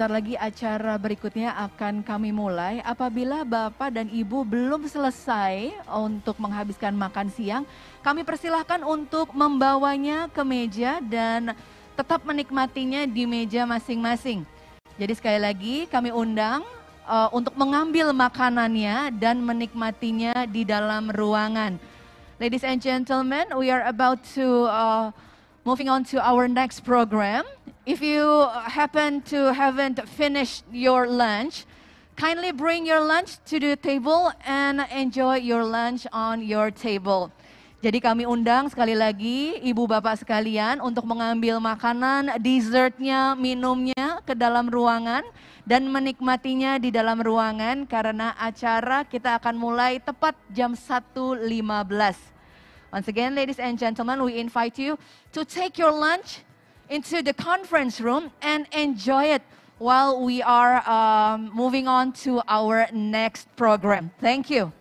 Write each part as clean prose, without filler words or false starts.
sebentar lagi acara berikutnya akan kami mulai. Apabila Bapak dan Ibu belum selesai untuk menghabiskan makan siang, kami persilahkan untuk membawanya ke meja dan tetap menikmatinya di meja masing-masing. Jadi sekali lagi kami undang untuk mengambil makanannya dan menikmatinya di dalam ruangan. Ladies and gentlemen, we are about to moving on to our next program. If you happen to haven't finished your lunch, kindly bring your lunch to the table and enjoy your lunch on your table. Jadi kami undang sekali lagi ibu bapak sekalian untuk mengambil makanan, dessertnya, minumnya ke dalam ruangan dan menikmatinya di dalam ruangan karena acara kita akan mulai tepat jam 1.15. Once again, ladies and gentlemen, we invite you to take your lunch into the conference room and enjoy it while we are moving on to our next program. Thank you.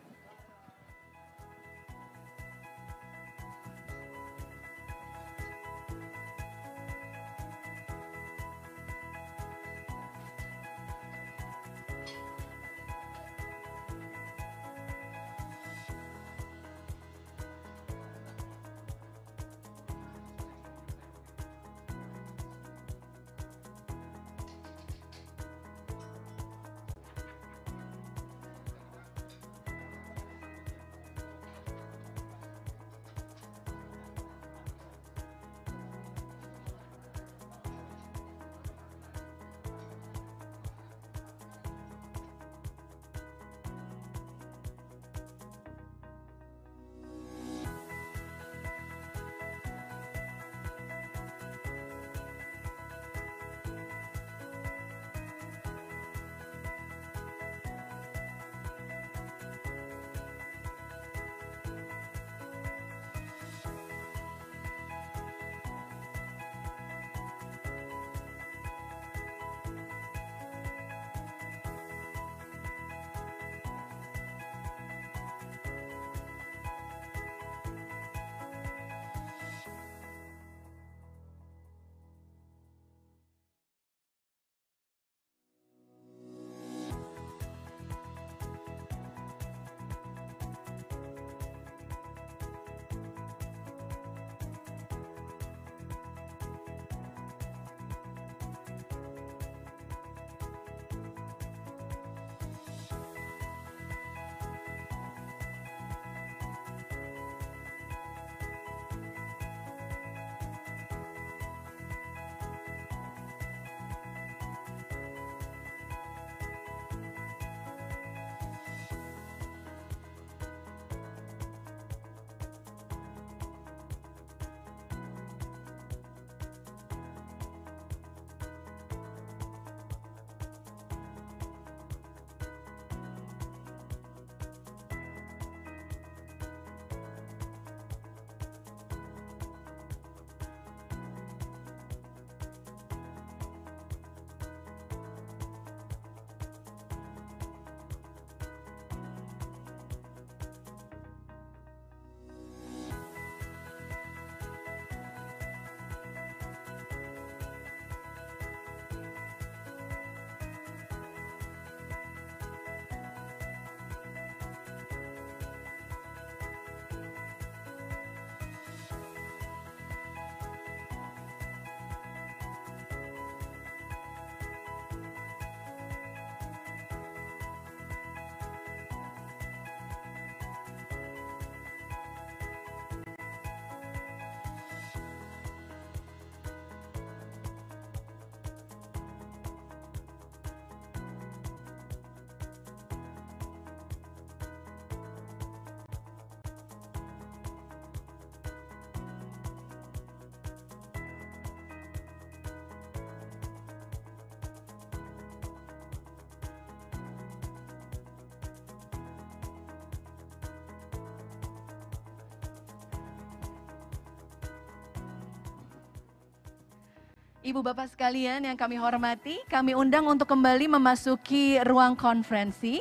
Ibu bapak sekalian yang kami hormati, kami undang untuk kembali memasuki ruang konferensi.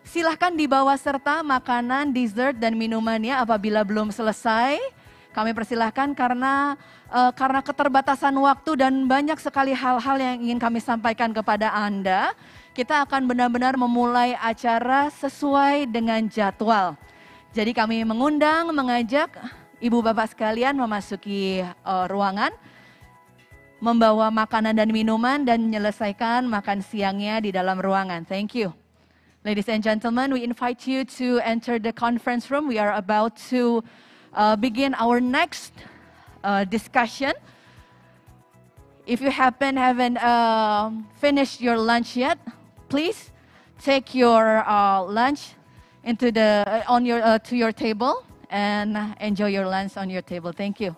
Silahkan dibawa serta makanan, dessert, dan minumannya apabila belum selesai. Kami persilahkan karena keterbatasan waktu dan banyak sekali hal-hal yang ingin kami sampaikan kepada Anda. Kita akan benar-benar memulai acara sesuai dengan jadwal. Jadi kami mengajak Ibu Bapak sekalian memasuki ruangan, membawa makanan dan minuman dan menyelesaikan makan siangnya di dalam ruangan. Thank you. Ladies and gentlemen, we invite you to enter the conference room. We are about to begin our next discussion. If you haven't finished your lunch yet, please take your lunch to your table and enjoy your lunch on your table. Thank you.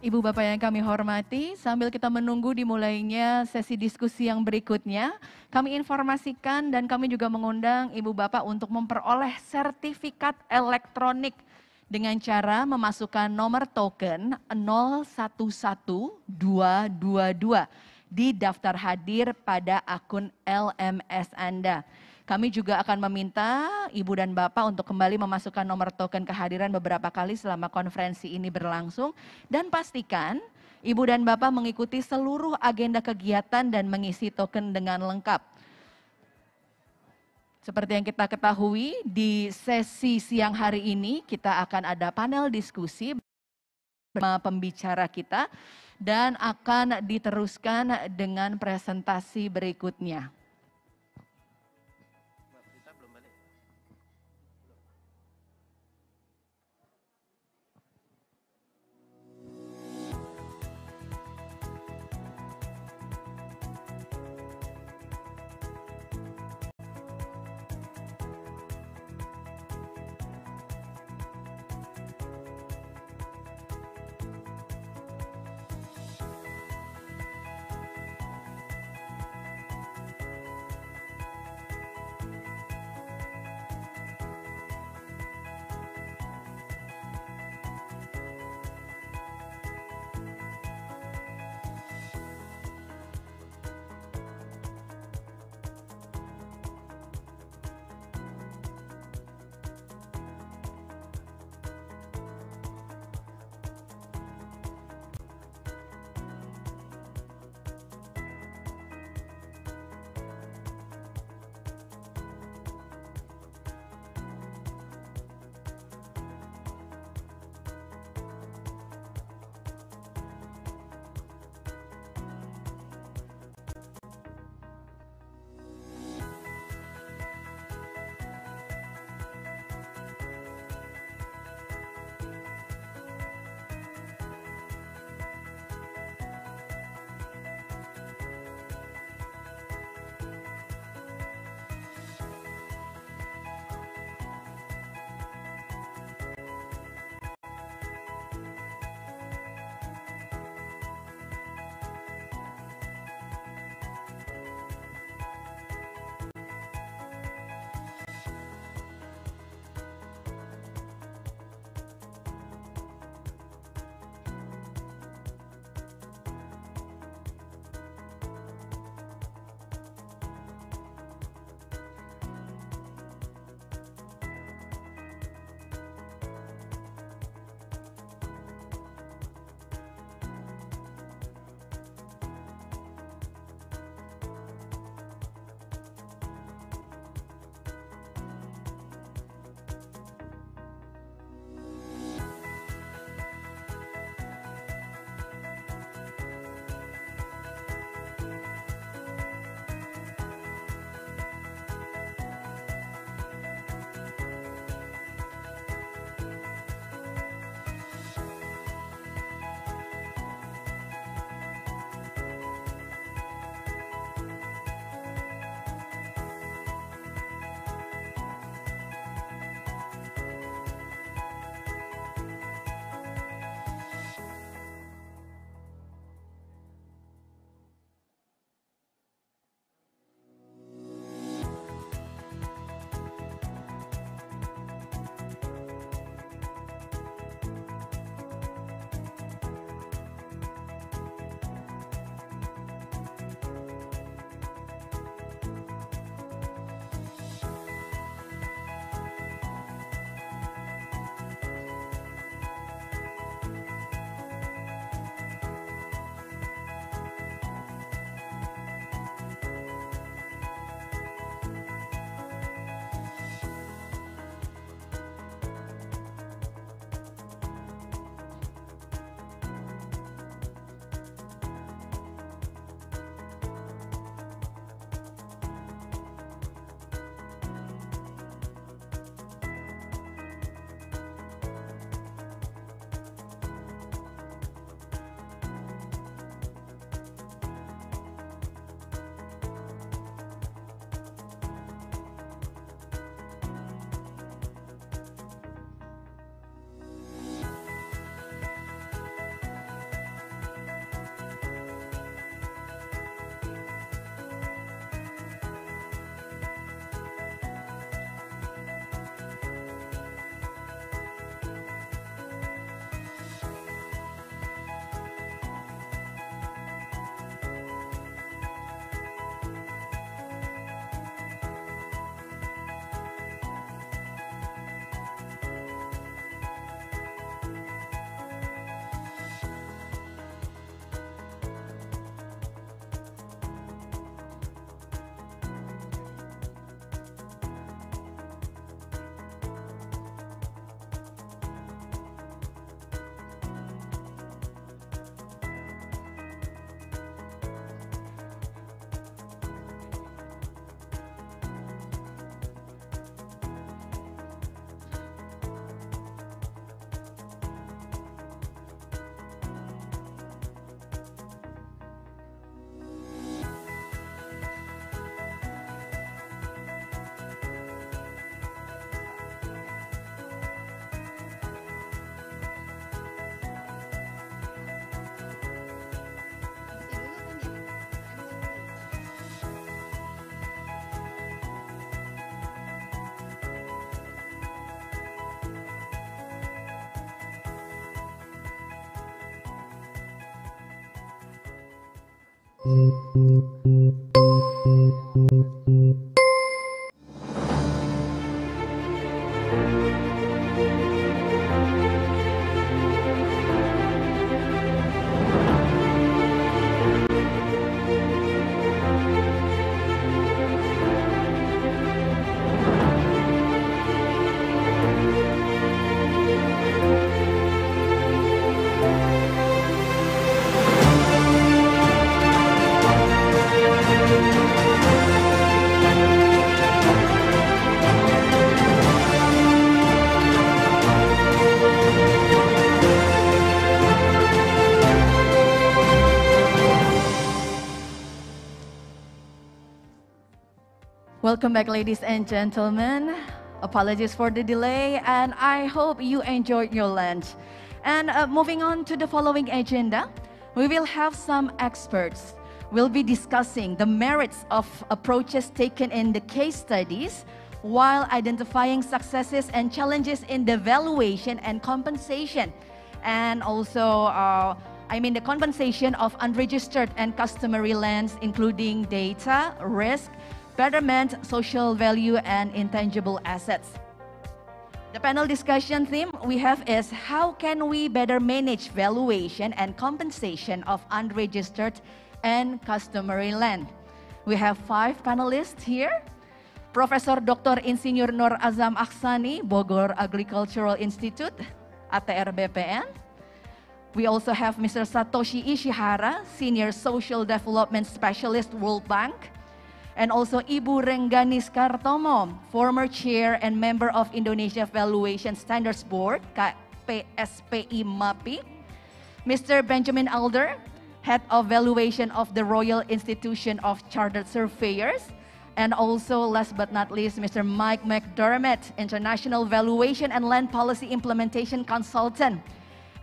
Ibu Bapak yang kami hormati, sambil kita menunggu dimulainya sesi diskusi yang berikutnya, kami informasikan dan kami juga mengundang Ibu Bapak untuk memperoleh sertifikat elektronik dengan cara memasukkan nomor token 011222 di daftar hadir pada akun LMS Anda. Kami juga akan meminta Ibu dan Bapak untuk kembali memasukkan nomor token kehadiran beberapa kali selama konferensi ini berlangsung. Dan pastikan Ibu dan Bapak mengikuti seluruh agenda kegiatan dan mengisi token dengan lengkap. Seperti yang kita ketahui, di sesi siang hari ini kita akan ada panel diskusi bersama pembicara kita dan akan diteruskan dengan presentasi berikutnya. Welcome back, ladies and gentlemen. Apologies for the delay, and I hope you enjoyed your lunch. And moving on to the following agenda, we will have some experts. We'll be discussing the merits of approaches taken in the case studies while identifying successes and challenges in the valuation and compensation. And also, the compensation of unregistered and customary lands, including data, risk, betterment, social value, and intangible assets. The panel discussion theme we have is how can we better manage valuation and compensation of unregistered and customary land. We have 5 panelists here. Profesor Dr. Insinyur Nur Azam Aksani, Bogor Agricultural Institute, ATR BPN. We also have Mr. Satoshi Ishihara, Senior Social Development Specialist, World Bank. And also Ibu Rengganis Kartomo, former chair and member of Indonesia Valuation Standards Board, KPSPI MAPI. Mr. Benjamin Alder, head of valuation of the Royal Institution of Chartered Surveyors. And also, last but not least, Mr. Mike McDermott, International Valuation and Land Policy Implementation Consultant.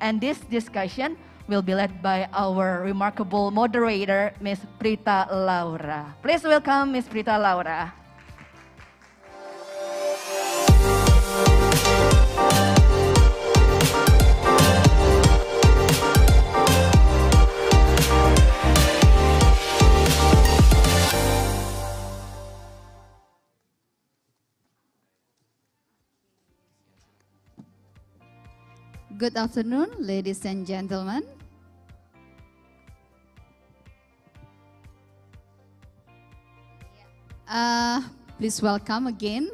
And this discussion will be led by our remarkable moderator, Ms. Prita Laura. Please welcome Ms. Prita Laura. Good afternoon, ladies and gentlemen. Please welcome again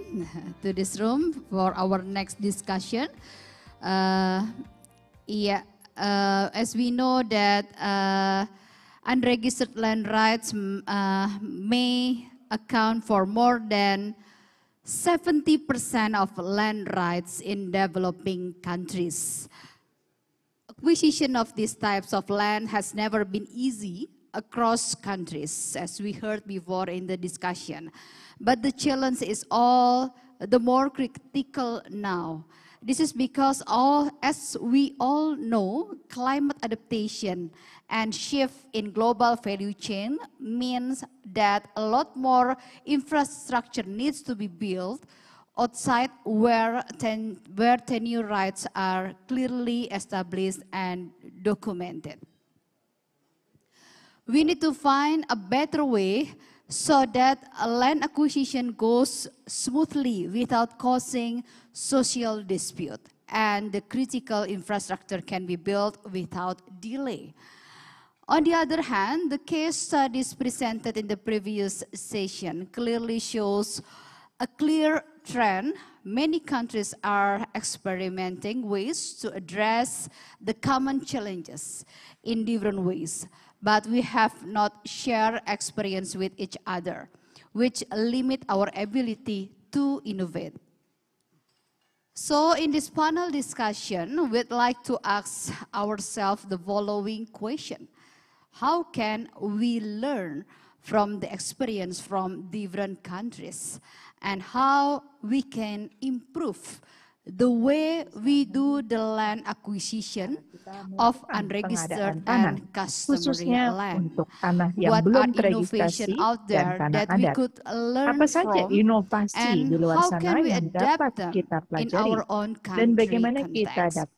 to this room for our next discussion. As we know that unregistered land rights may account for more than 70% of land rights in developing countries. Acquisition of these types of land has never been easy across countries, as we heard before in the discussion. But the challenge is all the more critical now. This is because as we all know, climate adaptation and shift in global value chain means that a lot more infrastructure needs to be built outside where tenure rights are clearly established and documented. We need to find a better way so that land acquisition goes smoothly without causing social dispute, and the critical infrastructure can be built without delay. On the other hand, the case studies presented in the previous session clearly shows a clear trend. Many countries are experimenting ways to address the common challenges in different ways, but we have not shared experience with each other, which limit our ability to innovate. So in this panel discussion, we'd like to ask ourselves the following question. How can we learn from the experience from different countries, and how we can improve the way we do the land acquisition of unregistered and customary land? What are innovation out there that we could learn from, and how can we adapt them in our own country context?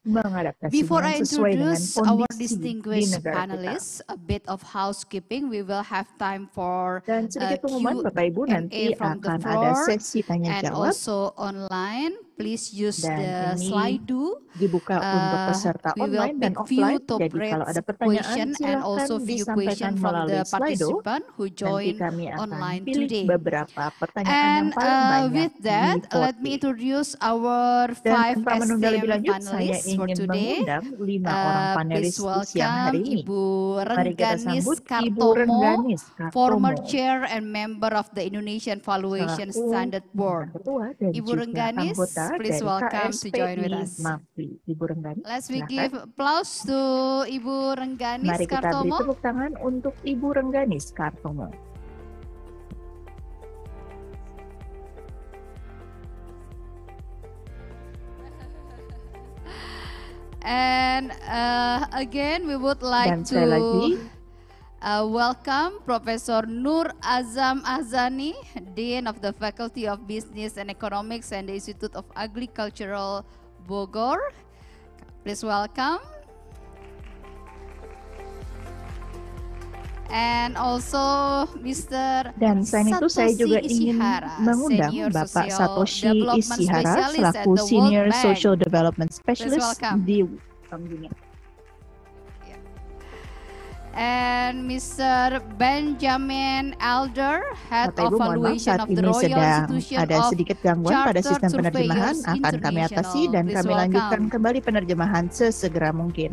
Before mengadaptasinya I sesuai dengan introduce our kondisi di distinguished negara kita. panelists, a bit of housekeeping. We will have time for Dan sedikit pengumuman, Bapak Ibu, nanti Q&A from the akan ada floor sesi tanya and jawab. also online. Please use Dan the ini Slido. dibuka untuk peserta We will online dan pick few offline. top Jadi kalau ada rated pertanyaan, question and also silakan few disampaikan question from melalui the Slido. participant who Nanti join kami akan online pilih today. beberapa pertanyaan yang And paling banyak with that, di let me introduce our Dan 5 tanpa menunda lebih esteemed lanjut, saya panelists for ingin today. mengundang 5 orang panelis Please di siang welcome hari ini. Ibu Mari kita Rengganis sambut Ibu Kartomo, Rengganis former Kartomo, chair and member of the Indonesian Valuation selaku Standard Board. ketua dan Ibu juga Rengganis, anggota please dari welcome to join with KSPI us. MAPI. Ibu Rengganis, Let's we silakan. give applause to Ibu Rengganis Mari kita beri Kartomo. tepuk tangan untuk Ibu Rengganis Kartomo. And again, we would like Dan sekali lagi, welcome Professor Nur Azam Azani, Dean of the Faculty of Business and Economics and the Institute of Agricultural Bogor. Please welcome. And also Mr. Dan selain itu saya juga Satoshi ingin Ishihara, mengundang Senior Bapak Social Satoshi Development Ishihara Specialist at selaku the World Senior Bank. Social Development Specialist welcome. di Bank Dunia. And Mr. Benjamin Elder, Head Bapak of Ibu, mohon maaf, Valuation saat of the ini Royal sedang Institution ada of sedikit gangguan pada sistem Chartered penerjemahan. Surveyors Akan kami atasi dan International. kami Please lanjutkan welcome. kembali penerjemahan sesegera mungkin.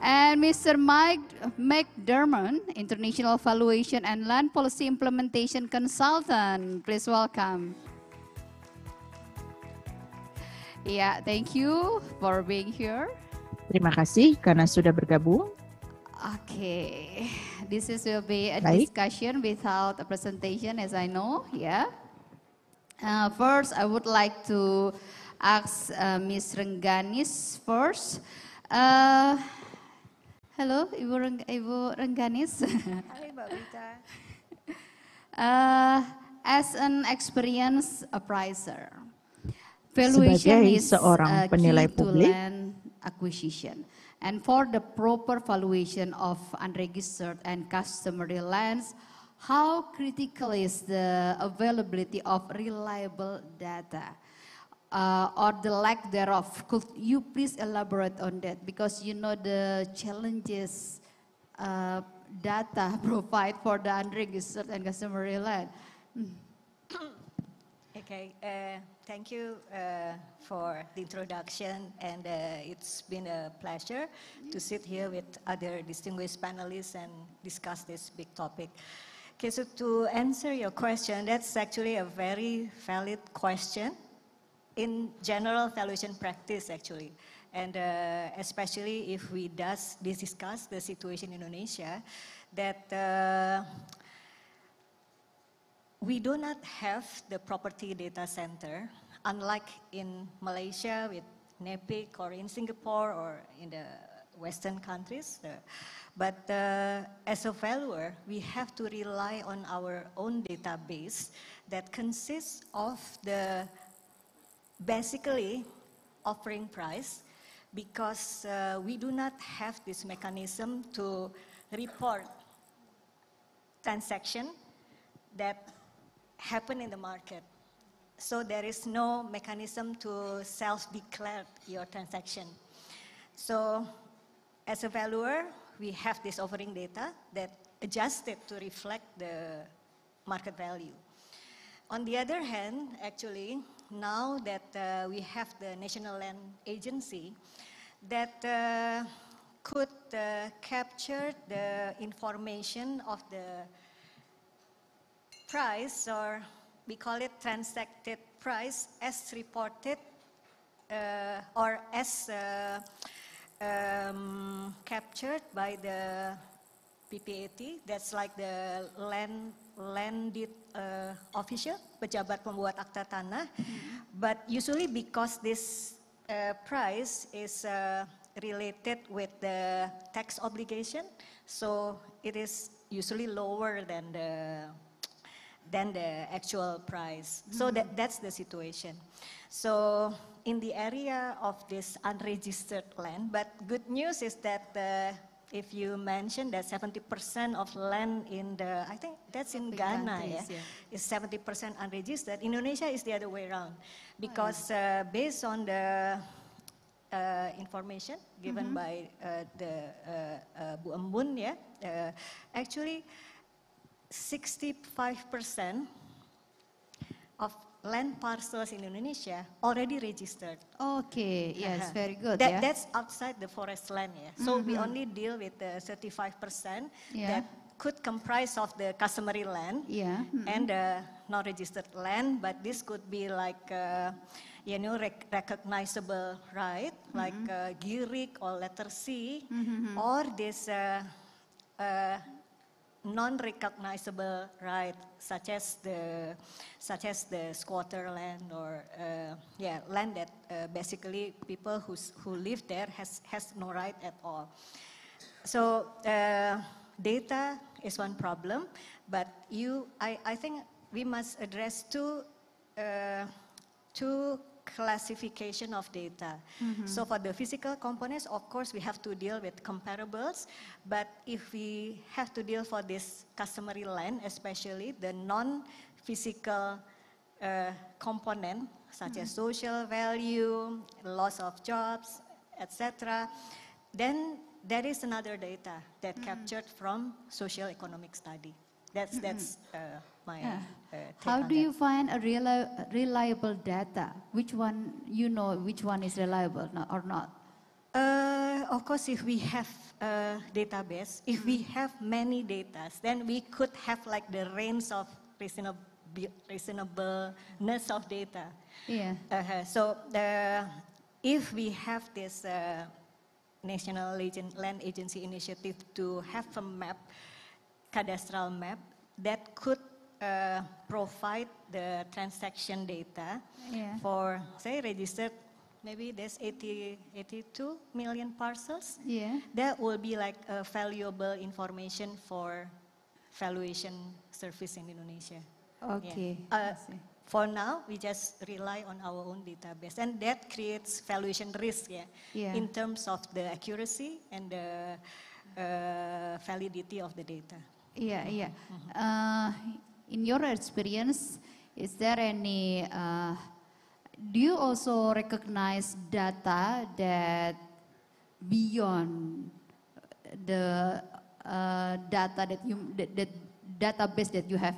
And Mr. Mike McDermott, International Valuation and Land Policy Implementation Consultant. Please welcome. Yeah, thank you for being here. Terima kasih karena sudah bergabung. Okay, this will be a Baik. discussion without a presentation, as I know. Yeah. First, I would like to ask Ms. Rengganis first. Hello, Ibu Rengganis. Hai Mbak Brita. As an experienced appraiser, valuation Sebagai is seorang penilai key to publik, land acquisition. And for the proper valuation of unregistered and customary lands, how critical is the availability of reliable data? Or the lack thereof. Could you please elaborate on that? Because you know the challenges data provide for the unregistered and customary land. Okay, thank you for the introduction, and it's been a pleasure to sit here with other distinguished panelists and discuss this big topic. Okay, so to answer your question, that's actually a very valid question in general valuation practice actually. And especially if we discuss the situation in Indonesia, that we do not have the property data center, unlike in Malaysia with NEPIC or in Singapore or in the Western countries. But as a valuer, we have to rely on our own database that consists of the basically offering price, because we do not have this mechanism to report transaction that happen in the market. So there is no mechanism to self-declare your transaction. So as a valuer, we have this offering data that adjusted to reflect the market value. On the other hand, actually, now that we have the National Land Agency that could capture the information of the price, or we call it transacted price, as reported or as captured by the PPAT, that's like the landed official, pejabat pembuat akta tanah. But usually because this price is related with the tax obligation, so it is usually lower than the than the actual price. So that's the situation. So in the area of this unregistered land, but good news is that if you mentioned that 70% of land in the, I think that's in Ghana, is 70% unregistered. Indonesia is the other way around, because based on the information given by Bu Embun, actually 65% of land parcels in Indonesia already registered. Okay, yes, very good. That's outside the forest land, So we only deal with the 35% that could comprise of the customary land and non-registered land, but this could be like recognizable right, like Girik or letter C, or this non-recognizable right, such as the squatter land, or land that basically people who live there has no right at all. So data is one problem, but I think we must address two classification of data. So for the physical components, of course, we have to deal with comparables, but if we have to deal for this customary land, especially the non-physical component, such as social value, loss of jobs, etc., then there is another data that captured from social economic study. That's my take. How do you find a reliable data? Which one which one is reliable or not? Of course, if we have a database, if we have many data, then we could have like the range of reasonableness of data. So if we have this National Land Agency initiative to have a map, cadastral map, that could provide the transaction data for, say, registered, maybe there's 82 million parcels. That will be like a valuable information for valuation service in Indonesia. Okay. For now, we just rely on our own database, and that creates valuation risk, in terms of the accuracy and the validity of the data. In your experience, is there any, do you also recognize data that beyond the data that database that you have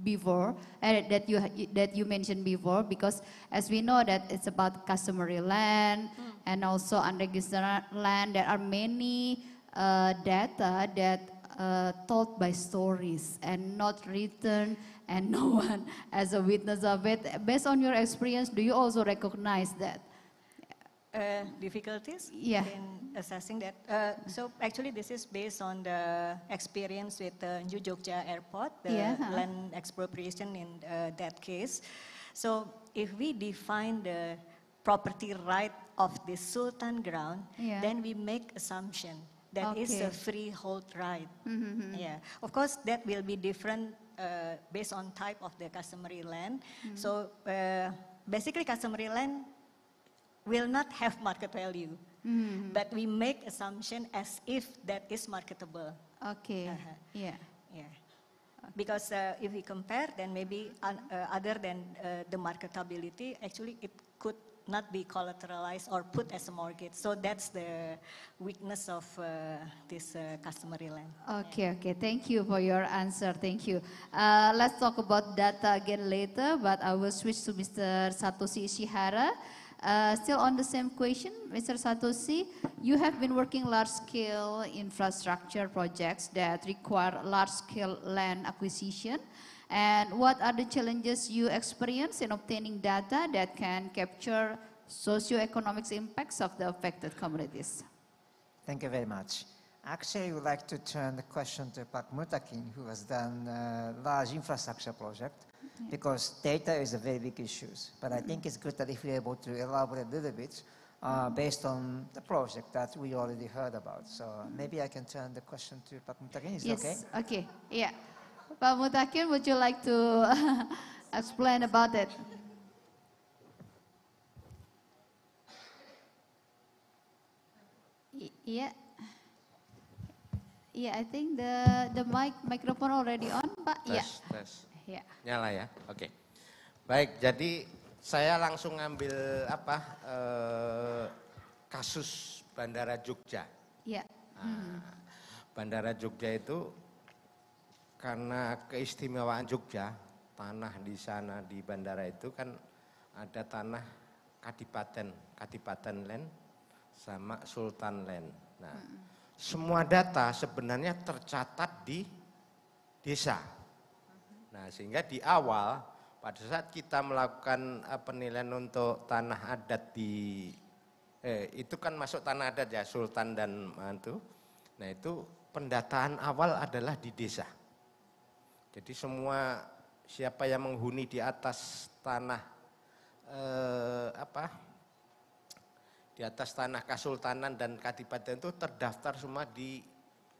before, that you mentioned before? Because as we know that it's about customary land and also unregistered land, there are many data that told by stories and not written, and no one as a witness of it. Based on your experience, do you also recognize that? Difficulties in assessing that. So actually this is based on the experience with New Jogja Airport, the land expropriation in that case. So if we define the property right of the Sultan ground, then we make assumption that is a freehold right. Of course, that will be different based on type of the customary land. So basically, customary land will not have market value, but we make assumption as if that is marketable. Because if we compare, then maybe other than the marketability, actually it could not be collateralized or put as a mortgage. So that's the weakness of this customary land. Okay, thank you for your answer, thank you. Let's talk about data again later, but I will switch to Mr. Satoshi Ishihara. Still on the same question, Mr. Satoshi, you have been working large-scale infrastructure projects that require large-scale land acquisition. And what are the challenges you experience in obtaining data that can capture socio-economic impacts of the affected communities? Thank you very much. Actually, I would like to turn the question to Pak Mutakin, who has done a large infrastructure project, because data is a very big issue. But I think it's good that if we're able to elaborate a little bit based on the project that we already heard about. So maybe I can turn the question to Pak Mutakin, is it okay? Okay, Pak Mutakin, would you like to explain about it? Yeah. Yeah, I think the microphone already on, Pak. Iya. Tes. Yeah. Nyala ya. Oke. Baik, jadi saya langsung ngambil kasus Bandara Jogja. Yeah. Bandara Jogja itu karena keistimewaan Jogja, tanah di sana di bandara itu kan ada tanah Kadipaten Land sama Sultan Land. Nah, semua data sebenarnya tercatat di desa. Nah, sehingga di awal pada saat kita melakukan penilaian untuk tanah adat itu kan masuk tanah adat ya, Sultan dan Mantu. Nah, itu pendataan awal adalah di desa. Jadi semua siapa yang menghuni di atas tanah di atas tanah Kasultanan dan Kadipaten itu terdaftar semua di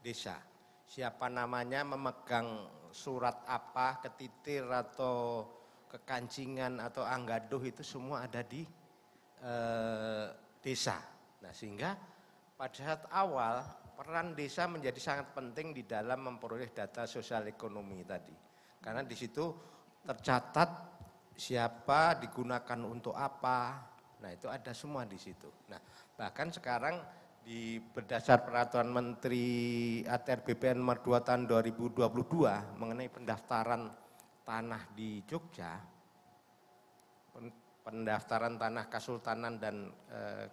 desa. Siapa namanya, memegang surat apa, ketitir atau kekancingan atau anggaduh itu semua ada di desa. Nah, sehingga pada saat awal peran desa menjadi sangat penting di dalam memperoleh data sosial ekonomi tadi. Karena di situ tercatat siapa digunakan untuk apa. Nah, itu ada semua di situ. Nah, bahkan sekarang berdasar peraturan Menteri ATR BPN nomor 2 tahun 2022 mengenai pendaftaran tanah di Jogja, pendaftaran tanah Kasultanan dan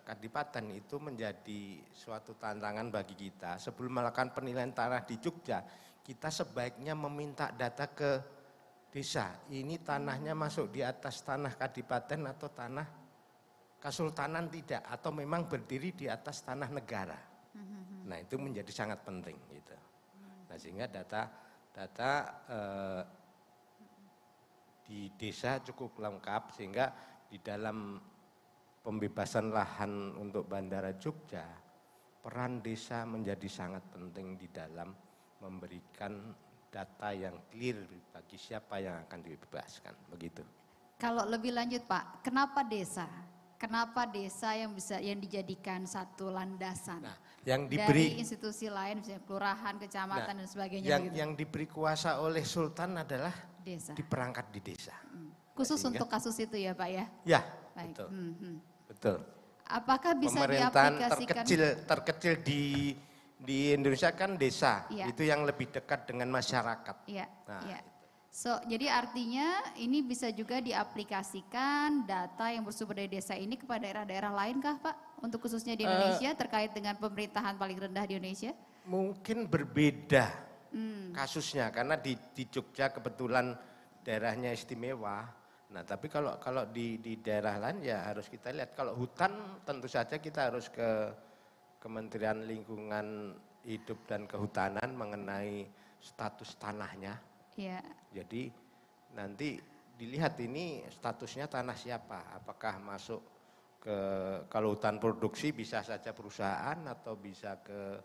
Kadipaten itu menjadi suatu tantangan bagi kita. Sebelum melakukan penilaian tanah di Jogja, kita sebaiknya meminta data ke desa. Ini tanahnya masuk di atas tanah Kadipaten atau tanah Kasultanan tidak, atau memang berdiri di atas tanah negara. Nah, itu menjadi sangat penting gitu. Nah, sehingga data di desa cukup lengkap, sehingga di dalam pembebasan lahan untuk Bandara Jogja, peran desa menjadi sangat penting di dalam memberikan data yang clear bagi siapa yang akan dibebaskan, begitu. Kalau lebih lanjut, Pak, kenapa desa? Kenapa desa yang dijadikan satu landasan? Nah, yang diberi dari institusi lain, misalnya kelurahan, kecamatan dan sebagainya. Yang diberi kuasa oleh Sultan adalah desa. Diperangkat di desa. Khusus Sehingga, untuk kasus itu ya, Pak ya? Ya, baik. betul. Betul. Apakah bisa Pemerintahan diaplikasikan? terkecil di Indonesia kan desa, Ya. itu yang lebih dekat dengan masyarakat. Iya, Nah, iya. So, jadi artinya ini bisa juga diaplikasikan data yang bersumber dari desa ini kepada daerah-daerah lain kah, Pak? Untuk khususnya di Indonesia terkait dengan pemerintahan paling rendah di Indonesia? Mungkin berbeda kasusnya karena di Jogja kebetulan daerahnya istimewa. Nah, tapi kalau di daerah lain ya harus kita lihat. Kalau hutan tentu saja kita harus ke Kementerian Lingkungan Hidup dan Kehutanan mengenai status tanahnya. Iya. Jadi nanti dilihat ini statusnya tanah siapa, apakah masuk kalau hutan produksi bisa saja perusahaan atau bisa ke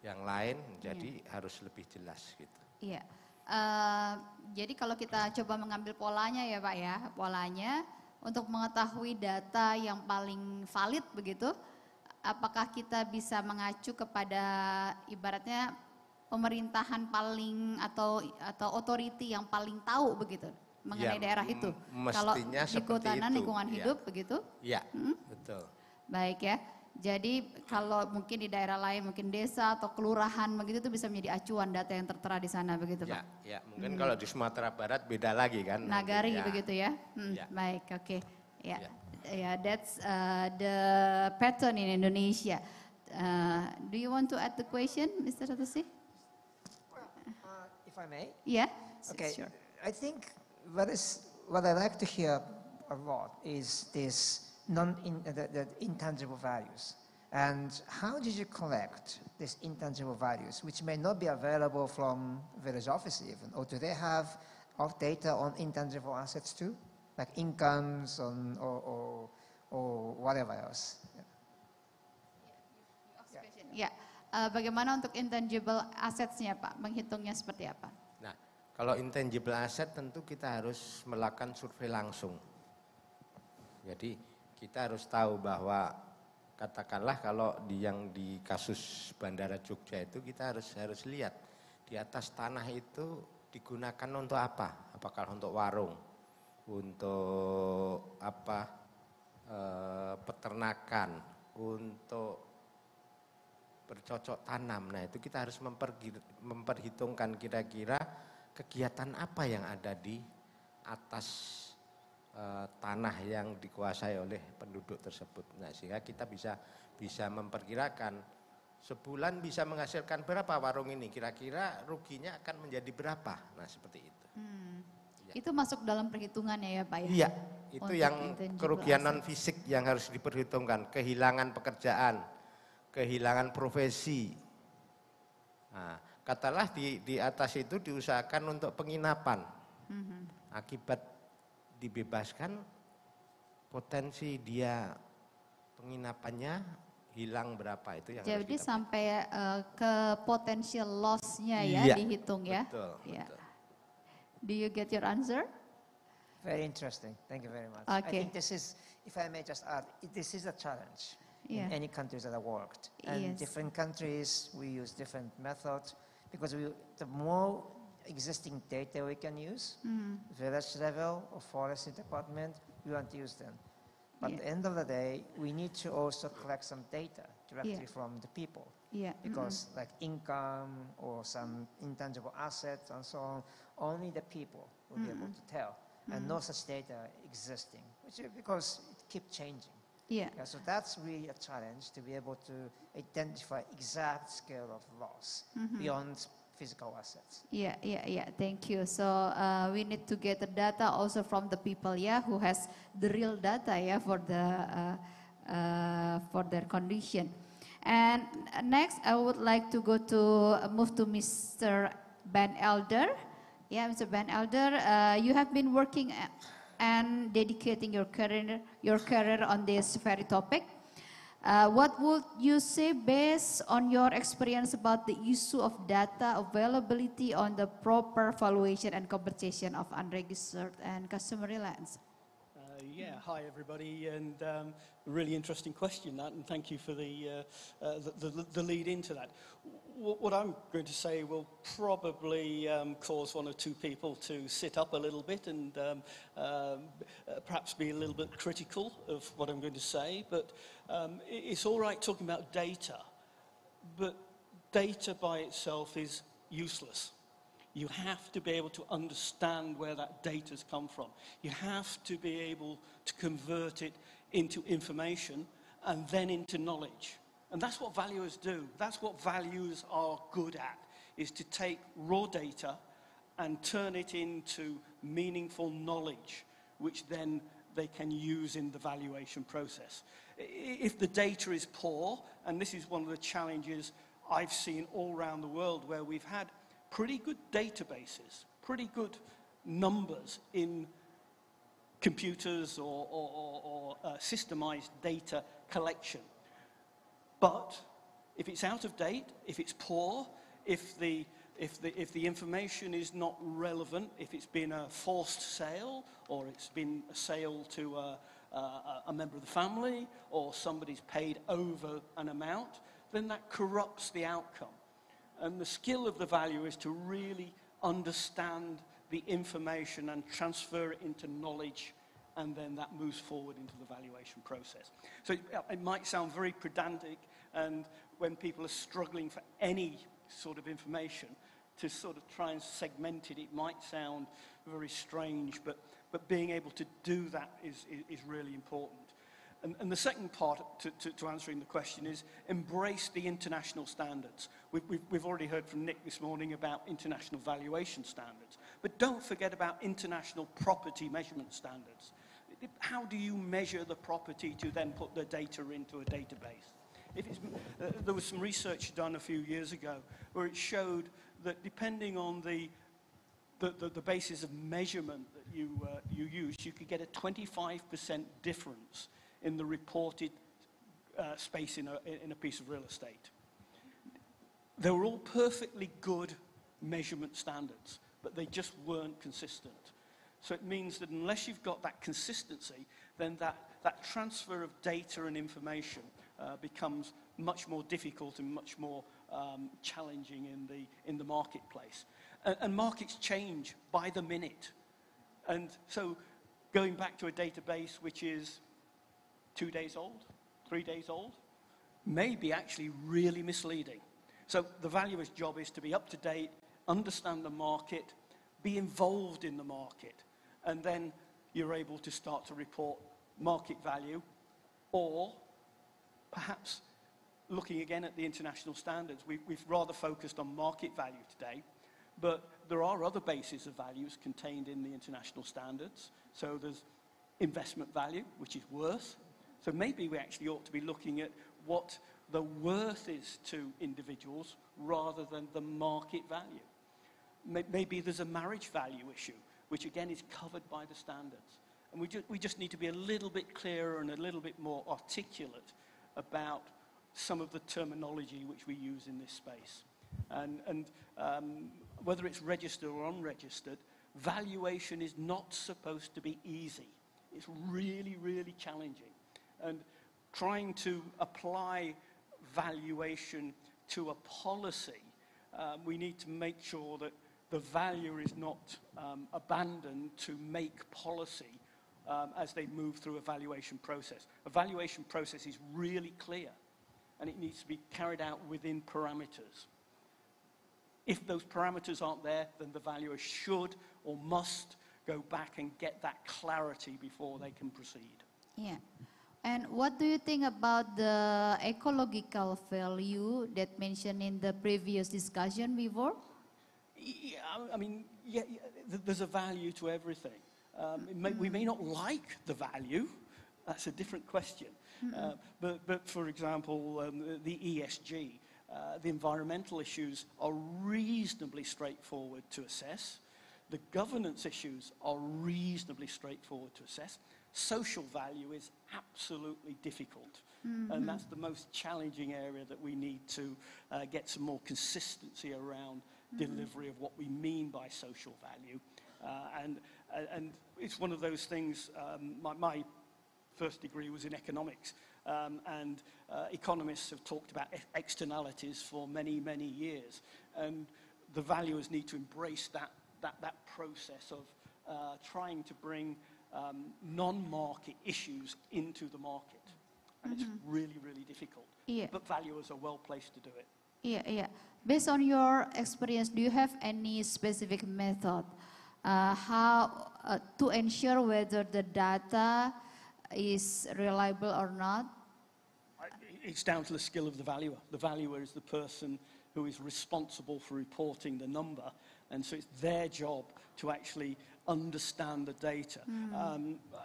yang lain, jadi harus lebih jelas gitu. Iya. Jadi kalau kita coba mengambil polanya ya Pak ya, polanya untuk mengetahui data yang paling valid begitu, apakah kita bisa mengacu kepada ibaratnya pemerintahan paling atau authority yang paling tahu begitu mengenai Ya, daerah itu. Kalau di kehutanan lingkungan hidup begitu? Iya, betul. Baik ya. Jadi kalau mungkin di daerah lain, mungkin desa atau kelurahan begitu itu bisa menjadi acuan data yang tertera di sana begitu Pak? Ya, mungkin kalau di Sumatera Barat beda lagi kan. Nagari nanti, begitu ya? Ya. Baik, oke. Ya, that's the pattern in Indonesia. Do you want to add the question, Mr. Satoshi? If I may? Yeah, Okay, sure. I think what I like to hear a lot is this the intangible values. And how did you collect these intangible values, which may not be available from village office even, or do they have data on intangible assets too, like incomes or whatever else? Ya, bagaimana untuk intangible assets-nya Pak? Menghitungnya seperti apa? Nah, Kalau intangible asset tentu kita harus melakukan survei langsung. Jadi kita harus tahu bahwa katakanlah kalau yang di kasus Bandara Jogja itu kita harus lihat di atas tanah itu digunakan untuk apa? Apakah untuk warung, untuk apa? Peternakan, untuk bercocok tanam. Nah, itu kita harus memperhitungkan kira-kira kegiatan apa yang ada di atas tanah yang dikuasai oleh penduduk tersebut. Nah, sehingga kita bisa memperkirakan sebulan bisa menghasilkan berapa warung ini, kira-kira ruginya akan menjadi berapa. Nah, seperti itu. Ya. Itu masuk dalam perhitungannya ya Pak ya? Iya, itu untuk yang kerugian asset. non fisik yang harus diperhitungkan, kehilangan pekerjaan, kehilangan profesi. Nah, katalah di atas itu diusahakan untuk penginapan. Akibat dibebaskan, potensi dia penginapannya hilang berapa itu yang harus Jadi kita sampai ke potential loss-nya ya Iya, dihitung ya? betul, Ya. betul. Do you get your answer? Very interesting. Thank you very much. Okay. I think this is, if I may just add, this is a challenge Yeah. in any countries that I worked. And Yes. different countries, we use different methods because the more existing data we can use, village level or forestry department, we want to use them. But at the end of the day, we need to also collect some data directly from the people. Yeah. Because like income or some intangible assets and so on, only the people will be able to tell. And no such data existing, because it keeps changing. Yeah. Yeah, so that's really a challenge to be able to identify exact scale of loss beyond physical assets. Yeah. Thank you. So we need to get the data also from the people, who has the real data, for their condition. And next, I would like to move to Mr. Ben Elder. Yeah, Mr. Ben Elder, you have been working and dedicating your career on this very topic. What would you say based on your experience about the issue of data availability on the proper valuation and compensation of unregistered and customary lands? Hi everybody, and really interesting question that, and thank you for the lead into that. What I'm going to say will probably cause one or two people to sit up a little bit and perhaps be a little bit critical of what I'm going to say, but it's all right talking about data, but data by itself is useless. You have to be able to understand where that data's come from. You have to be able to convert it into information and then into knowledge. And that's what valuers do. That's what valuers are good at, is to take raw data and turn it into meaningful knowledge, which then they can use in the valuation process. If the data is poor, and this is one of the challenges I've seen all around the world, where we've had pretty good databases, pretty good numbers in computers or systemized data collection. But if it's out of date, if it's poor, if the information is not relevant, if it's been a forced sale, or it's been a sale to a member of the family, or somebody's paid over an amount, then that corrupts the outcome. And the skill of the valuer is to really understand the information and transfer it into knowledge, and then that moves forward into the valuation process. So it might sound very pedantic, and when people are struggling for any sort of information, to sort of try and segment it, it might sound very strange, but being able to do that is really important. And the second part to answering the question is embrace the international standards. We've already heard from Nick this morning about international valuation standards, but don't forget about international property measurement standards. How do you measure the property to then put the data into a database? There was some research done a few years ago where it showed that depending on the basis of measurement that you use, you could get a 25% difference in the reported space in a piece of real estate. They were all perfectly good measurement standards, but they just weren't consistent. So it means that unless you've got that consistency, then that transfer of data and information becomes much more difficult and much more challenging in the marketplace. And markets change by the minute. And so going back to a database which is 2 days old, 3 days old, may be actually really misleading. So the valuer's job is to be up to date, understand the market, be involved in the market, and then you're able to start to report market value, or perhaps looking again at the international standards. We've rather focused on market value today, but there are other bases of values contained in the international standards. So there's investment value, which is worth. So maybe we actually ought to be looking at what the worth is to individuals rather than the market value. Maybe there's a marriage value issue, which again is covered by the standards. And we just need to be a little bit clearer and a little bit more articulate about some of the terminology which we use in this space. And whether it's registered or unregistered, valuation is not supposed to be easy. It's really, really challenging. And trying to apply valuation to a policy, we need to make sure that the valuer is not abandoned to make policy as they move through a valuation process. A valuation process is really clear, and it needs to be carried out within parameters. If those parameters aren't there, then the valuer should or must go back and get that clarity before they can proceed. Yeah. And what do you think about the ecological value that mentioned in the previous discussion before? Yeah, I mean, there's a value to everything. We may not like the value. That's a different question. But for example, the ESG, the environmental issues are reasonably straightforward to assess. The governance issues are reasonably straightforward to assess. Social value is absolutely difficult. And that's the most challenging area that we need to get some more consistency around delivery of what we mean by social value. And it's one of those things, my first degree was in economics, and economists have talked about externalities for many, many years. And the valuers need to embrace that process of trying to bring non-market issues into the market. And it's really, really difficult. Yeah. But valuers are well placed to do it. Yeah. Based on your experience, do you have any specific method how to ensure whether the data is reliable or not? It's down to the skill of the valuer. The valuer is the person who is responsible for reporting the number, and so it's their job to actually understand the data.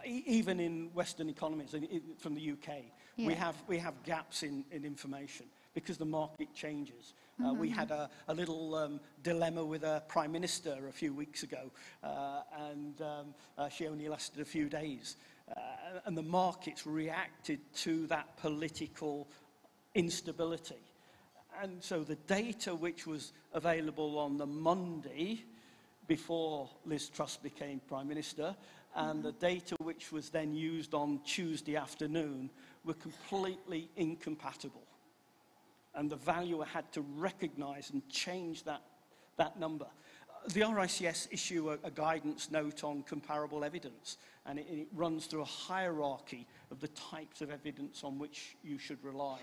Even in Western economies, from the UK, we have gaps in information because the market changes. We had a little dilemma with a prime minister a few weeks ago, and she only lasted a few days. And the markets reacted to that political instability. And so the data which was available on the Monday before Liz Truss became Prime Minister, and the data which was then used on Tuesday afternoon were completely incompatible. And the valuer had to recognise and change that number. The RICS issue a guidance note on comparable evidence, and it runs through a hierarchy of the types of evidence on which you should rely.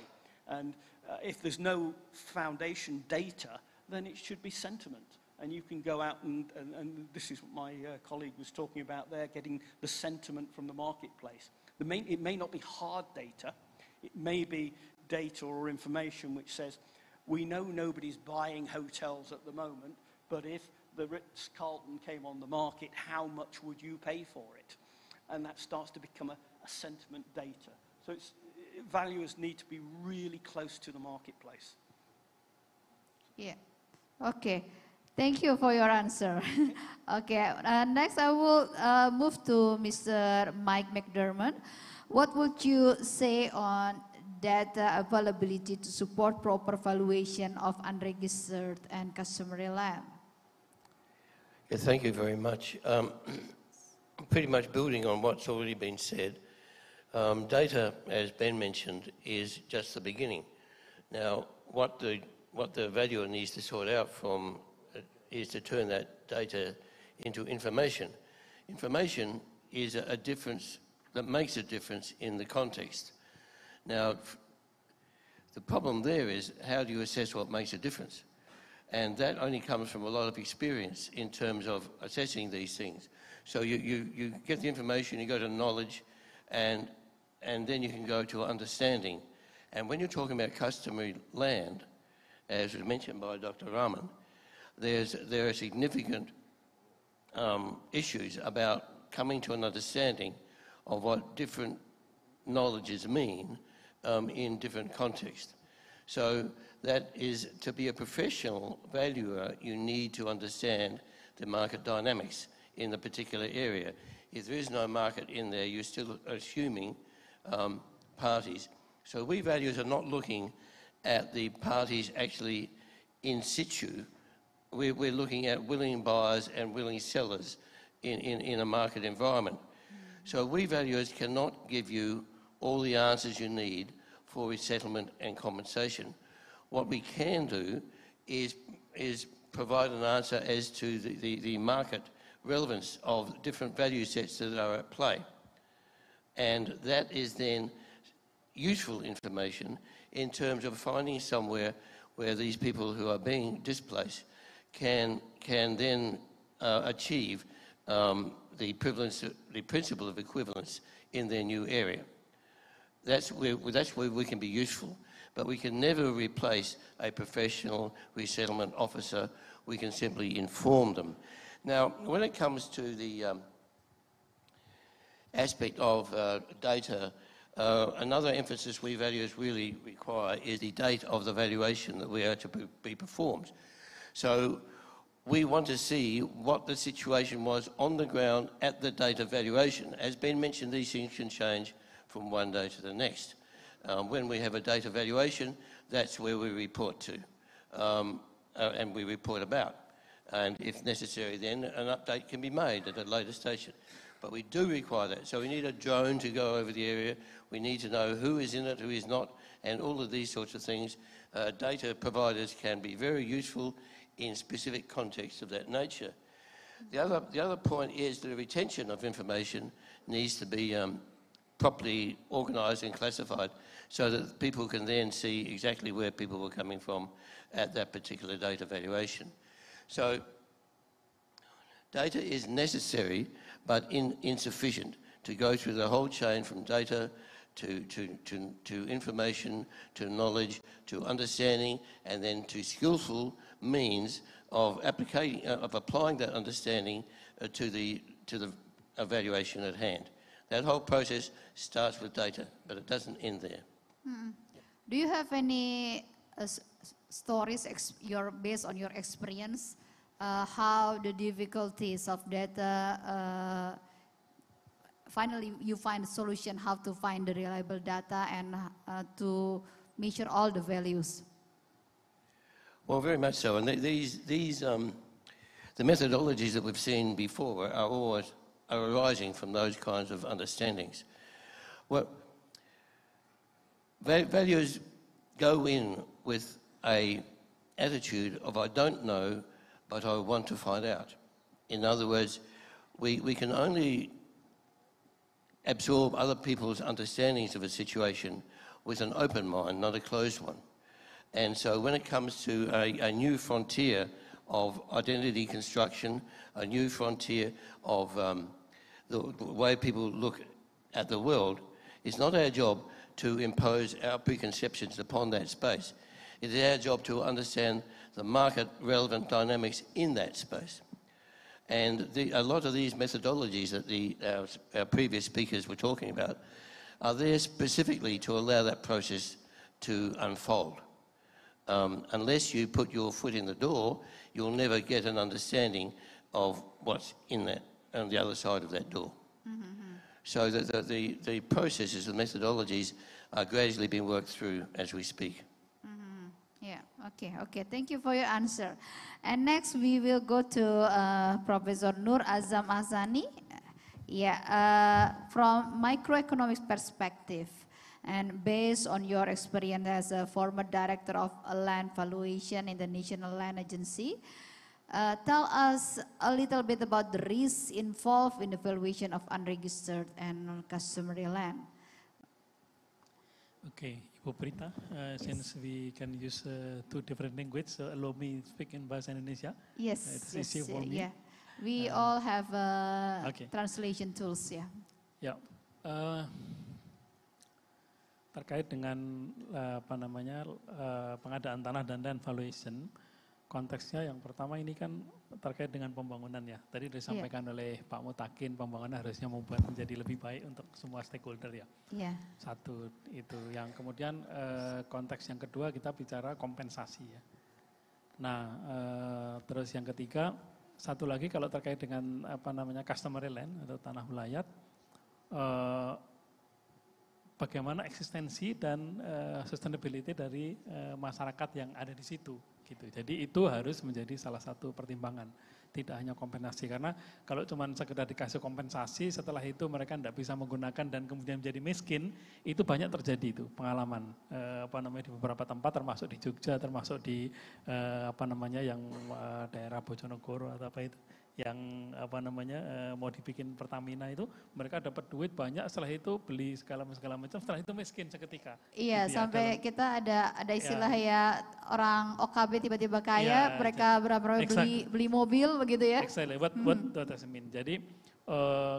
And if there's no foundation data, then it should be sentiment. And you can go out and this is what my colleague was talking about there, getting the sentiment from the marketplace. It may not be hard data. It may be data or information which says, we know nobody's buying hotels at the moment, but if the Ritz-Carlton came on the market, how much would you pay for it? And that starts to become a sentiment data. So valuers need to be really close to the marketplace. Yeah. Okay. Thank you for your answer. Okay. Next, I will move to Mr. Mike McDermott. What would you say on data availability to support proper valuation of unregistered and customary land? Yeah, thank you very much. Pretty much building on what's already been said, data, as Ben mentioned, is just the beginning. Now, what the valuer needs to sort out from is to turn that data into information. Information is a difference that makes a difference in the context. Now, the problem there is, how do you assess what makes a difference? And that only comes from a lot of experience in terms of assessing these things. So you get the information, you go to knowledge, and then you can go to understanding. And when you're talking about customary land, as was mentioned by Dr. Rahman, there are significant issues about coming to an understanding of what different knowledges mean in different contexts. So that is, to be a professional valuer, you need to understand the market dynamics in the particular area. If there is no market in there, you're still assuming parties. So we valuers are not looking at the parties actually in situ. We're looking at willing buyers and willing sellers in a market environment. So we valuers cannot give you all the answers you need for resettlement and compensation. What we can do is provide an answer as to the market relevance of different value sets that are at play. And that is then useful information in terms of finding somewhere where these people who are being displaced can then achieve the principle of equivalence in their new area. That's where we can be useful, but we can never replace a professional resettlement officer. We can simply inform them. Now, when it comes to the aspect of data, another emphasis we valuers really require is the date of the valuation that we are to be performed. So we want to see what the situation was on the ground at the date of valuation. As Ben mentioned, these things can change from one day to the next. When we have a date of valuation, that's where we report to and we report about. And if necessary, then an update can be made at a later station. But we do require that. So we need a drone to go over the area. We need to know who is in it, who is not, and all of these sorts of things. Data providers can be very useful in specific contexts of that nature. The other point is that the retention of information needs to be properly organised and classified so that people can then see exactly where people were coming from at that particular date of valuation. So data is necessary but insufficient to go through the whole chain from data to information, to knowledge, to understanding, and then to skillful means of applying that understanding to the evaluation at hand. That whole process starts with data, but it doesn't end there. Do you have any stories based on your experience, how the difficulties of data, finally you find a solution how to find the reliable data and to measure all the values? Well, very much so. And the methodologies that we've seen before are arising from those kinds of understandings. Well, valuers go in with an attitude of I don't know, but I want to find out. In other words, we can only absorb other people's understandings of a situation with an open mind, not a closed one. And so when it comes to a new frontier of identity construction, a new frontier of the way people look at the world, it's not our job to impose our preconceptions upon that space. It is our job to understand the market-relevant dynamics in that space. And a lot of these methodologies that our previous speakers were talking about are there specifically to allow that process to unfold. Unless you put your foot in the door, you'll never get an understanding of what's in that, on the other side of that door. So the processes, the methodologies are gradually being worked through as we speak. Yeah, Okay. Thank you for your answer. And next we will go to Professor Nur Azam Ahsani. From microeconomics perspective, and based on your experience as a former director of land valuation in the National Land Agency, tell us a little bit about the risks involved in the valuation of unregistered and non-customary land. Okay, Ibu Prita, since we can use two different languages, so allow me speak in Bahasa Indonesia. Yes, It's easier for me. yeah. We all have Okay. translation tools, ya. Ya, terkait dengan pengadaan tanah dan land valuation, konteksnya yang pertama ini kan terkait dengan pembangunan ya. Tadi disampaikan oleh Pak Mutakin, pembangunan harusnya membuat menjadi lebih baik untuk semua stakeholder ya. Iya. Satu itu. Yang kemudian konteks yang kedua kita bicara kompensasi ya. Nah, terus yang ketiga, satu lagi kalau terkait dengan customary land atau tanah wilayah, bagaimana eksistensi dan sustainability dari masyarakat yang ada di situ gitu. Jadi itu harus menjadi salah satu pertimbangan, tidak hanya kompensasi, karena kalau cuma sekedar dikasih kompensasi setelah itu mereka tidak bisa menggunakan dan kemudian menjadi miskin, itu banyak terjadi itu pengalaman di beberapa tempat, termasuk di Jogja, termasuk di yang daerah Bojonegoro atau apa itu, yang mau dibikin Pertamina itu, mereka dapat duit banyak, setelah itu beli segala macam, setelah itu miskin seketika. Iya, gitu sampai kita ada istilah ya orang OKB tiba-tiba kaya, mereka berapa beli mobil begitu ya. Exactly, what does it mean? Jadi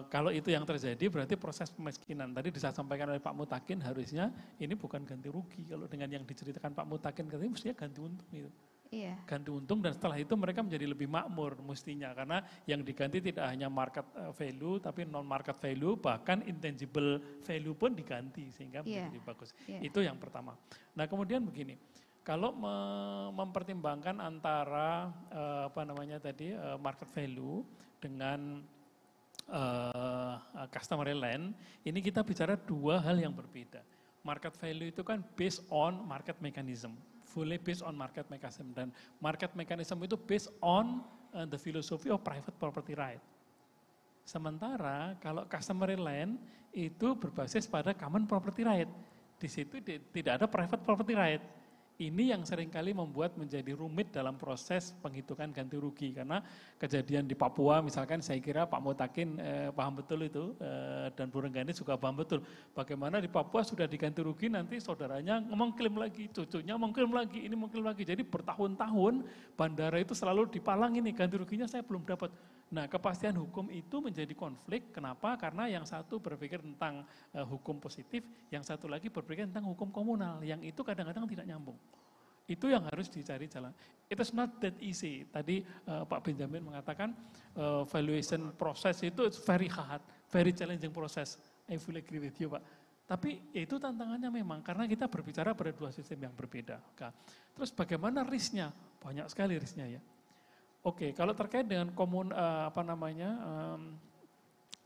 kalau itu yang terjadi berarti proses pemiskinan. Tadi disampaikan oleh Pak Mutakin, harusnya ini bukan ganti rugi. Kalau dengan yang diceritakan Pak Mutakin, katanya mestinya ganti untung itu. Iya. Ganti untung, dan setelah itu mereka menjadi lebih makmur mestinya, karena yang diganti tidak hanya market value tapi non market value, bahkan intangible value pun diganti sehingga menjadi bagus. Itu yang pertama. Nah, kemudian begini, kalau mempertimbangkan antara market value dengan customary land, ini kita bicara dua hal yang berbeda. Market value itu kan based on market mechanism, fully based on market mechanism, dan market mechanism itu based on the philosophy of private property right. Sementara kalau customary land itu berbasis pada common property right. Di situ tidak ada private property right. Ini yang seringkali membuat menjadi rumit dalam proses penghitungan ganti rugi, karena kejadian di Papua misalkan, saya kira Pak Mutakin paham betul itu, dan Bu Rengganis juga paham betul bagaimana di Papua sudah diganti rugi, nanti saudaranya mengklaim lagi, cucunya mengklaim lagi, ini mengklaim lagi, jadi bertahun-tahun bandara itu selalu dipalang, ini ganti ruginya saya belum dapat. Nah, kepastian hukum itu menjadi konflik. Kenapa? Karena yang satu berpikir tentang hukum positif, yang satu lagi berpikir tentang hukum komunal, yang itu kadang-kadang tidak nyambung. Itu yang harus dicari jalan. It is not that easy. Tadi Pak Benjamin mengatakan valuation proses itu very hard, very challenging proses. I fully agree with you, Pak. Tapi itu tantangannya memang, karena kita berbicara pada dua sistem yang berbeda. Terus bagaimana risknya? Banyak sekali risknya ya. Oke, kalau terkait dengan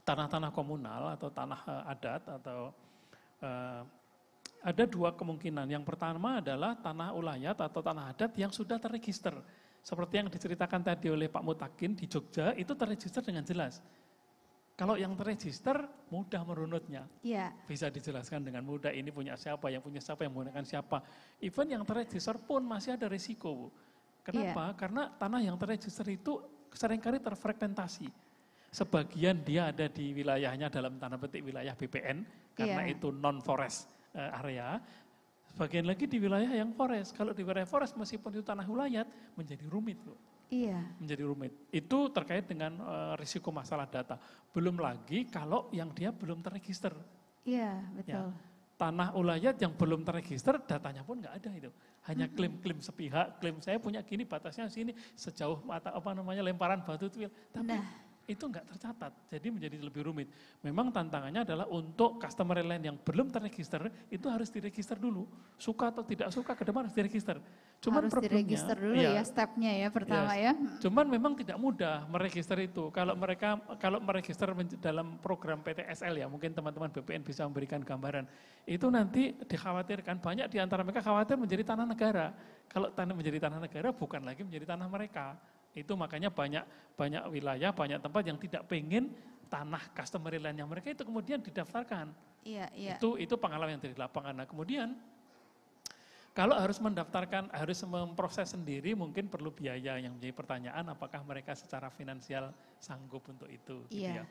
tanah-tanah komunal atau tanah adat, atau ada dua kemungkinan. Yang pertama adalah tanah ulayat atau tanah adat yang sudah terregister. Seperti yang diceritakan tadi oleh Pak Mutakin di Jogja, itu terregister dengan jelas. Kalau yang terregister mudah merunutnya. Iya. Bisa dijelaskan dengan mudah, ini punya siapa, yang punya siapa, yang menggunakan siapa. Even yang terregister pun masih ada risiko, Bu. Kenapa? Karena tanah yang terregister itu seringkali terfragmentasi. Sebagian dia ada di wilayahnya dalam tanda petik wilayah BPN, karena itu non-forest area. Sebagian lagi di wilayah yang forest. Kalau di wilayah forest meskipun itu tanah wilayah menjadi rumit, Bu. Iya. Menjadi rumit. Itu terkait dengan risiko masalah data. Belum lagi kalau yang dia belum terregister. Iya, betul. Ya. Tanah ulayat yang belum terregister, datanya pun nggak ada itu. Hanya klaim-klaim sepihak, klaim saya punya gini, batasnya sini, sejauh lemparan batu tuil. Tapi itu enggak tercatat, jadi menjadi lebih rumit. Memang tantangannya adalah untuk customer land yang belum terregister, itu harus diregister dulu. Suka atau tidak suka ke depan harus diregister. Cuman Harus problemnya, diregister dulu ya stepnya ya pertama ya. Cuman memang tidak mudah meregister itu. Kalau meregister dalam program PTSL ya, mungkin teman-teman BPN bisa memberikan gambaran. Itu nanti dikhawatirkan, banyak di antara mereka khawatir menjadi tanah negara. Kalau tanah menjadi tanah negara bukan lagi menjadi tanah mereka. Itu makanya banyak wilayah, banyak tempat yang tidak pengen tanah customer land-nya mereka itu kemudian didaftarkan. Iya. Itu pengalaman yang dari lapangan. Nah kemudian kalau harus mendaftarkan, harus memproses sendiri mungkin perlu biaya yang menjadi pertanyaan apakah mereka secara finansial sanggup untuk itu. Gitu ya.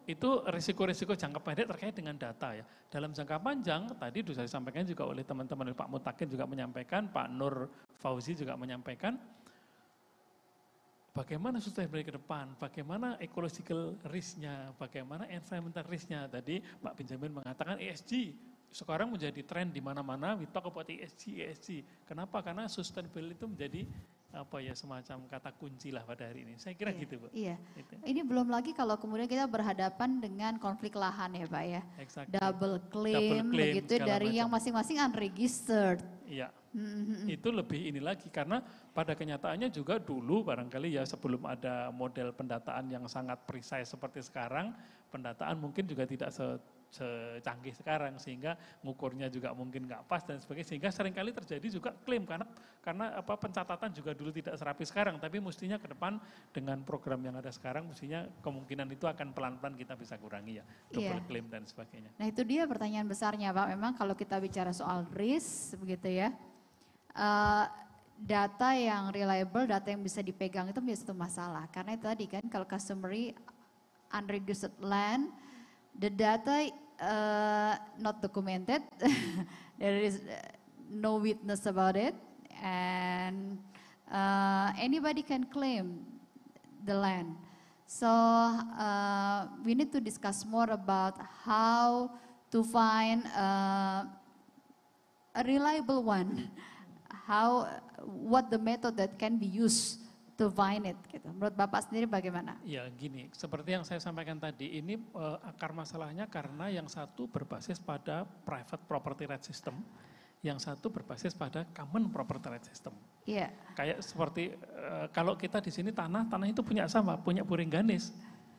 Itu risiko-risiko jangka pendek terkait dengan data ya. Dalam jangka panjang tadi sudah disampaikan juga oleh teman-teman Pak Mutakin juga menyampaikan, Pak Nur Fauzi juga menyampaikan, bagaimana sustainability ke depan, bagaimana ecological risk-nya, bagaimana environmental risk-nya. Tadi Pak Benjamin mengatakan ESG, sekarang menjadi tren di mana-mana, we talk about ESG. Kenapa? Karena sustainability itu menjadi semacam kata kunci lah pada hari ini. Saya kira gitu, Bu. Iya. Gitu. Ini belum lagi kalau kemudian kita berhadapan dengan konflik lahan ya, Pak ya. Exactly. Double claim begitu dari yang masing-masing unregistered. Iya. Itu lebih ini lagi karena pada kenyataannya juga dulu barangkali ya sebelum ada model pendataan yang sangat precise seperti sekarang, pendataan mungkin juga tidak secanggih sekarang sehingga ngukurnya juga mungkin nggak pas dan sebagainya, sehingga seringkali terjadi juga klaim karena pencatatan juga dulu tidak serapi sekarang, tapi mestinya ke depan dengan program yang ada sekarang mestinya kemungkinan itu akan pelan-pelan kita bisa kurangi ya, double claim dan sebagainya. Nah itu dia pertanyaan besarnya Pak, memang kalau kita bicara soal risk begitu ya, data yang reliable, data yang bisa dipegang itu menjadi satu masalah. Karena itu tadi kan kalau customary unregistered land, the data not documented, there is no witness about it, and anybody can claim the land. So we need to discuss more about how to find a reliable one. What the method that can be used to find it gitu. Menurut Bapak sendiri bagaimana? Ya gini, seperti yang saya sampaikan tadi, ini akar masalahnya karena yang satu berbasis pada private property right system, yang satu berbasis pada common property right system. Iya. Kayak seperti kalau kita di sini tanah itu punya sama, punya Burengganis.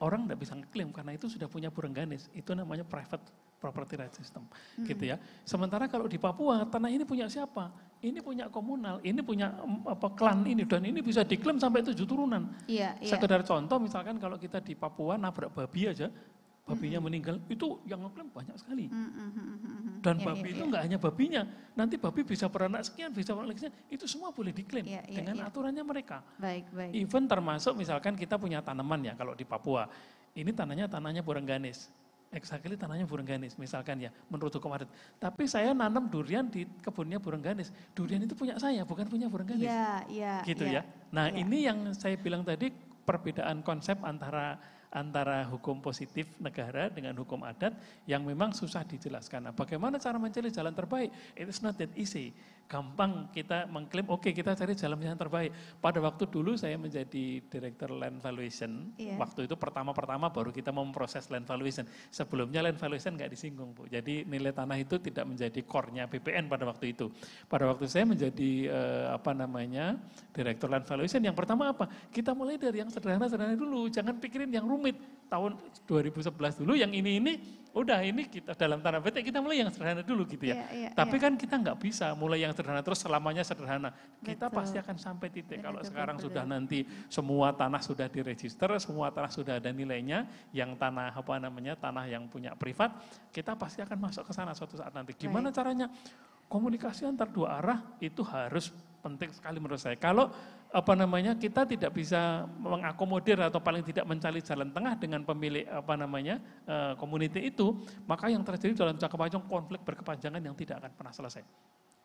Orang tidak bisa ngeklaim karena itu sudah punya Burengganis. Itu namanya private property right system, gitu ya. Sementara kalau di Papua tanah ini punya siapa? Ini punya komunal, ini punya klan ini dan ini bisa diklaim sampai 7 turunan. Iya. Sekedar contoh misalkan kalau kita di Papua nabrak babi aja, babinya meninggal, itu yang ngeklaim banyak sekali. Dan babi itu enggak hanya babinya, nanti babi bisa beranak sekian, bisa beranak sekian, itu semua boleh diklaim dengan aturannya mereka. Baik. Even termasuk misalkan kita punya tanaman ya kalau di Papua, ini tanahnya Burengganis. Exactly tanahnya Burengganis misalkan ya menurut hukum adat. Tapi saya nanam durian di kebunnya Burengganis. Durian itu punya saya, bukan punya Burengganis. Iya. Gitu ya. Nah ini yang saya bilang tadi perbedaan konsep antara hukum positif negara dengan hukum adat yang memang susah dijelaskan. Nah, bagaimana cara mencari jalan terbaik? It is not that easy. Gampang kita mengklaim, oke, kita cari jalan yang terbaik. Pada waktu dulu saya menjadi Director Land Valuation, waktu itu pertama-pertama baru kita memproses land valuation. Sebelumnya land valuation nggak disinggung, Bu. Jadi nilai tanah itu tidak menjadi core-nya BPN pada waktu itu. Pada waktu saya menjadi Director Land Valuation, yang pertama apa? Kita mulai dari yang sederhana-sederhana dulu, jangan pikirin yang rumit. Tahun 2011 dulu yang ini udah ini kita dalam tanda petik kita mulai yang sederhana dulu gitu ya. Tapi kan kita nggak bisa mulai yang sederhana terus selamanya sederhana. Kita pasti akan sampai titik kalau sekarang sudah nanti semua tanah sudah diregister, semua tanah sudah ada nilainya, yang tanah tanah yang punya privat, kita pasti akan masuk ke sana suatu saat nanti. Gimana caranya? Komunikasi antar dua arah itu harus penting sekali menurut saya. Kalau kita tidak bisa mengakomodir atau paling tidak mencari jalan tengah dengan pemilik community itu, maka yang terjadi dalam jangka panjang konflik berkepanjangan yang tidak akan pernah selesai.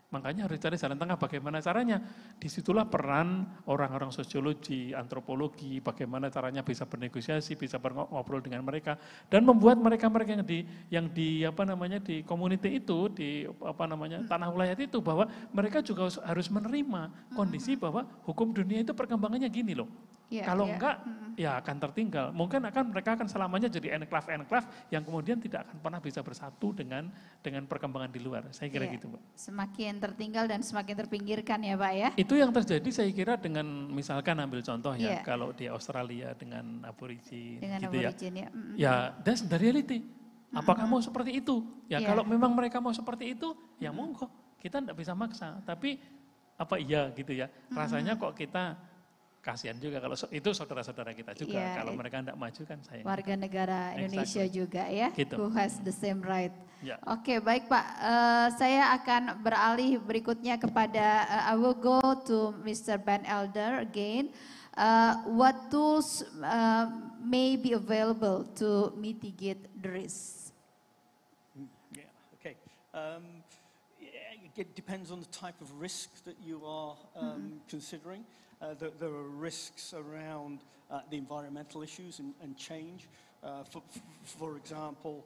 Makanya harus cari jalan tengah, bagaimana caranya. Disitulah peran orang-orang sosiologi, antropologi, bagaimana caranya bisa bernegosiasi, bisa ngobrol dengan mereka, dan membuat mereka-mereka yang di community itu, di tanah wilayah itu, bahwa mereka juga harus menerima kondisi bahwa hukum dunia itu perkembangannya gini loh. Kalau enggak, ya akan tertinggal. Mungkin mereka akan selamanya jadi enklave yang kemudian tidak akan pernah bisa bersatu dengan perkembangan di luar. Saya kira gitu, Mbak. Semakin tertinggal dan semakin terpinggirkan ya, Pak ya. Itu yang terjadi saya kira dengan misalkan ambil contoh ya, kalau di Australia dengan aborigin gitu aborigin, ya. Ya, that's the reality. Apakah mau seperti itu? Ya kalau memang mereka mau seperti itu, ya monggo. Kita tidak bisa maksa. Tapi apa iya gitu ya. Rasanya kok kita kasihan juga kalau itu saudara-saudara kita juga. Kalau mereka tidak maju kan sayang. Warga negara Indonesia juga ya, gitu. Who has the same right. Ya. Oke, baik Pak. Saya akan beralih berikutnya kepada, I will go to Mr. Ben Elder again. What tools may be available to mitigate the risks? Yeah, okay. It depends on the type of risk that you are considering. There are risks around the environmental issues and change. For example,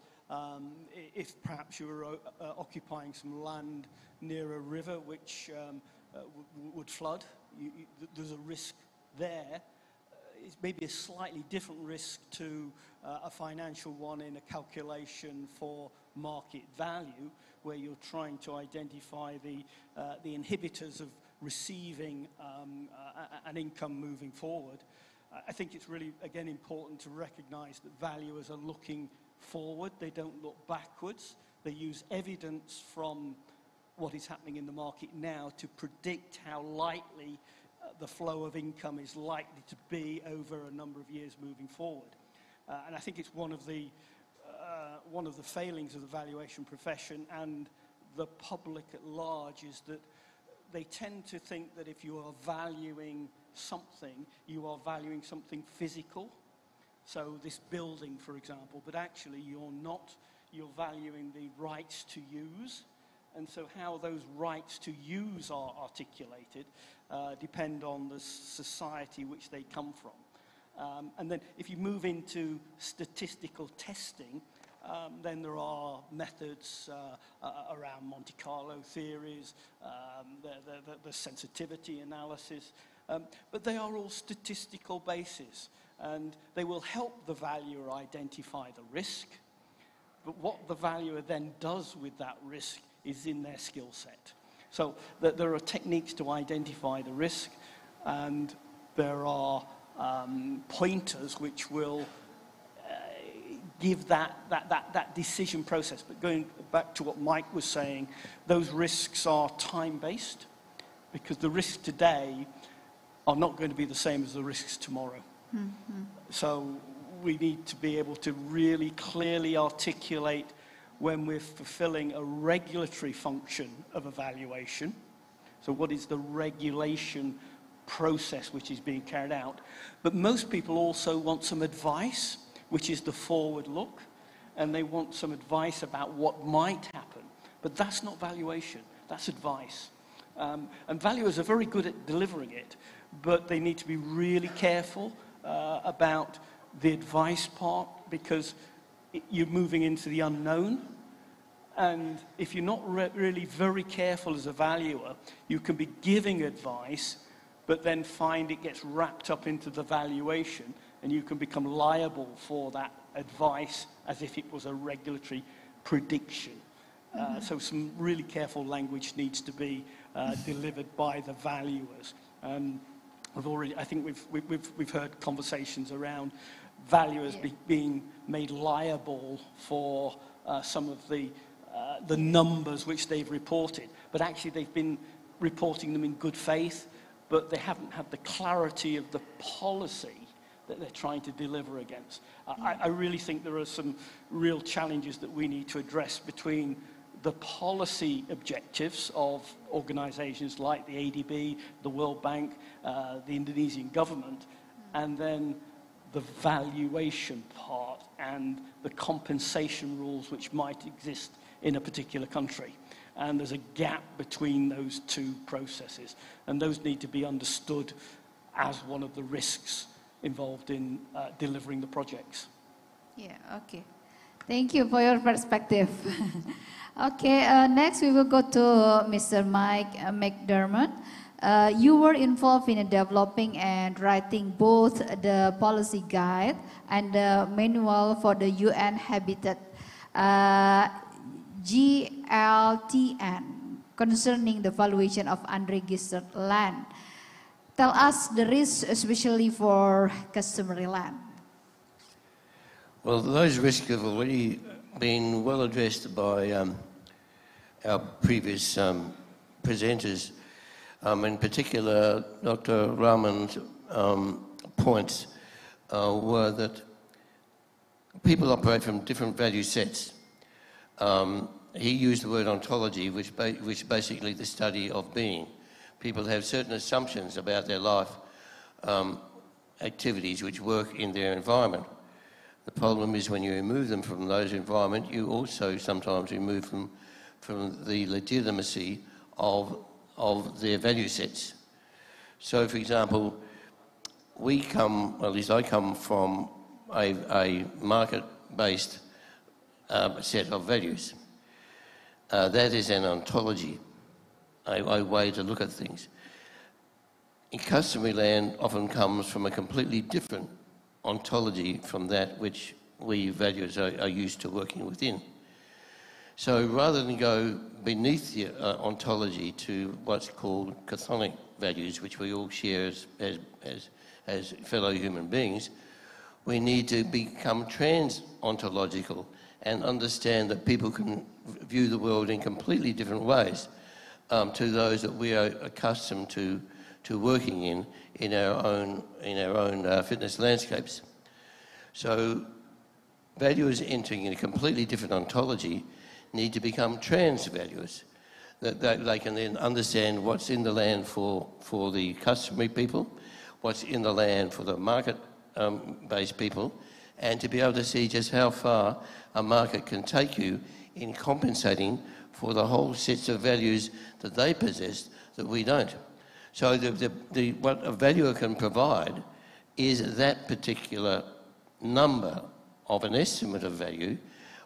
if perhaps you were occupying some land near a river which would flood, there's a risk there. It's maybe a slightly different risk to a financial one in a calculation for market value, where you're trying to identify the inhibitors of receiving an income moving forward. I think it's really, again, important to recognize that valuers are looking forward. They don't look backwards. They use evidence from what is happening in the market now to predict how likely the flow of income is likely to be over a number of years moving forward. And I think it's one of the failings of the valuation profession and the public at large is that they tend to think that if you are valuing something, you are valuing something physical. So this building, for example, but actually you're not. You're valuing the rights to use. And so how those rights to use are articulated depend on the society which they come from. And then if you move into statistical testing, then there are methods around Monte Carlo theories, the sensitivity analysis, but they are all statistical bases, and they will help the valuer identify the risk, but what the valuer then does with that risk is in their skill set. So there are techniques to identify the risk, and there are pointers which will give that decision process. But going back to what Mike was saying, those risks are time-based, because the risks today are not going to be the same as the risks tomorrow. So we need to be able to really clearly articulate when we're fulfilling a regulatory function of evaluation. So what is the regulation process which is being carried out? But most people also want some advice, which is the forward look, and they want some advice about what might happen. But that's not valuation, that's advice. And valuers are very good at delivering it, but they need to be really careful about the advice part, because you're moving into the unknown. And if you're not really very careful as a valuer, you can be giving advice, but then find it gets wrapped up into the valuation, and you can become liable for that advice as if it was a regulatory prediction. So some really careful language needs to be delivered by the valuers. I think we've heard conversations around valuers being made liable for some of the numbers which they've reported, but actually they've been reporting them in good faith, but they haven't had the clarity of the policy that they're trying to deliver against. I really think there are some real challenges that we need to address between the policy objectives of organizations like the ADB, the World Bank, the Indonesian government, and then the valuation part and the compensation rules which might exist in a particular country. And there's a gap between those two processes, and those need to be understood as one of the risks involved in delivering the projects. Yeah, okay. Thank you for your perspective. Okay, next we will go to Mr. Mike McDermott. You were involved in developing and writing both the policy guide and the manual for the UN Habitat GLTN concerning the valuation of unregistered land. Tell us the risks, especially for customary land. Well, those risks have already been well addressed by our previous presenters. In particular, Dr. Rahman's points were that people operate from different value sets. He used the word ontology, which is basically the study of being. People have certain assumptions about their life activities which work in their environment. The problem is when you remove them from those environments, you also sometimes remove them from the legitimacy of their value sets. So, for example, we come, or at least I come from a market-based set of values. That is an ontology, a way to look at things. In customary land often comes from a completely different ontology from that which we valuers are used to working within. So rather than go beneath the ontology to what's called chthonic values, which we all share as fellow human beings, we need to become trans-ontological and understand that people can view the world in completely different ways to those that we are accustomed to working in our own fitness landscapes. So valuers entering in a completely different ontology need to become trans valuers, that they can then understand what's in the land for the customary people, what's in the land for the market-based people, and to be able to see just how far a market can take you in compensating for the whole sets of values that they possess that we don't. So what a valuer can provide is that particular number of an estimate of value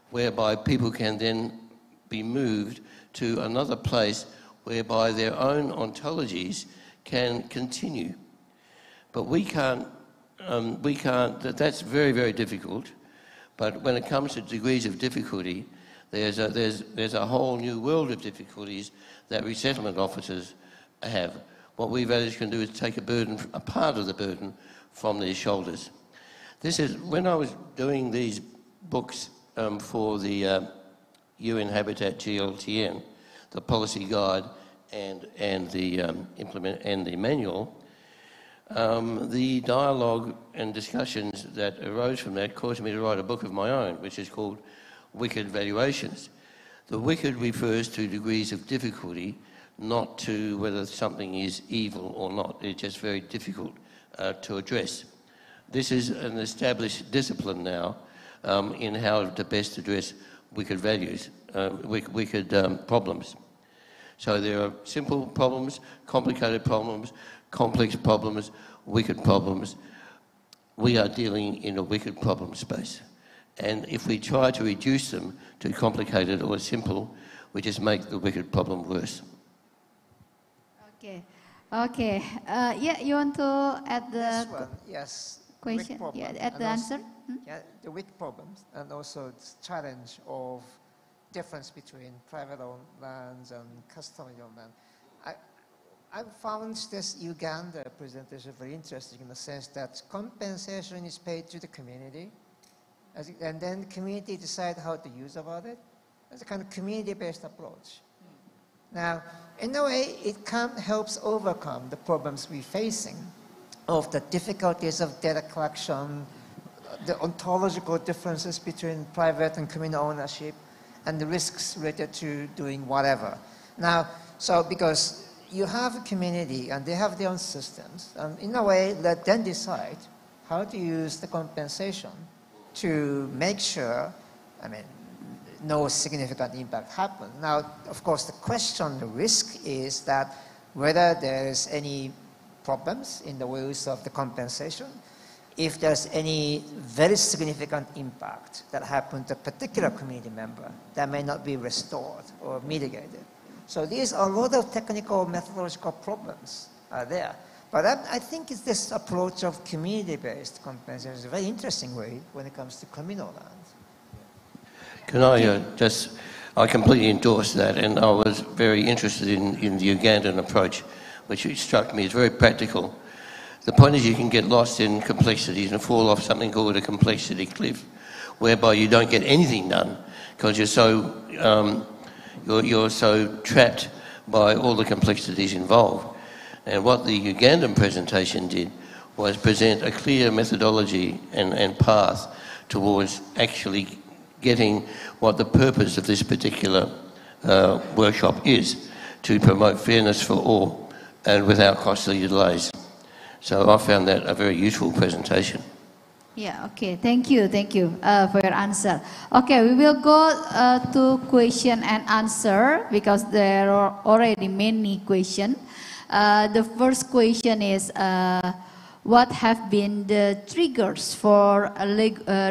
whereby people can then be moved to another place whereby their own ontologies can continue. But we can't, that's very, very difficult. But when it comes to degrees of difficulty, there's a whole new world of difficulties that resettlement officers have. What we valuers can do is take a part of the burden from their shoulders. This is, when I was doing these books for the UN Habitat GLTN, the policy guide and the manual, the dialogue and discussions that arose from that caused me to write a book of my own, which is called Wicked Valuations. The wicked refers to degrees of difficulty, not to whether something is evil or not. It's just very difficult to address. This is an established discipline now in how to best address wicked values, wicked problems. So there are simple problems, complicated problems, complex problems, wicked problems. We are dealing in a wicked problem space. And if we try to reduce them to complicated or simple, we just make the wicked problem worse. Okay. Okay. Yeah, you want to add the yes, question? Yeah, add the answer? Yeah, the weak problems and also the challenge of difference between private-owned lands and customary-owned land. I found this Uganda presentation very interesting in the sense that compensation is paid to the community, and then the community decide how to use about it. It's a kind of community-based approach. Now, in a way, it helps overcome the problems we're facing of the difficulties of data collection, the ontological differences between private and communal ownership, and the risks related to doing whatever. Now, so because you have a community and they have their own systems, and in a way, let them decide how to use the compensation to make sure, no significant impact happen. Now, of course, the question, the risk is that whether there's any problems in the use of the compensation, if there's any very significant impact that happened to a particular community member that may not be restored or mitigated. So there's a lot of technical methodological problems there. But I think it's this approach of community-based compensation is a very interesting way when it comes to communal land. Can I I completely endorse that, and I was very interested in the Ugandan approach, which struck me as very practical. The point is you can get lost in complexities and fall off something called a complexity cliff, whereby you don't get anything done because you're so trapped by all the complexities involved. And what the Ugandan presentation did was present a clear methodology and path towards actually getting what the purpose of this particular workshop is, to promote fairness for all and without costly delays. So I found that a very useful presentation. Yeah, okay, thank you for your answer. Okay, we will go to question and answer because there are already many questions. The first question is, what have been the triggers for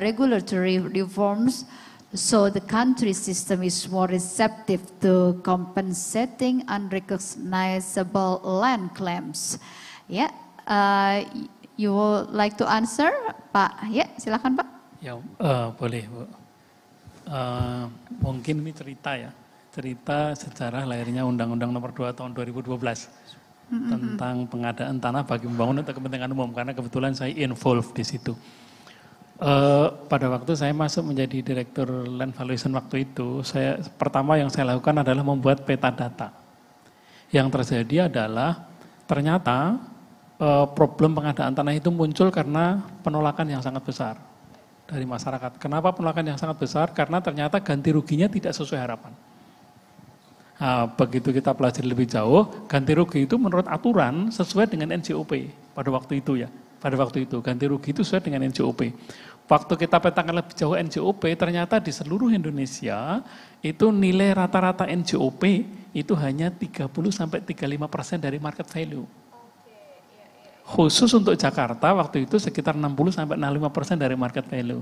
regulatory reforms so the country system is more receptive to compensating unrecognizable land claims? Yeah, you would like to answer, Pak? Ya, silakan Pak. Ya, boleh Bu. Mungkin ini cerita sejarah lahirnya Undang-Undang Nomor 2 Tahun 2012 tentang pengadaan tanah bagi pembangunan untuk kepentingan umum, karena kebetulan saya involved di situ. Pada waktu saya masuk menjadi Direktur Land Valuation waktu itu, pertama yang saya lakukan adalah membuat peta data. Yang terjadi adalah ternyata problem pengadaan tanah itu muncul karena penolakan yang sangat besar dari masyarakat. Kenapa penolakan yang sangat besar? Karena ternyata ganti ruginya tidak sesuai harapan. Nah, begitu kita pelajari lebih jauh, ganti rugi itu menurut aturan sesuai dengan NJOP pada waktu itu ya. Pada waktu itu ganti rugi itu sesuai dengan NJOP. Waktu kita petakan lebih jauh NJOP, ternyata di seluruh Indonesia itu nilai rata-rata NJOP itu hanya 30-35% dari market value. Khusus untuk Jakarta waktu itu sekitar 60-65% dari market value.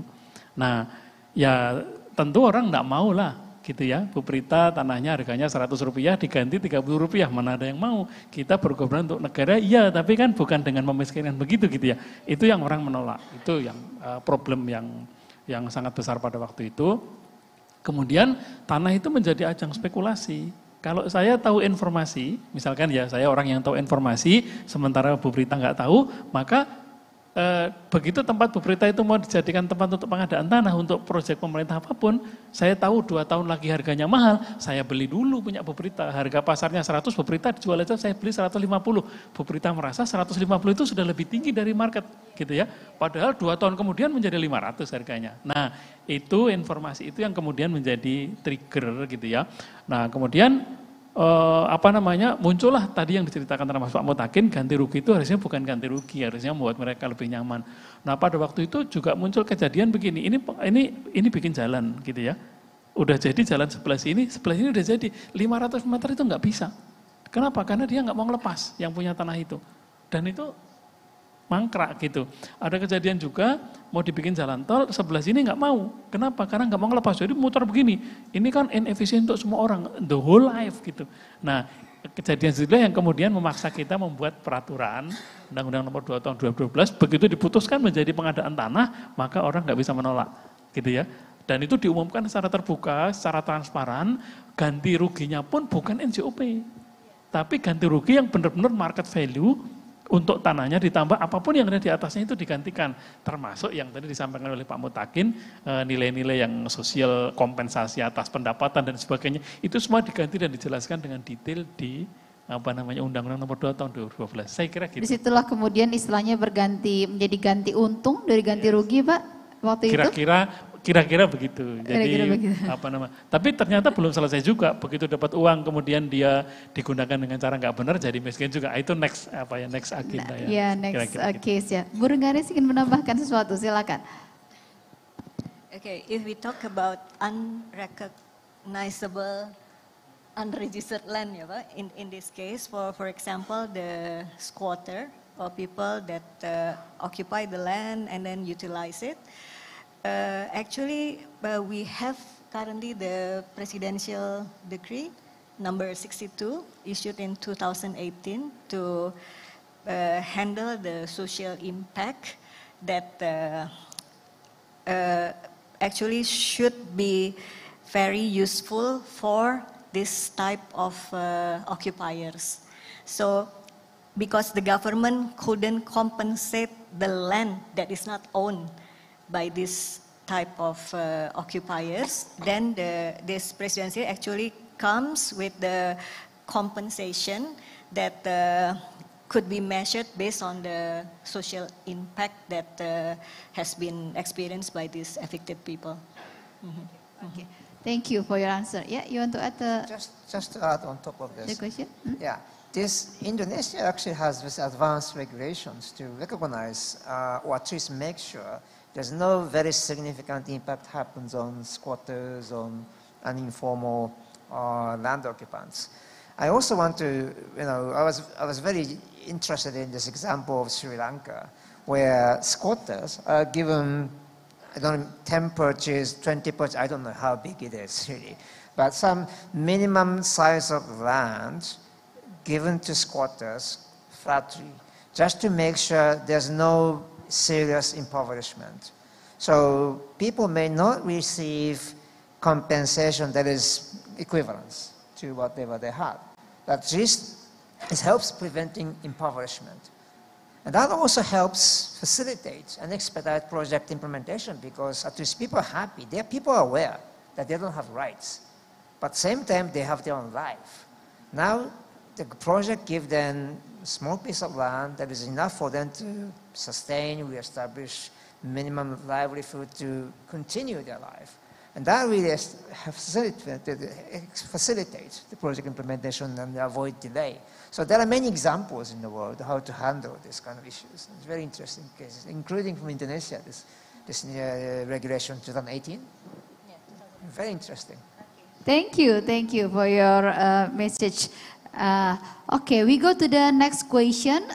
Nah, ya tentu orang enggak mau lah gitu ya. Bu Prita tanahnya harganya Rp100 diganti Rp30, mana ada yang mau. Kita berkorban untuk negara, iya, tapi kan bukan dengan memiskinkan begitu gitu ya. Itu yang orang menolak. Itu yang problem yang sangat besar pada waktu itu. Kemudian tanah itu menjadi ajang spekulasi. Kalau saya tahu informasi, misalkan ya saya orang yang tahu informasi, sementara Bu Prita nggak tahu, maka begitu tempat Bu Prita itu mau dijadikan tempat untuk pengadaan tanah untuk proyek pemerintah apapun, saya tahu 2 tahun lagi harganya mahal, saya beli dulu punya Bu Prita. Harga pasarnya 100, Bu Prita dijual aja saya beli 150. Bu Prita merasa 150 itu sudah lebih tinggi dari market gitu ya. Padahal 2 tahun kemudian menjadi 500 harganya. Nah, itu informasi itu yang kemudian menjadi trigger gitu ya. Nah, kemudian muncullah tadi yang diceritakan termasuk Pak Mutakin, ganti rugi itu harusnya bukan ganti rugi, harusnya membuat mereka lebih nyaman. Nah, pada waktu itu juga muncul kejadian begini, ini bikin jalan gitu ya. Udah jadi jalan sebelah sini udah jadi 500 meter itu nggak bisa. Kenapa? Karena dia nggak mau ngelepas yang punya tanah itu. Dan itu mangkrak gitu. Ada kejadian juga mau dibikin jalan tol, sebelah sini nggak mau. Kenapa? Karena nggak mau ngelepas. Jadi muter begini. Ini kan inefisien untuk semua orang, the whole life gitu. Nah, kejadian itulah yang kemudian memaksa kita membuat peraturan Undang-Undang Nomor 2 Tahun 2012. Begitu diputuskan menjadi pengadaan tanah, maka orang nggak bisa menolak, gitu ya. Dan itu diumumkan secara terbuka, secara transparan. Ganti ruginya pun bukan NJOP, tapi ganti rugi yang benar-benar market value. Untuk tanahnya ditambah apapun yang ada di atasnya itu digantikan. Termasuk yang tadi disampaikan oleh Pak Mutakin, nilai-nilai yang sosial, kompensasi atas pendapatan dan sebagainya. Itu semua diganti dan dijelaskan dengan detail di Undang-Undang Nomor 2 Tahun 2012. Saya kira gitu. Disitulah kemudian istilahnya menjadi ganti untung dari ganti rugi Pak waktu itu? Kira-kira begitu. Jadi tapi ternyata belum selesai juga. Begitu dapat uang kemudian dia digunakan dengan cara nggak benar jadi miskin juga. Itu next agenda ya. Ya, next case ya. Bu Rengganis ingin menambahkan sesuatu, silakan. Okay, if we talk about unrecognizable, unregistered land, ya Pak, in this case, for example, the squatter or people that occupy the land and then utilize it. Actually, we have currently the presidential decree number 62, issued in 2018 to handle the social impact that actually should be very useful for this type of occupiers. So, because the government couldn't compensate the land that is not owned by this type of occupiers, then this presidency actually comes with the compensation that could be measured based on the social impact that has been experienced by these affected people. Mm-hmm. Okay. Thank you for your answer. Yeah, you want to add just to add on top of this. The question? Hmm? Yeah, this Indonesia actually has this advanced regulations to recognize or at least make sure there's no very significant impact happens on squatters, on informal land occupants. I also want to, I was very interested in this example of Sri Lanka, where squatters are given, 10 perches, 20 perches, I don't know how big it is really, but some minimum size of land given to squatters flatly, just to make sure there's no serious impoverishment. So people may not receive compensation that is equivalent to whatever they had. But this helps preventing impoverishment. And that also helps facilitate and expedite project implementation, because at least people are happy. People are aware that they don't have rights. But at the same time, they have their own life. Now, the project gives them a small piece of land that is enough for them to sustain, reestablish minimum livelihood to continue their life. And that really facilitates the project implementation and avoid delay. So there are many examples in the world how to handle this kind of issues. It's very interesting cases, including from Indonesia, this regulation 2018. Yeah, very interesting. Thank you for your message. Okay, we go to the next question.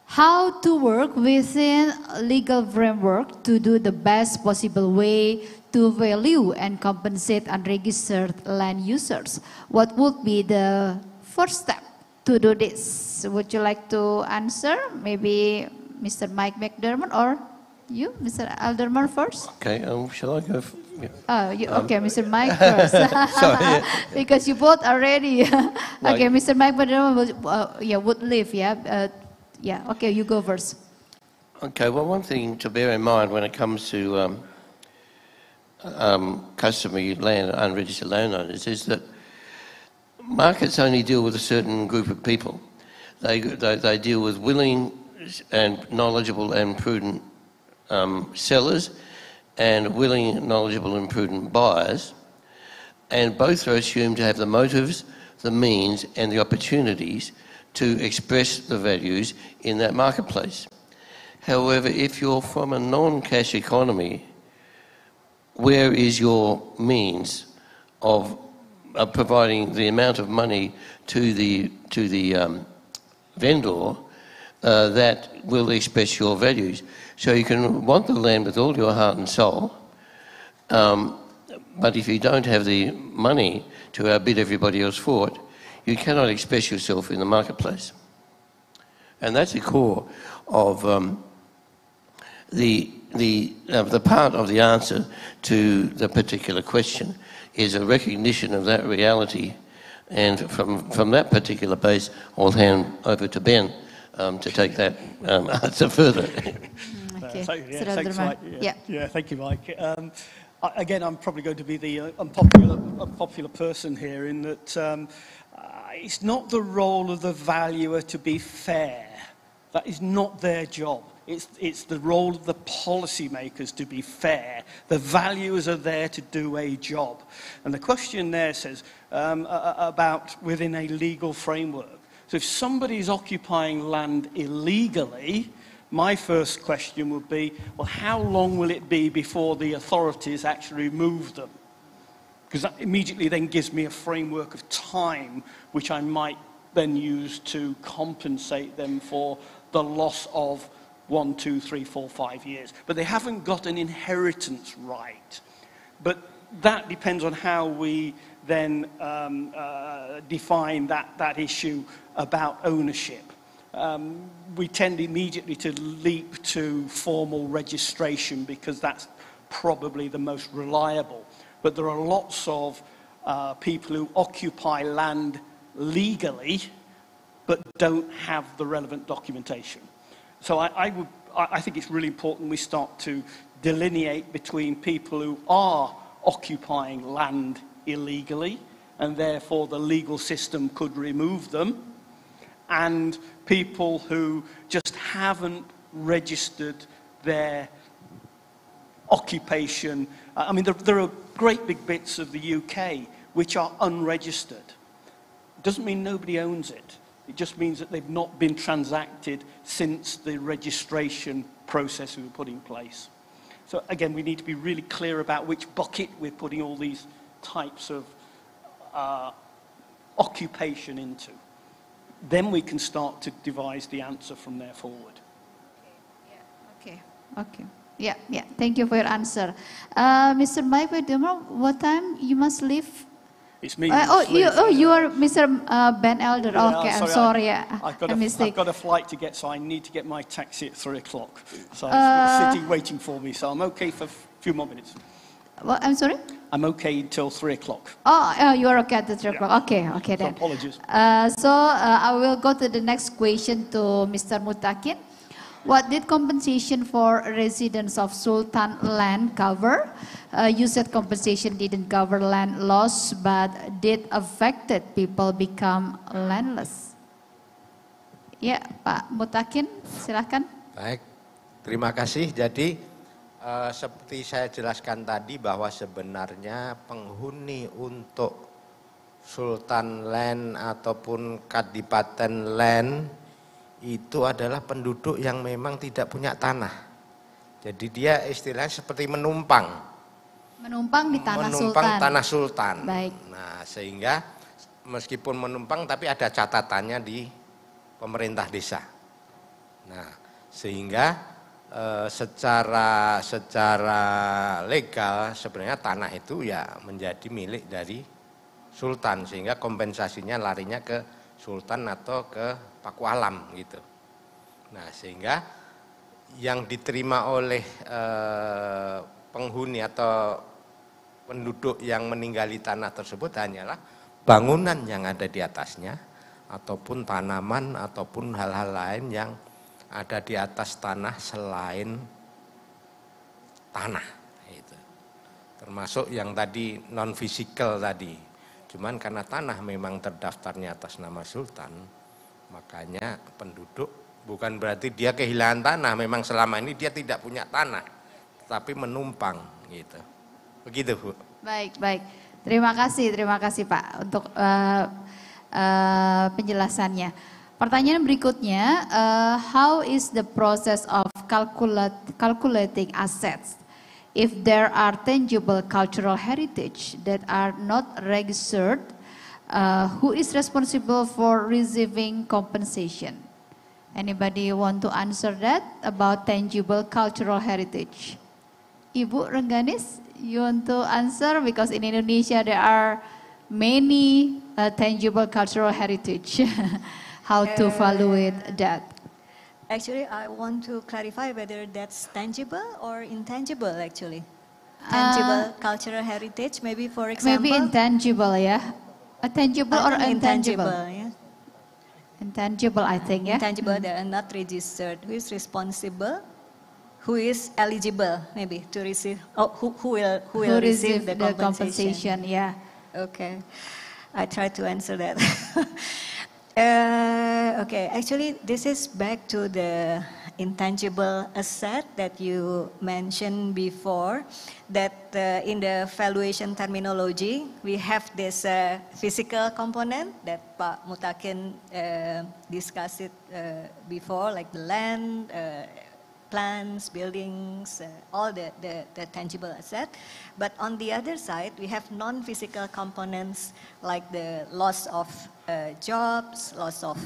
How to work within legal framework to do the best possible way to value and compensate unregistered land users. What would be the first step to do this? Would you like to answer? Maybe Mr. Mike McDermott or you, Mr. Alderman first? Okay, shall I go? Yeah. Okay, Mr. Mike first. Sorry, yeah. Because you both are ready. Okay, Mr. Mike McDermott would leave, yeah? Yeah, okay, you go first. Okay, well, one thing to bear in mind when it comes to customary land, unregistered landowners, is that markets only deal with a certain group of people. They deal with willing and knowledgeable and prudent sellers and willing, knowledgeable and prudent buyers, and both are assumed to have the motives, the means and the opportunities to express the values in that marketplace. However, if you're from a non-cash economy, where is your means of providing the amount of money to the vendor that will express your values? So you can want the land with all your heart and soul, but if you don't have the money to outbid everybody else for it, you cannot express yourself in the marketplace. And that's the core of the part of the answer to the particular question, is a recognition of that reality. And from that particular base, I'll hand over to Ben to take that answer further. Okay. Thanks, Mike. Yeah, thank you, Mike. Again, I'm probably going to be the unpopular person here in that it's not the role of the valuer to be fair. That is not their job. It's the role of the policymakers to be fair. The valuers are there to do a job. And the question there says about within a legal framework. So if somebody is occupying land illegally, my first question would be, well, how long will it be before the authorities actually remove them? Because that immediately then gives me a framework of time which I might then use to compensate them for the loss of 1, 2, 3, 4, 5 years. But they haven't got an inheritance right. But that depends on how we then define that issue about ownership. We tend immediately to leap to formal registration because that's probably the most reliable. But there are lots of people who occupy land legally but don't have the relevant documentation. So I think it's really important we start to delineate between people who are occupying land illegally and therefore the legal system could remove them, and people who just haven't registered their occupation. I mean, there are great big bits of the UK which are unregistered. It doesn't mean nobody owns it. It just means that they've not been transacted since the registration process we put in place. So again, we need to be really clear about which bucket we're putting all these types of occupation into. Then we can start to devise the answer from there forward. Okay. Yeah. Thank you for your answer. Mr. Mike Wedemer, what time you must leave? It's me. You are Mr. Ben Elder. Yeah, okay, sorry, I'm sorry. I've got a flight to get, so I need to get my taxi at 3 o'clock. So it's sitting waiting for me, so I'm okay for a few more minutes. What, I'm sorry? I'm okay until 3 o'clock. Oh, you are okay at the 3 o'clock. Okay then. So apologies. I will go to the next question to Mr. Mutakin. What did compensation for residents of Sultan land cover? You said compensation didn't cover land loss, but did affected people become landless? Ya, Pak Mutakin, silakan. Baik, terima kasih. Jadi seperti saya jelaskan tadi bahwa sebenarnya penghuni untuk Sultan Land ataupun Kadipaten Land itu adalah penduduk yang memang tidak punya tanah. Jadi dia istilahnya seperti menumpang. Menumpang di tanah Sultan. Menumpang tanah Sultan. Baik. Nah, sehingga meskipun menumpang tapi ada catatannya di pemerintah desa. Nah, sehingga secara legal sebenarnya tanah itu ya menjadi milik dari Sultan, sehingga kompensasinya larinya ke Sultan atau ke Paku Alam gitu. Nah, sehingga yang diterima oleh penghuni atau penduduk yang meninggali tanah tersebut hanyalah bangunan yang ada di atasnya ataupun tanaman ataupun hal-hal lain yang ada di atas tanah selain tanah itu. Termasuk yang tadi non fisikal tadi. Cuman karena tanah memang terdaftarnya atas nama Sultan, makanya penduduk bukan berarti dia kehilangan tanah, memang selama ini dia tidak punya tanah, tapi menumpang gitu. Begitu, Bu. Baik. Terima kasih Pak untuk penjelasannya. Pertanyaan berikutnya, how is the process of calculating assets if there are tangible cultural heritage that are not registered? Who is responsible for receiving compensation? Anybody want to answer that about tangible cultural heritage? Ibu Rengganis, you want to answer? Because in Indonesia there are many tangible cultural heritage. How to evaluate that? Actually, I want to clarify whether that's tangible or intangible actually. Tangible cultural heritage, maybe for example. Maybe intangible, yeah. Tangible or intangible? Yeah. Intangible, I think, yeah. Intangible, they are not registered. Who is responsible? Who is eligible, maybe, to receive? Oh, who will receive the compensation? Yeah. Okay, I try to answer that. Okay, actually, this is back to the intangible asset that you mentioned before, that in the valuation terminology, we have this physical component that Pak Mutakin discussed it before, like the land, plants, buildings, all the tangible asset. But on the other side, we have non-physical components like the loss of jobs, loss of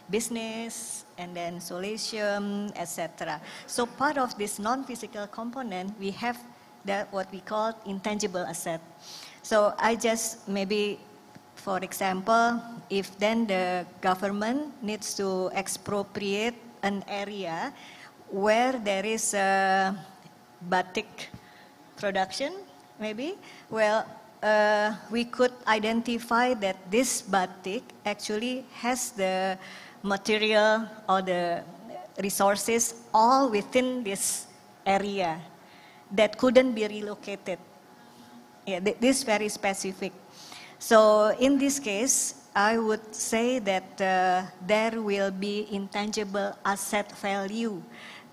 business, and then solatium, etc. So part of this non-physical component, we have what we call intangible asset. So I just maybe, for example, if then the government needs to expropriate an area where there is a batik production, maybe, well, we could identify that this batik actually has the material or the resources all within this area that couldn't be relocated. Yeah, this is very specific. So in this case, I would say that there will be intangible asset value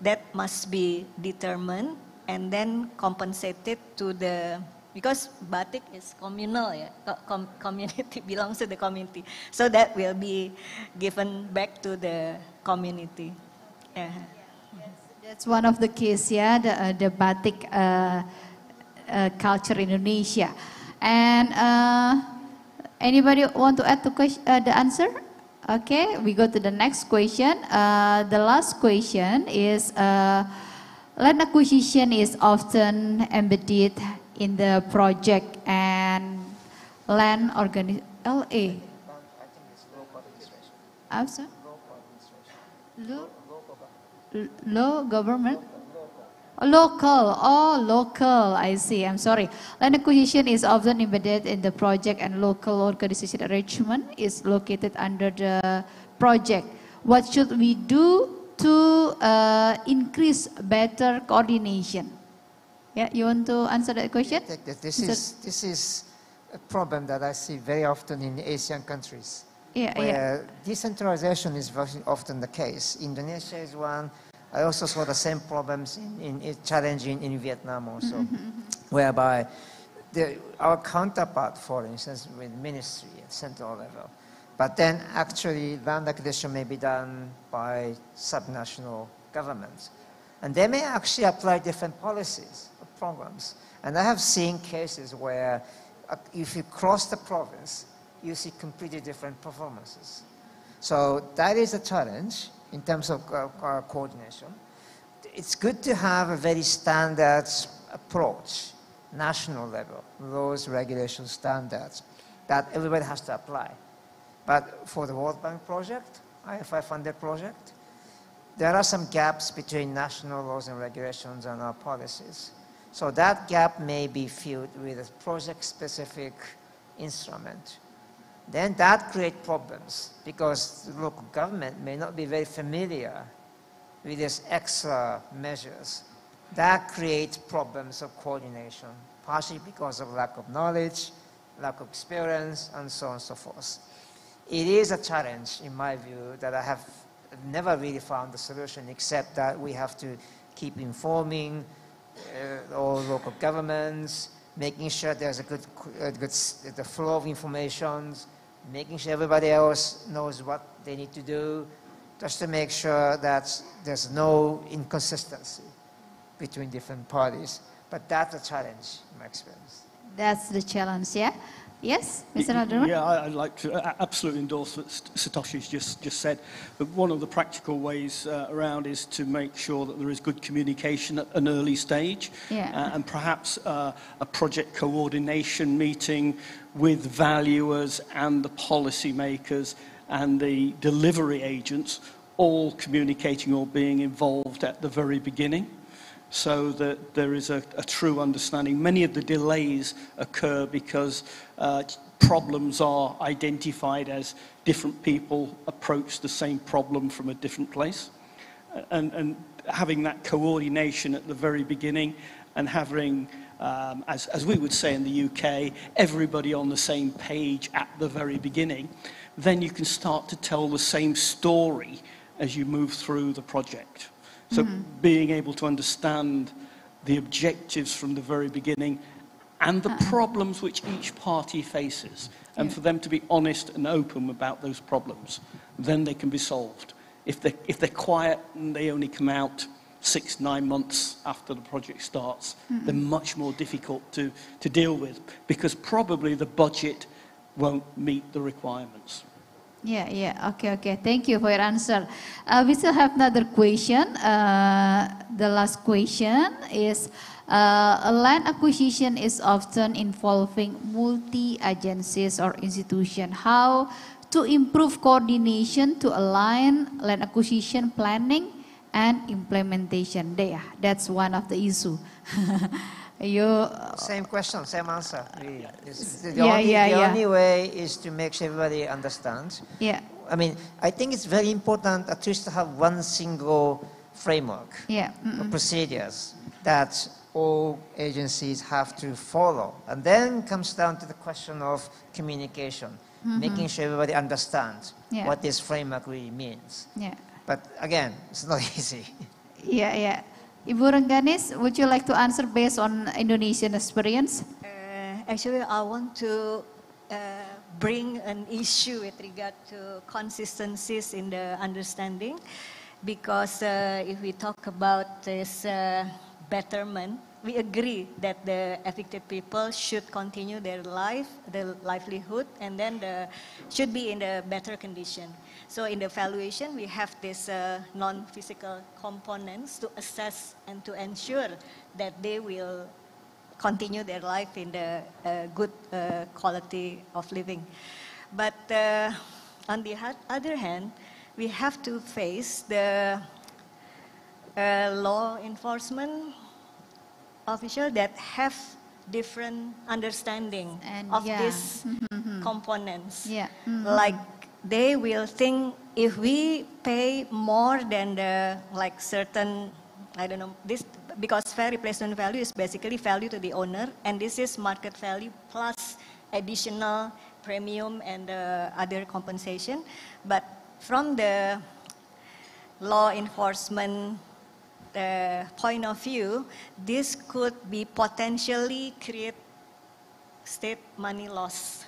that must be determined and then compensated to the, because batik is communal, yeah, community belongs to the community. So that will be given back to the community. Yeah. Yes, that's one of the case, yeah, the batik culture in Indonesia. And anybody want to add to the answer? Okay, we go to the next question. The last question is, land acquisition is often embedded in the project and land organization. LA. I think it's local administration. I'm sorry? Local administration. Low government? Local, I see, I'm sorry. Land acquisition is often embedded in the project and local organization arrangement is located under the project. What should we do to increase better coordination? Yeah, you want to answer that question? This is a problem that I see very often in Asian countries. Where decentralization is very often the case. Indonesia is one. I also saw the same problems challenging in Vietnam also, whereby our counterpart, for instance, with ministry at central level, but then actually land acquisition may be done by subnational governments. And they may actually apply different policies or programs. And I have seen cases where if you cross the province, you see completely different performances. So that is a challenge in terms of coordination. It's good to have a very standard approach, national level, laws, regulations, standards, that everybody has to apply. But for the World Bank project, IFI funded project, there are some gaps between national laws and regulations and our policies. So that gap may be filled with a project-specific instrument. Then that creates problems because the local government may not be very familiar with these extra measures. That creates problems of coordination, partially because of lack of knowledge, lack of experience, and so on and so forth. It is a challenge, in my view, that I have never really found a solution, except that we have to keep informing all local governments, making sure there's a good the flow of information, making sure everybody else knows what they need to do, just to make sure that there's no inconsistency between different parties. But that's a challenge, in my experience. That's the challenge, yeah? Yes, Mr. Nadarman? Yeah, I'd like to absolutely endorse what Satoshi's just said. But one of the practical ways around is to make sure that there is good communication at an early stage. Yeah. And perhaps a project coordination meeting with valuers and the policymakers and the delivery agents all communicating or being involved at the very beginning, so that there is a true understanding. Many of the delays occur because problems are identified as different people approach the same problem from a different place. And having that coordination at the very beginning and having, as we would say in the UK, everybody on the same page at the very beginning, then you can start to tell the same story as you move through the project. So being able to understand the objectives from the very beginning and the problems which each party faces, and for them to be honest and open about those problems, then they can be solved. If they're quiet and they only come out 6-9 months after the project starts, they're much more difficult to deal with, because probably the budget won't meet the requirements. Yeah. Okay. Thank you for your answer. We still have another question. The last question is, land acquisition is often involving multi-agencies or institution. How to improve coordination to align land acquisition planning and implementation? That's one of the issue. Same question, same answer. The only way is to make sure everybody understands. Yeah. I mean, I think it's very important at least to have one single framework of procedures that all agencies have to follow. And then comes down to the question of communication, making sure everybody understands what this framework really means. Yeah. But again, it's not easy. Yeah. Ibu Rengganis, would you like to answer based on Indonesian experience? Actually, I want to bring an issue with regard to consistencies in the understanding, because if we talk about this betterment, we agree that the affected people should continue their livelihood, and then should be in a better condition. So in the evaluation, we have this non-physical components to assess and to ensure that they will continue their life in the good quality of living. But on the other hand, we have to face the law enforcement officials that have different understanding of these components. Like they will think if we pay more than the certain, I don't know, this, because fair replacement value is basically value to the owner, and this is market value plus additional premium and other compensation. But from the law enforcement point of view, this could be potentially create state money loss.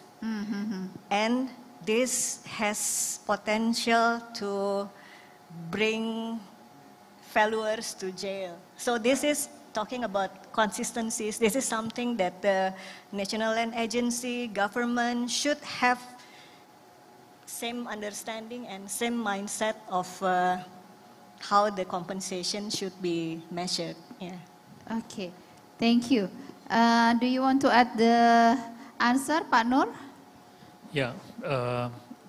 And this has potential to bring valuers to jail. So this is talking about consistencies. This is something that the National Land Agency, government should have same understanding and same mindset of how the compensation should be measured. Okay, thank you. Do you want to add the answer, Pak Nur? Ya,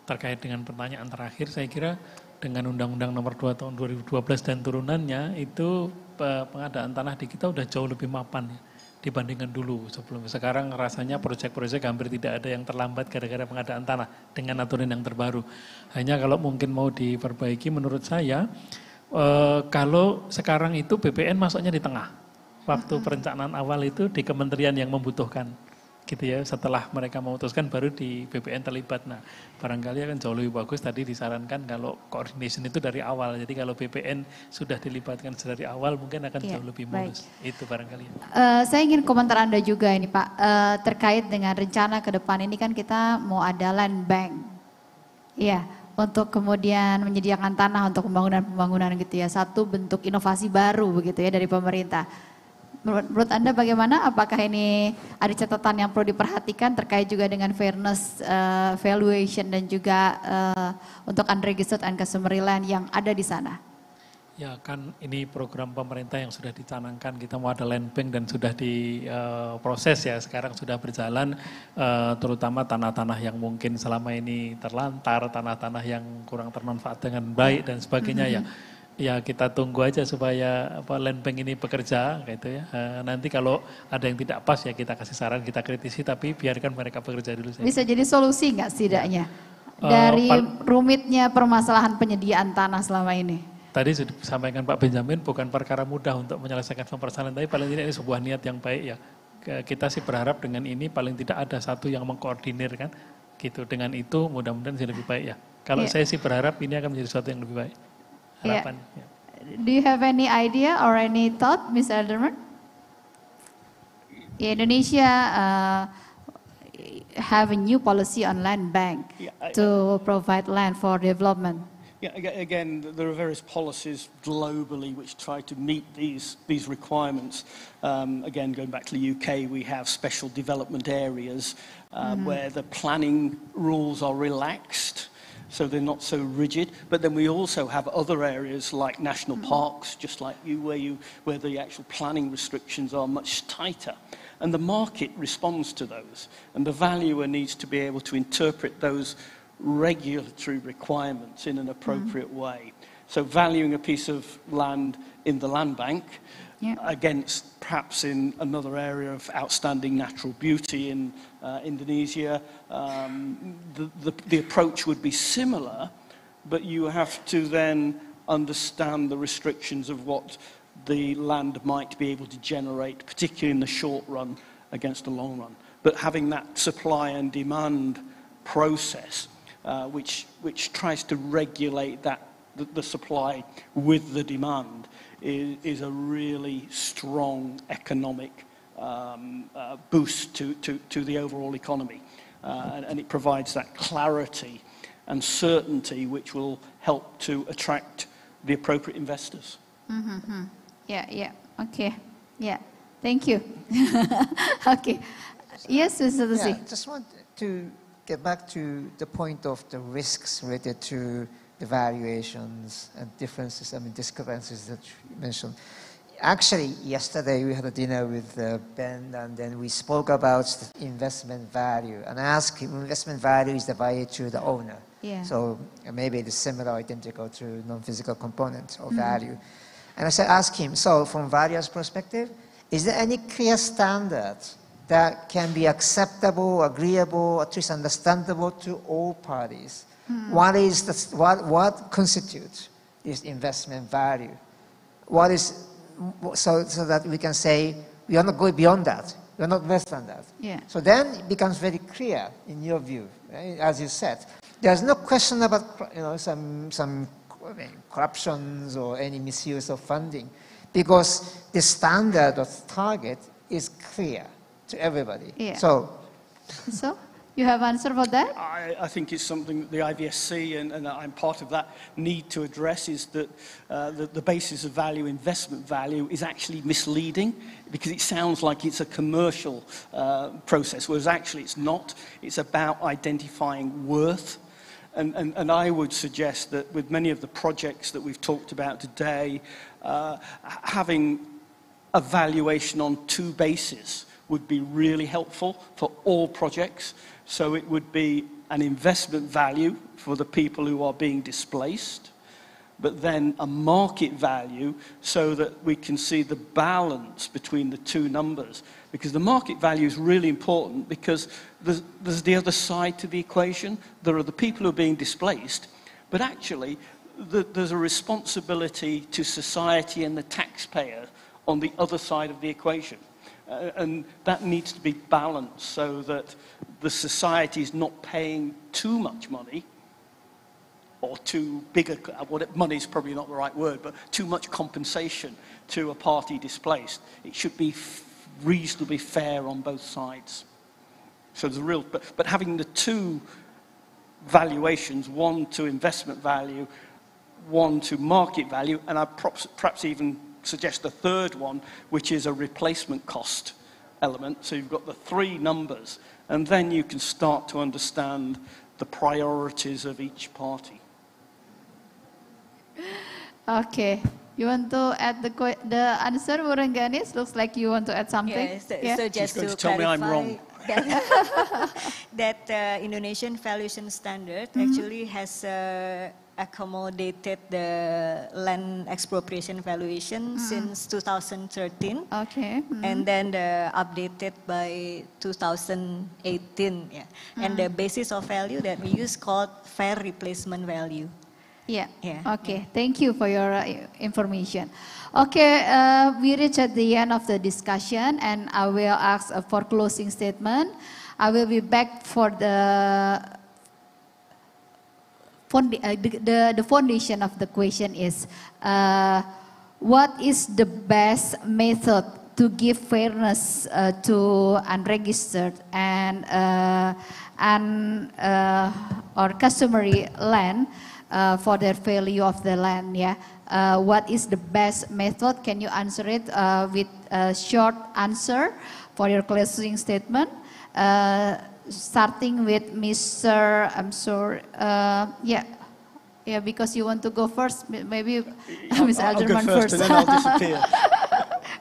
terkait dengan pertanyaan terakhir, saya kira dengan Undang-Undang Nomor 2 Tahun 2012 dan turunannya itu pengadaan tanah di kita udah jauh lebih mapan ya, dibandingkan dulu sebelum. Sekarang rasanya proyek-proyek hampir tidak ada yang terlambat gara-gara pengadaan tanah dengan aturan yang terbaru. Hanya kalau mungkin mau diperbaiki menurut saya, kalau sekarang itu BPN masuknya di tengah. Waktu perencanaan awal itu di kementerian yang membutuhkan. Gitu ya, setelah mereka memutuskan baru di BPN terlibat. Nah, barangkali akan jauh lebih bagus tadi disarankan kalau coordination itu dari awal. Jadi kalau BPN sudah dilibatkan dari awal mungkin akan jauh lebih mulus. Itu barangkali. Saya ingin komentar Anda juga ini Pak, terkait dengan rencana ke depan ini kan kita mau ada land bank. Iya, untuk kemudian menyediakan tanah untuk pembangunan gitu ya. Satu bentuk inovasi baru begitu ya dari pemerintah. Menurut Anda bagaimana? Apakah ini ada catatan yang perlu diperhatikan terkait juga dengan fairness valuation dan juga untuk unregistered and customary land yang ada di sana? Ya kan ini program pemerintah yang sudah dicanangkan, kita mau ada land bank dan sudah diproses ya, sekarang sudah berjalan, terutama tanah-tanah yang mungkin selama ini terlantar, tanah-tanah yang kurang termanfaat dengan baik dan sebagainya ya. Ya kita tunggu aja supaya land bank ini bekerja gitu ya. Nanti kalau ada yang tidak pas ya kita kasih saran, kita kritisi, tapi biarkan mereka bekerja dulu. Bisa jadi solusi nggak setidaknya dari rumitnya permasalahan penyediaan tanah selama ini? Tadi sudah disampaikan Pak Benjamin, bukan perkara mudah untuk menyelesaikan permasalahan, tapi paling tidak ini sebuah niat yang baik ya. Kita sih berharap dengan ini paling tidak ada satu yang mengkoordinir kan gitu. Dengan itu mudah-mudahan sih lebih baik ya. Kalau saya sih berharap ini akan menjadi sesuatu yang lebih baik. Harapan. Do you have any idea or any thought, Mr. Alderman? Indonesia have a new policy on land bank to provide land for development. Yeah, again, there are various policies globally which try to meet these requirements. Again, going back to the UK, we have special development areas where the planning rules are relaxed. so they're not so rigid. But then we also have other areas like national parks, just like you, where the actual planning restrictions are much tighter. And the market responds to those. And the valuer needs to be able to interpret those regulatory requirements in an appropriate way. So valuing a piece of land in the land bank against perhaps in another area of outstanding natural beauty in Indonesia, the approach would be similar, but you have to then understand the restrictions of what the land might be able to generate, particularly in the short run against the long run. But having that supply and demand process, which tries to regulate that the supply with the demand, is a really strong economic boost to the overall economy. And it provides that clarity and certainty which will help to attract the appropriate investors. Yeah. Okay. Yeah. Thank you. Okay. Yes, Mr. Tusi. Yeah, just want to get back to the point of the risks related to the valuations and differences, discrepancies that you mentioned. Actually, yesterday we had a dinner with Ben, and then we spoke about the investment value. And I asked him, investment value is the value to the owner. Yeah. So maybe it is similar, identical to non-physical component of value. And I said, ask him, so from valuer's perspective, is there any clear standard that can be acceptable, agreeable, at least understandable to all parties? What is what constitutes this investment value? What is so that we can say we are not going beyond that. We are not less than that. Yeah. So then it becomes very clear in your view, right? As you said, there's no question about some corruptions or any misuse of funding, because the standard of target is clear to everybody. Yeah. So you have answer for that? I think it's something that the IVSC, and I'm part of that, need to address, is that the basis of value, investment value, is actually misleading, because it sounds like it's a commercial process, whereas actually it's not. It's about identifying worth. And I would suggest that with many of the projects that we've talked about today, having a valuation on two bases would be really helpful for all projects. So it would be an investment value for the people who are being displaced, but then a market value so that we can see the balance between the two numbers. Because the market value is really important, because there's the other side to the equation. There are the people who are being displaced, but actually there's a responsibility to society and the taxpayer on the other side of the equation. And that needs to be balanced so that the society is not paying too much money, or too big money is probably not the right word, but too much compensation to a party displaced. It should be reasonably fair on both sides. So there's a real, but having the two valuations, one to investment value, one to market value, and I perhaps even suggest a third one, which is a replacement cost element. So you've got the three numbers, and then you can start to understand the priorities of each party. Okay. You want to add the answer, Bu Rengganis? Looks like you want to add something. Yes, so just to tell me I'm wrong. That Indonesian valuation standard actually has accommodated the land expropriation valuation since 2013. Okay. And then updated by 2018. Yeah. And the basis of value that we use called fair replacement value. Yeah. Yeah. Okay. Thank you for your information. Okay, we reach at the end of the discussion, and I will ask for closing statement. I will be back for the foundation of the question is, what is the best method to give fairness to unregistered and or customary land for their value of the land? Yeah. What is the best method? Can you answer it with a short answer for your closing statement? starting with Mr. I'm sorry, yeah, because you want to go first, maybe Mr. I'll go Alderman first and then I'll disappear.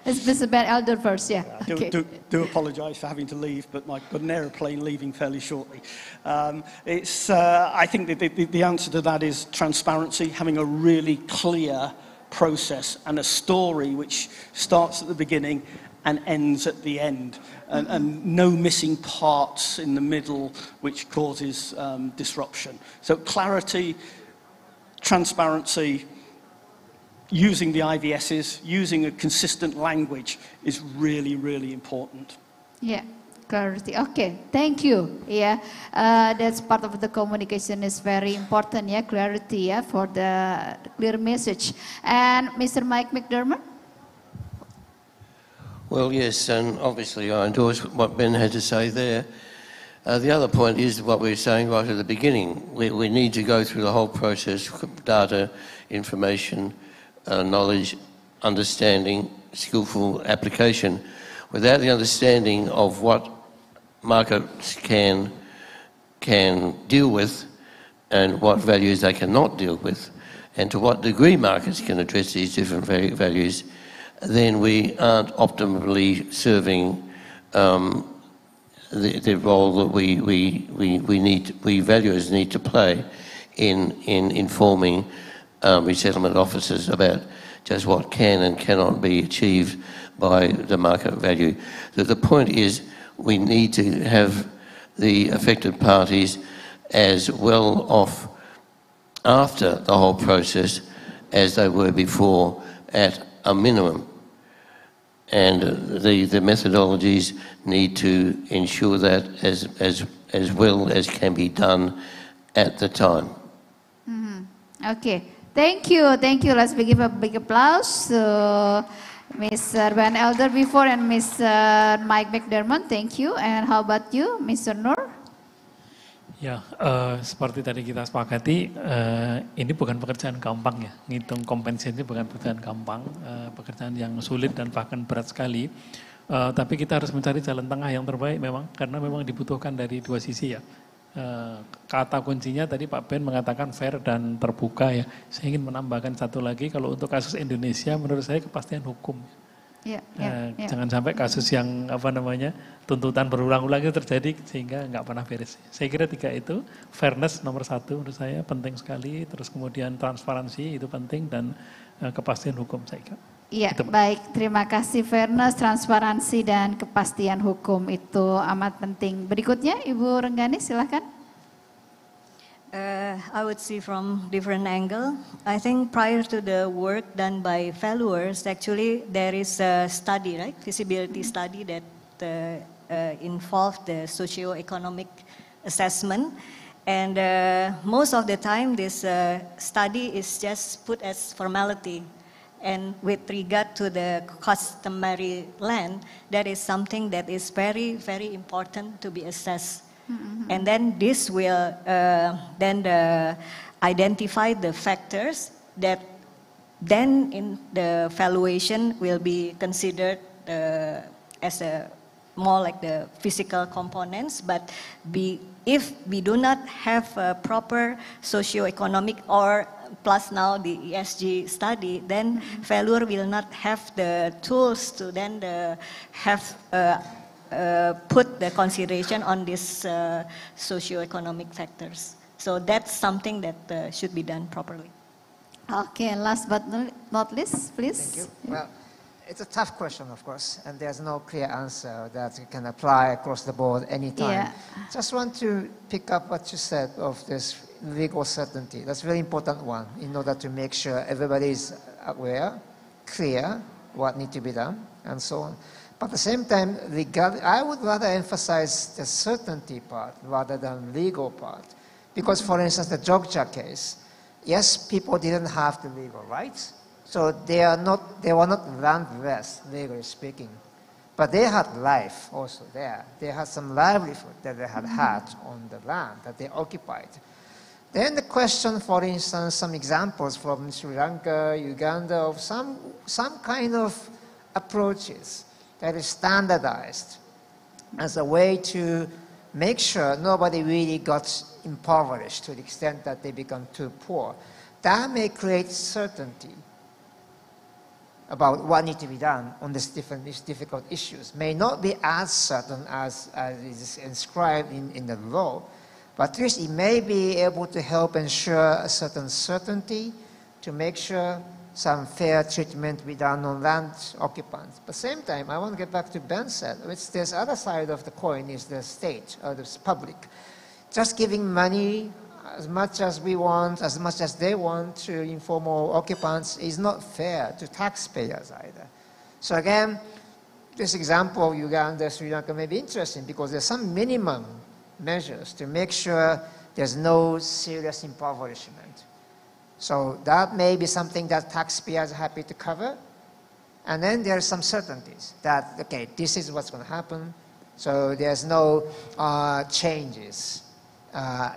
It's Mr. Ben Elder first, yeah. I Okay. do apologise for having to leave, but I've got an aeroplane leaving fairly shortly. I think the answer to that is transparency, having a really clear process and a story which starts at the beginning and ends at the end, and no missing parts in the middle which causes disruption. So clarity, transparency, using the IVSs, using a consistent language is really, really important. Yeah, clarity. Okay, thank you. Yeah, that's part of the communication is very important. Yeah, clarity. Yeah, for the clear message. And Mr. Mike McDermott. Well, yes, and obviously I endorse what Ben had to say there. The other point is what we were saying right at the beginning. We need to go through the whole process, data, information, knowledge, understanding, skillful application. Without the understanding of what markets can deal with and what values they cannot deal with, and to what degree markets can address these different values, then we aren't optimally serving the role that we valuers need to play in informing resettlement officers about just what can and cannot be achieved by the market value. The point is we need to have the affected parties as well off after the whole process as they were before at a minimum. And the methodologies need to ensure that as well as can be done at the time. Okay. Thank you. Let's give a big applause to Mr. Ben Elder before and Mr. Mike McDermott. Thank you. And how about you, Mr. Nur? Ya, seperti tadi kita sepakati, ini bukan pekerjaan gampang ya. Ngitung kompensasi bukan pekerjaan gampang, pekerjaan yang sulit dan bahkan berat sekali. Tapi kita harus mencari jalan tengah yang terbaik memang, karena memang dibutuhkan dari dua sisi ya. Kata kuncinya tadi Pak Ben mengatakan fair dan terbuka ya. Saya ingin menambahkan satu lagi, kalau untuk kasus Indonesia menurut saya kepastian hukum. Jangan sampai kasus yang tuntutan berulang-ulang itu terjadi sehingga nggak pernah beres. Saya kira tiga itu, fairness nomor satu menurut saya penting sekali, terus kemudian transparansi itu penting, dan kepastian hukum saya kira. Iya, baik. Terima kasih. Fairness, transparansi, dan kepastian hukum itu amat penting. Berikutnya, Ibu Renggani, silahkan. I would see from different angle. I think prior to the work done by valuers, actually there is a study, right? Feasibility study that involved the socio-economic assessment. And most of the time, this study is just put as formality. And with regard to the customary land, that is something that is very, very important to be assessed. And then this will identify the factors that then in the valuation will be considered as more like the physical components. But if we do not have a proper socio-economic or plus now the ESG study, then valuer will not have the tools to then have put the consideration on these socio-economic factors. So that's something that should be done properly. Okay, last but not least, please. Thank you. Well, it's a tough question, of course, and there's no clear answer that you can apply across the board anytime. Yeah. Just want to pick up what you said of this legal certainty. That's a very important one in order to make sure everybody is aware, clear what needs to be done, and so on. But at the same time, I would rather emphasize the certainty part rather than legal part. Because, for instance, the Jogja case, yes, people didn't have the legal rights, so they were not landless, legally speaking. But they had life also there. They had some livelihood that they had on the land that they occupied. Then the question, for instance, some examples from Sri Lanka, Uganda, of some kind of approaches that is standardized as a way to make sure nobody really got impoverished to the extent that they become too poor. That may create certainty about what needs to be done on these difficult issues. May not be as certain as is inscribed in the law, but at least it may be able to help ensure a certain certainty to make sure some fair treatment be done on land occupants. But at the same time, I want to get back to Ben said, which this other side of the coin is the state or the public. Just giving money as much as we want, as much as they want to informal occupants is not fair to taxpayers either. So again, this example of Uganda, Sri Lanka may be interesting because there's some minimum measures to make sure there's no serious impoverishment. So that may be something that taxpayers are happy to cover. And then there are some certainties that, okay, this is what's going to happen. So there's no changes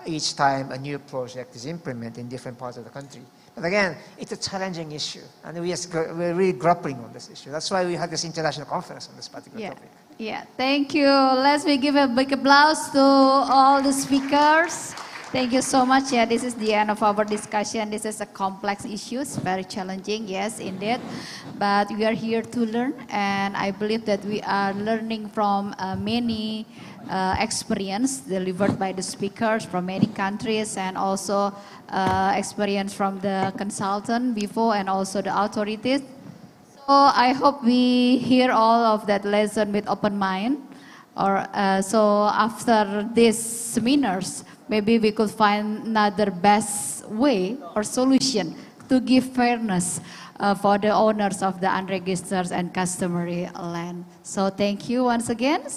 each time a new project is implemented in different parts of the country. But again, it's a challenging issue. And we're really grappling on this issue. That's why we had this international conference on this particular topic. Yeah, thank you. Let's give a big applause to all the speakers. Thank you so much. Yeah, this is the end of our discussion. This is a complex issue, very challenging, yes, indeed. But we are here to learn, and I believe that we are learning from many experience delivered by the speakers from many countries, and also experience from the consultant before and also the authorities. So I hope we hear all of that lesson with open mind. Or so after these seminars, maybe we could find another best way or solution to give fairness for the owners of the unregistered and customary land. So thank you once again.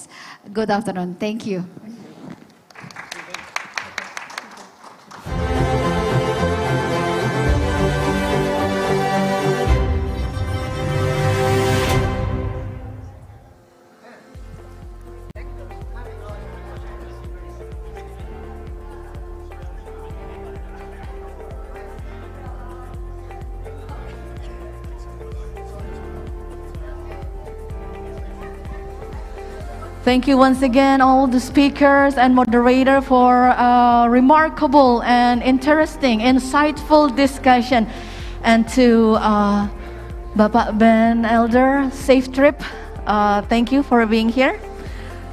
Good afternoon. Thank you. Thank you once again, all the speakers and moderator, for a remarkable and interesting, insightful discussion. And to Bapak Ben Elder, safe trip. Thank you for being here.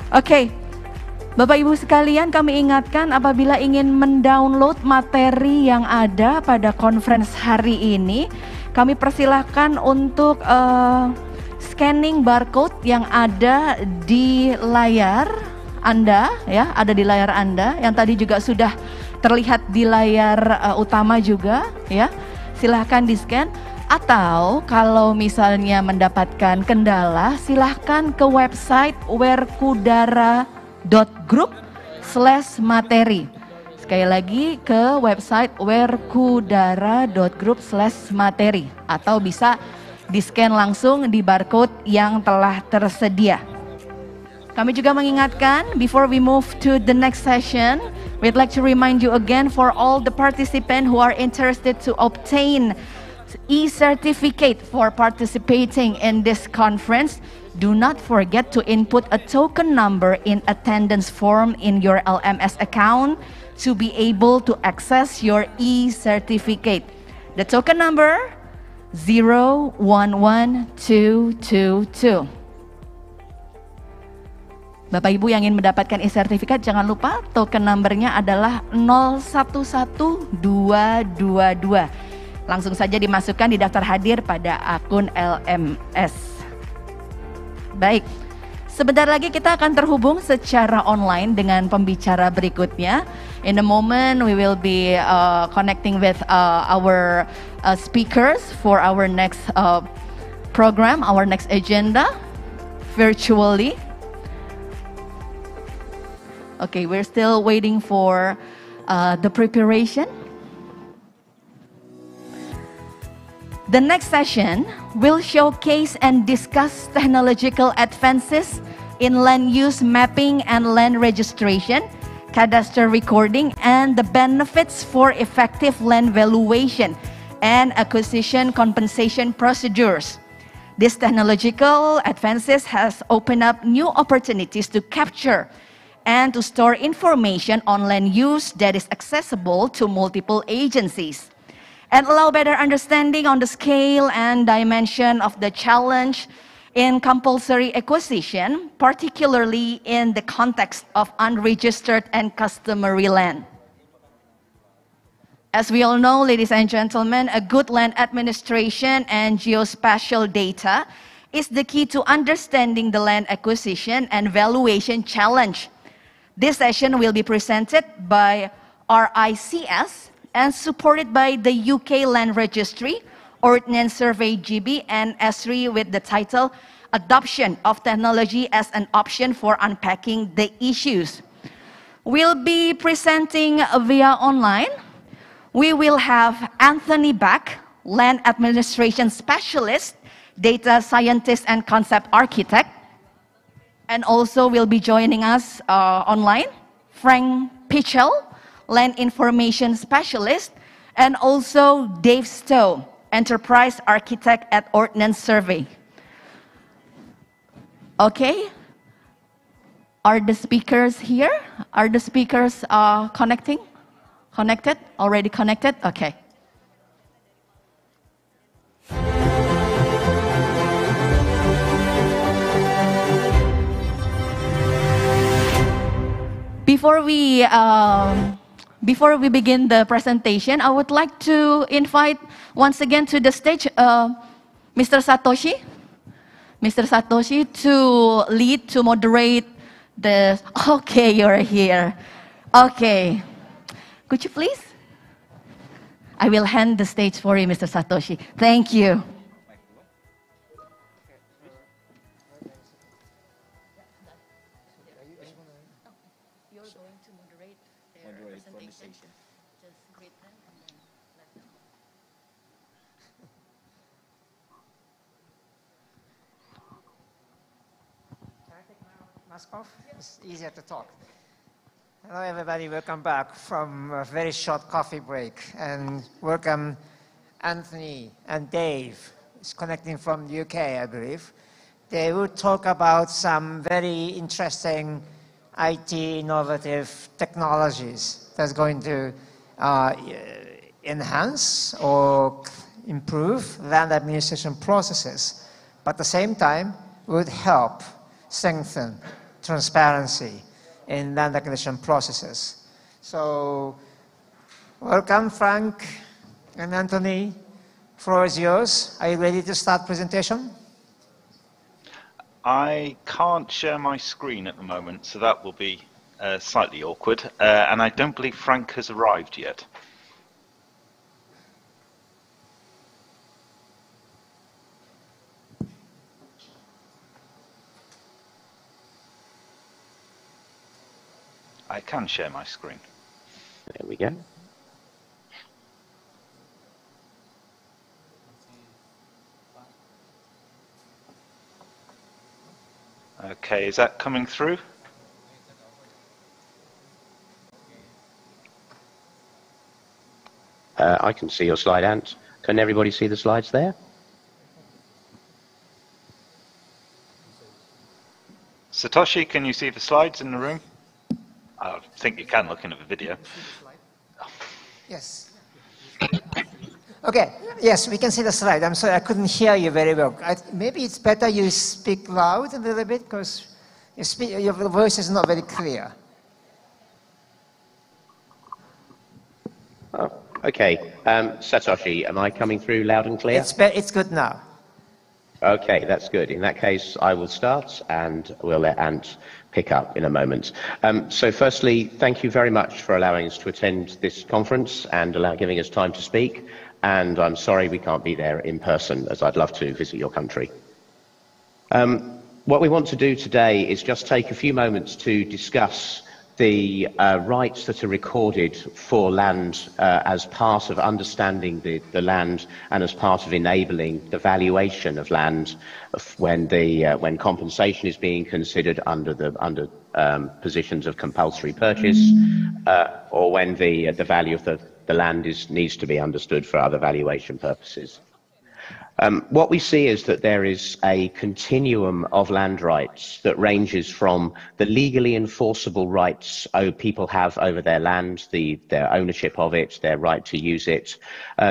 Oke, Bapak Ibu sekalian, kami ingatkan apabila ingin mendownload materi yang ada pada conference hari ini, kami persilahkan untuk scanning barcode yang ada di layar Anda, ya, ada di layar Anda, yang tadi juga sudah terlihat di layar utama juga, ya. Silahkan di-scan. Atau kalau misalnya mendapatkan kendala, silahkan ke website werkudara.group/materi. Sekali lagi ke website werkudara.group/materi, atau bisa di-scan langsung di barcode yang telah tersedia. Kami juga mengingatkan, before we move to the next session, we'd like to remind you again, for all the participants who are interested to obtain e-certificate for participating in this conference, do not forget to input a token number in attendance form in your LMS account to be able to access your e-certificate. The token number 011222. Bapak Ibu yang ingin mendapatkan e-sertifikat, jangan lupa token numbernya adalah 011222. Langsung saja dimasukkan di daftar hadir pada akun LMS. Baik, sebentar lagi kita akan terhubung secara online dengan pembicara berikutnya. In a moment we will be connecting with our speakers for our next program, our next agenda, virtually. Okay, we're still waiting for the preparation. The next session will showcase and discuss technological advances in land use mapping and land registration, cadastral recording, and the benefits for effective land valuation and acquisition compensation procedures. These technological advances has opened up new opportunities to capture and to store information on land use that is accessible to multiple agencies, and allow better understanding on the scale and dimension of the challenge in compulsory acquisition, particularly in the context of unregistered and customary land. As we all know, ladies and gentlemen, a good land administration and geospatial data is the key to understanding the land acquisition and valuation challenge. This session will be presented by RICS and supported by the UK Land Registry, Ordnance Survey GB, and ESRI with the title Adoption of Technology as an Option for Unpacking the Issues. We'll be presenting via online. We will have Anthony Back, Land Administration Specialist, Data Scientist and Concept Architect, and also will be joining us online, Frank Pichel, Land Information Specialist, and also Dave Stowe, Enterprise Architect at Ordnance Survey. Okay, are the speakers here? Are the speakers connected? Already connected? Okay. Before we begin the presentation, I would like to invite once again to the stage Mr. Satoshi. Mr. Satoshi to lead, to moderate the... Okay, you're here. Okay. Could you please? I will hand the stage for you, Mr. Satoshi. Thank you. Mask off? It's easier to talk. Hello everybody, welcome back from a very short coffee break. And welcome Anthony and Dave, is connecting from the UK, I believe. They will talk about some very interesting IT innovative technologies that's going to enhance or improve land administration processes, but at the same time would help strengthen transparency in land acquisition processes. So, welcome Frank and Anthony. Floor is yours. Are you ready to start presentation? I can't share my screen at the moment, so that will be slightly awkward. And I don't believe Frank has arrived yet. I can share my screen. There we go. Okay, is that coming through? I can see your slide, Ant. Can everybody see the slides there? Satoshi, can you see the slides in the room? I think you can, looking at the video. Yes. Okay, yes, we can see the slide. I'm sorry, I couldn't hear you very well. Maybe it's better you speak loud a little bit, because your voice is not very clear. Oh, okay. Satoshi, am I coming through loud and clear? It's good now. Okay, that's good. In that case, I will start and we'll let Ant pick up in a moment. So firstly, thank you very much for allowing us to attend this conference and giving us time to speak. And I'm sorry we can't be there in person, as I'd love to visit your country. What we want to do today is just take a few moments to discuss the rights that are recorded for land as part of understanding the land and as part of enabling the valuation of land when compensation is being considered under positions of compulsory purchase or when the value of the land needs to be understood for other valuation purposes. What we see is that there is a continuum of land rights that ranges from the legally enforceable rights people have over their land, their ownership of it, their right to use it,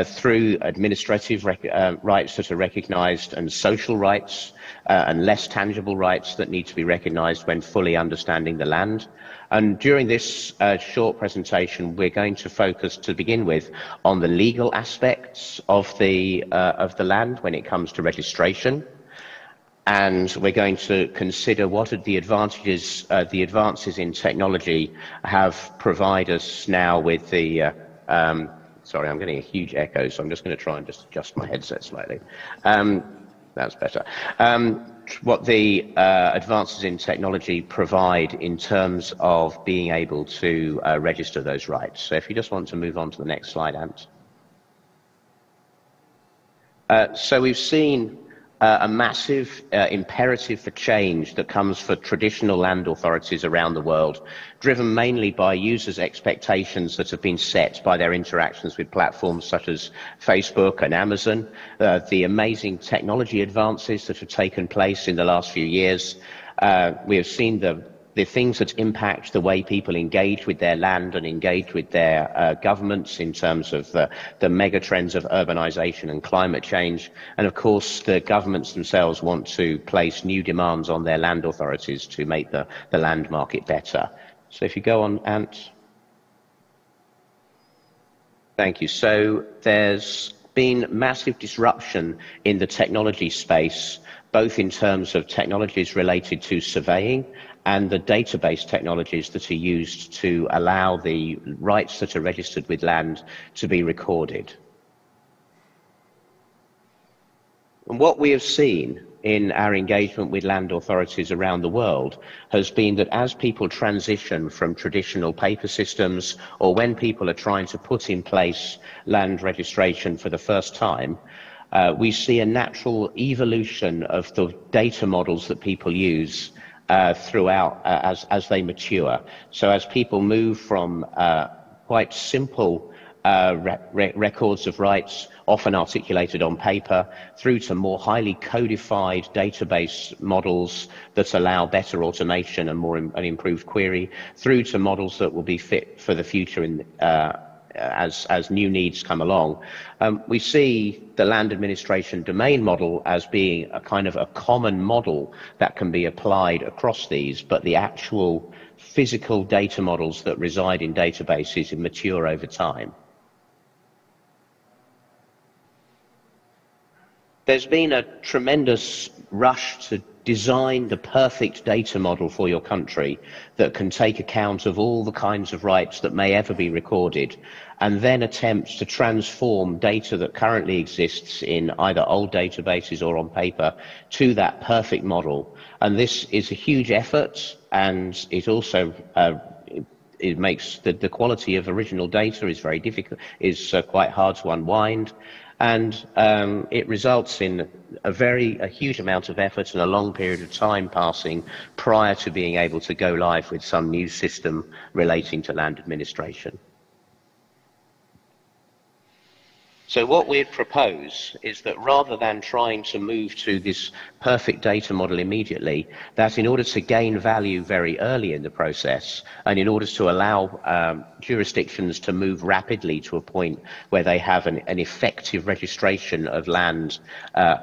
through administrative rights that are recognized, and social rights and less tangible rights that need to be recognized when fully understanding the land. And during this short presentation, we're going to focus, to begin with, on the legal aspects of the land when it comes to registration. And we're going to consider what are the advantages, the advances in technology have provided us now with the, sorry, I'm getting a huge echo, so I'm just going to try and just adjust my headset slightly. That's better. What the advances in technology provide in terms of being able to register those rights. So if you just want to move on to the next slide, Ant. So we've seen a massive imperative for change that comes for traditional land authorities around the world, driven mainly by users' expectations that have been set by their interactions with platforms such as Facebook and Amazon, the amazing technology advances that have taken place in the last few years. We have seen the things that impact the way people engage with their land and engage with their governments in terms of the mega trends of urbanization and climate change. And of course, the governments themselves want to place new demands on their land authorities to make the land market better. So if you go on, Ant. Thank you. So there's been massive disruption in the technology space, both in terms of technologies related to surveying and the database technologies that are used to allow the rights that are registered with land to be recorded. And what we have seen in our engagement with land authorities around the world has been that as people transition from traditional paper systems, or when people are trying to put in place land registration for the first time, we see a natural evolution of the data models that people use throughout as they mature. So as people move from quite simple records of rights, often articulated on paper, through to more highly codified database models that allow better automation and an improved query, through to models that will be fit for the future as new needs come along. We see the land administration domain model as being a kind of a common model that can be applied across these, but the actual physical data models that reside in databases mature over time. There's been a tremendous rush to design the perfect data model for your country that can take account of all the kinds of rights that may ever be recorded, and then attempts to transform data that currently exists in either old databases or on paper to that perfect model. And this is a huge effort, and it also it makes the quality of original data is very difficult, is quite hard to unwind. And it results in a huge amount of effort and a long period of time passing prior to being able to go live with some new system relating to land administration. So what we'd propose is that rather than trying to move to this perfect data model immediately, that in order to gain value very early in the process, and in order to allow jurisdictions to move rapidly to a point where they have an effective registration of land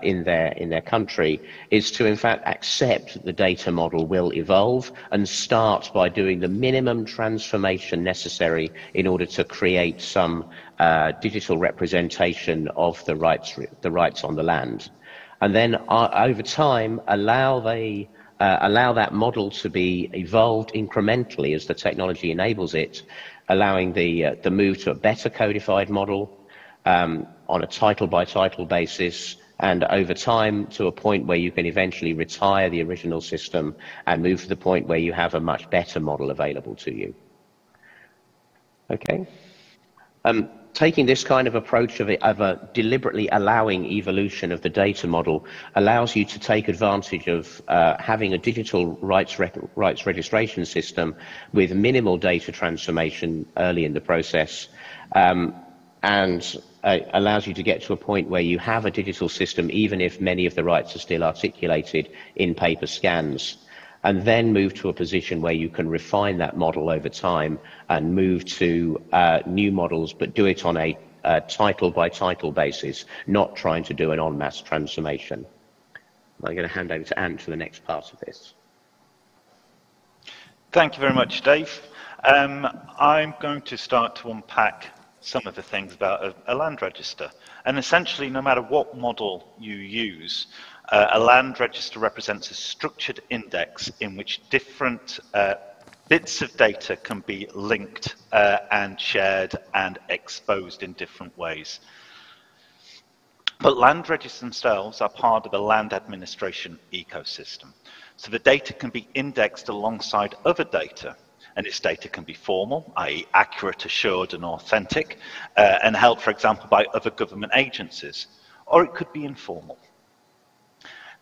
in their country, is to in fact accept that the data model will evolve and start by doing the minimum transformation necessary in order to create some digital representation of the rights on the land, and then over time allow that model to be evolved incrementally as the technology enables it, allowing the move to a better codified model on a title by title basis, and over time to a point where you can eventually retire the original system and move to the point where you have a much better model available to you. Okay. Taking this kind of approach of a deliberately allowing evolution of the data model allows you to take advantage of having a digital rights registration system with minimal data transformation early in the process, and allows you to get to a point where you have a digital system, even if many of the rights are still articulated in paper scans, and then move to a position where you can refine that model over time and move to new models, but do it on a title by title basis, not trying to do an en masse transformation. I'm going to hand over to Ant for the next part of this. Thank you very much, Dave. I'm going to start to unpack some of the things about a land register. And essentially, no matter what model you use, a land register represents a structured index in which different bits of data can be linked and shared and exposed in different ways. But land registers themselves are part of a land administration ecosystem. So the data can be indexed alongside other data, and this data can be formal, i.e. accurate, assured and authentic, and held, for example, by other government agencies, or it could be informal.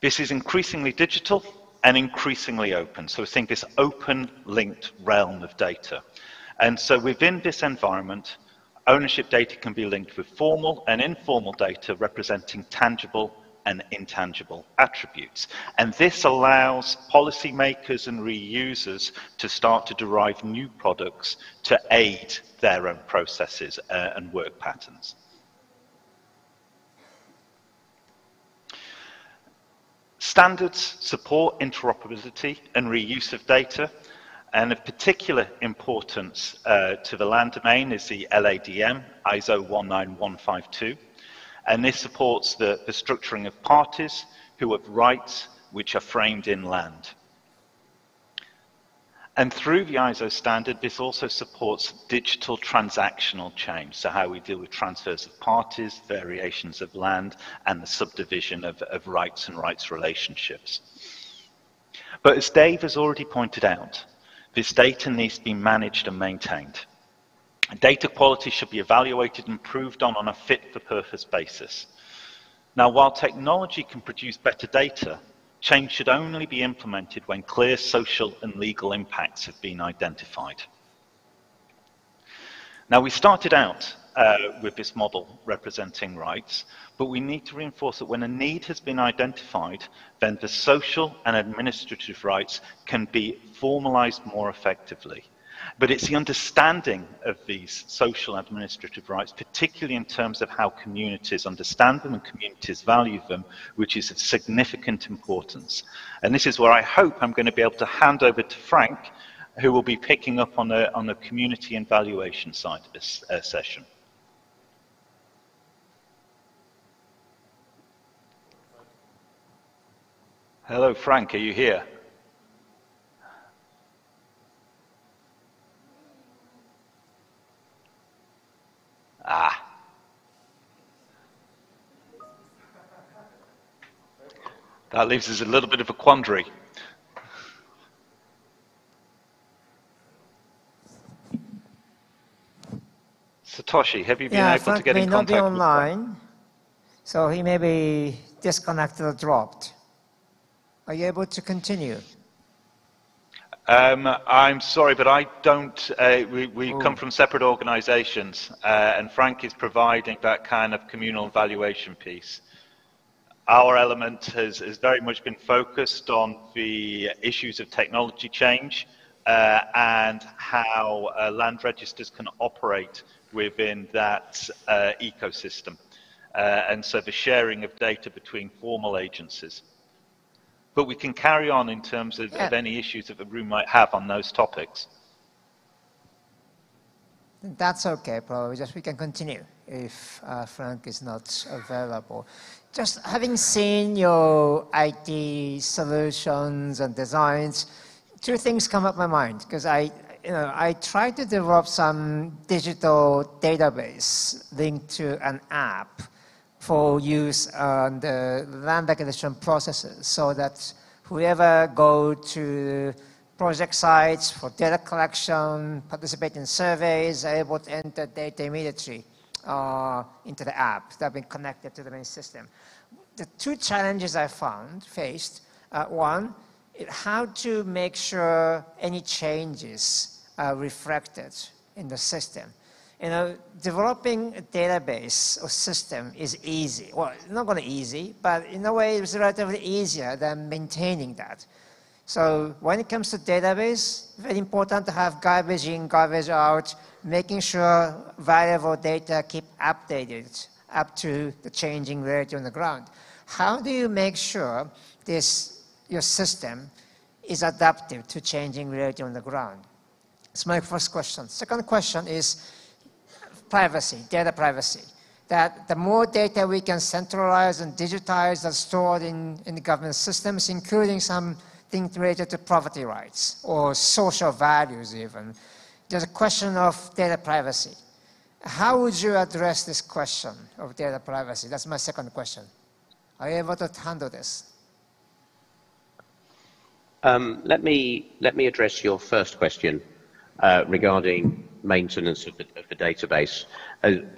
This is increasingly digital and increasingly open, so we think this open linked realm of data. And so within this environment, ownership data can be linked with formal and informal data representing tangible and intangible attributes. And this allows policymakers and reusers to start to derive new products to aid their own processes and work patterns. Standards support interoperability and reuse of data, and of particular importance to the land domain is the LADM, ISO 19152. And this supports the structuring of parties who have rights which are framed in land. And through the ISO standard, this also supports digital transactional change, so how we deal with transfers of parties, variations of land, and the subdivision of rights and rights relationships. But as Dave has already pointed out, this data needs to be managed and maintained. Data quality should be evaluated and improved on a fit-for-purpose basis. Now, while technology can produce better data, change should only be implemented when clear social and legal impacts have been identified. Now, we started out with this model representing rights, but we need to reinforce that when a need has been identified, then the social and administrative rights can be formalized more effectively. But it's the understanding of these social and administrative rights, particularly in terms of how communities understand them and communities value them, which is of significant importance. And this is where I hope I'm going to be able to hand over to Frank, who will be picking up on the community and valuation side of this session. Hello, Frank, are you here? That leaves us a little bit of a quandary. Satoshi, have you been able to get in contact with Frank? Frank may not be online, so he may be disconnected or dropped. Are you able to continue? I'm sorry, but I don't, we come from separate organizations, and Frank is providing that kind of communal evaluation piece. Our element has very much been focused on the issues of technology change and how land registers can operate within that ecosystem, and so the sharing of data between formal agencies. But we can carry on in terms of any issues that the room might have on those topics. That's okay, probably. Just we can continue if Frank is not available. Just having seen your IT solutions and designs, two things come up my mind because I tried to develop some digital database linked to an app for use on the land acquisition processes, so that whoever go to project sites for data collection, participate in surveys, are able to enter data immediately into the app that have been connected to the main system. The two challenges I faced, one, how to make sure any changes are reflected in the system. You know, developing a database or system is easy. Well, it's not going to be easy, but in a way it's relatively easier than maintaining that. So when it comes to database, very important to have garbage in, garbage out, making sure valuable data keep updated up to the changing reality on the ground. How do you make sure your system is adaptive to changing reality on the ground? That's my first question. Second question is privacy, data privacy. That the more data we can centralize and digitize and stored in the government systems, including some things related to property rights or social values even. There's a question of data privacy. How would you address this question of data privacy? That's my second question. Are you able to handle this? Let me address your first question regarding maintenance of the database.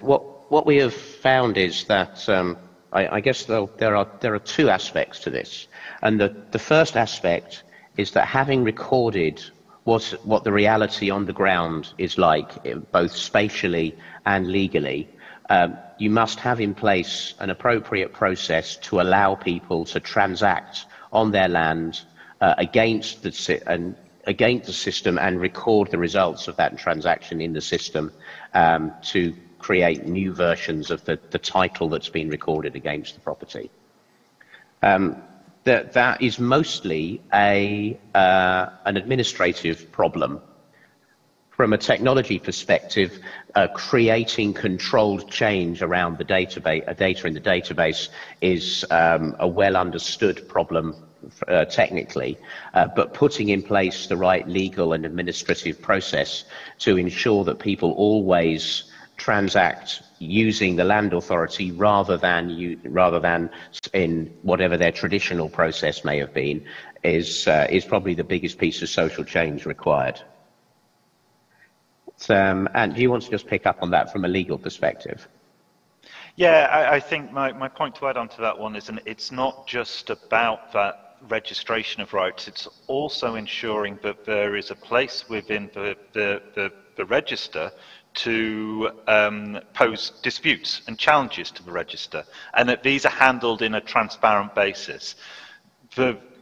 What we have found is that I guess there are two aspects to this, and the first aspect is that having recorded what the reality on the ground is like, both spatially and legally, you must have in place an appropriate process to allow people to transact on their land against the system and record the results of that transaction in the system to create new versions of the title that's been recorded against the property. That is mostly an administrative problem. From a technology perspective, creating controlled change around the data in the database is a well understood problem technically, but putting in place the right legal and administrative process to ensure that people always transact using the land authority rather than in whatever their traditional process may have been is probably the biggest piece of social change required. And do you want to just pick up on that from a legal perspective? Yeah, I think my point to add on to that one is it's not just about that registration of rights, it's also ensuring that there is a place within the register to pose disputes and challenges to the register, and that these are handled in a transparent basis.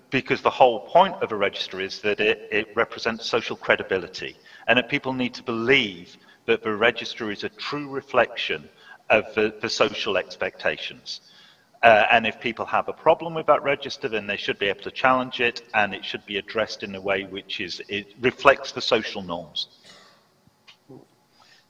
Because the whole point of a register is that it represents social credibility, and that people need to believe that the register is a true reflection of the social expectations. And if people have a problem with that register, then they should be able to challenge it, and it should be addressed in a way which it reflects the social norms.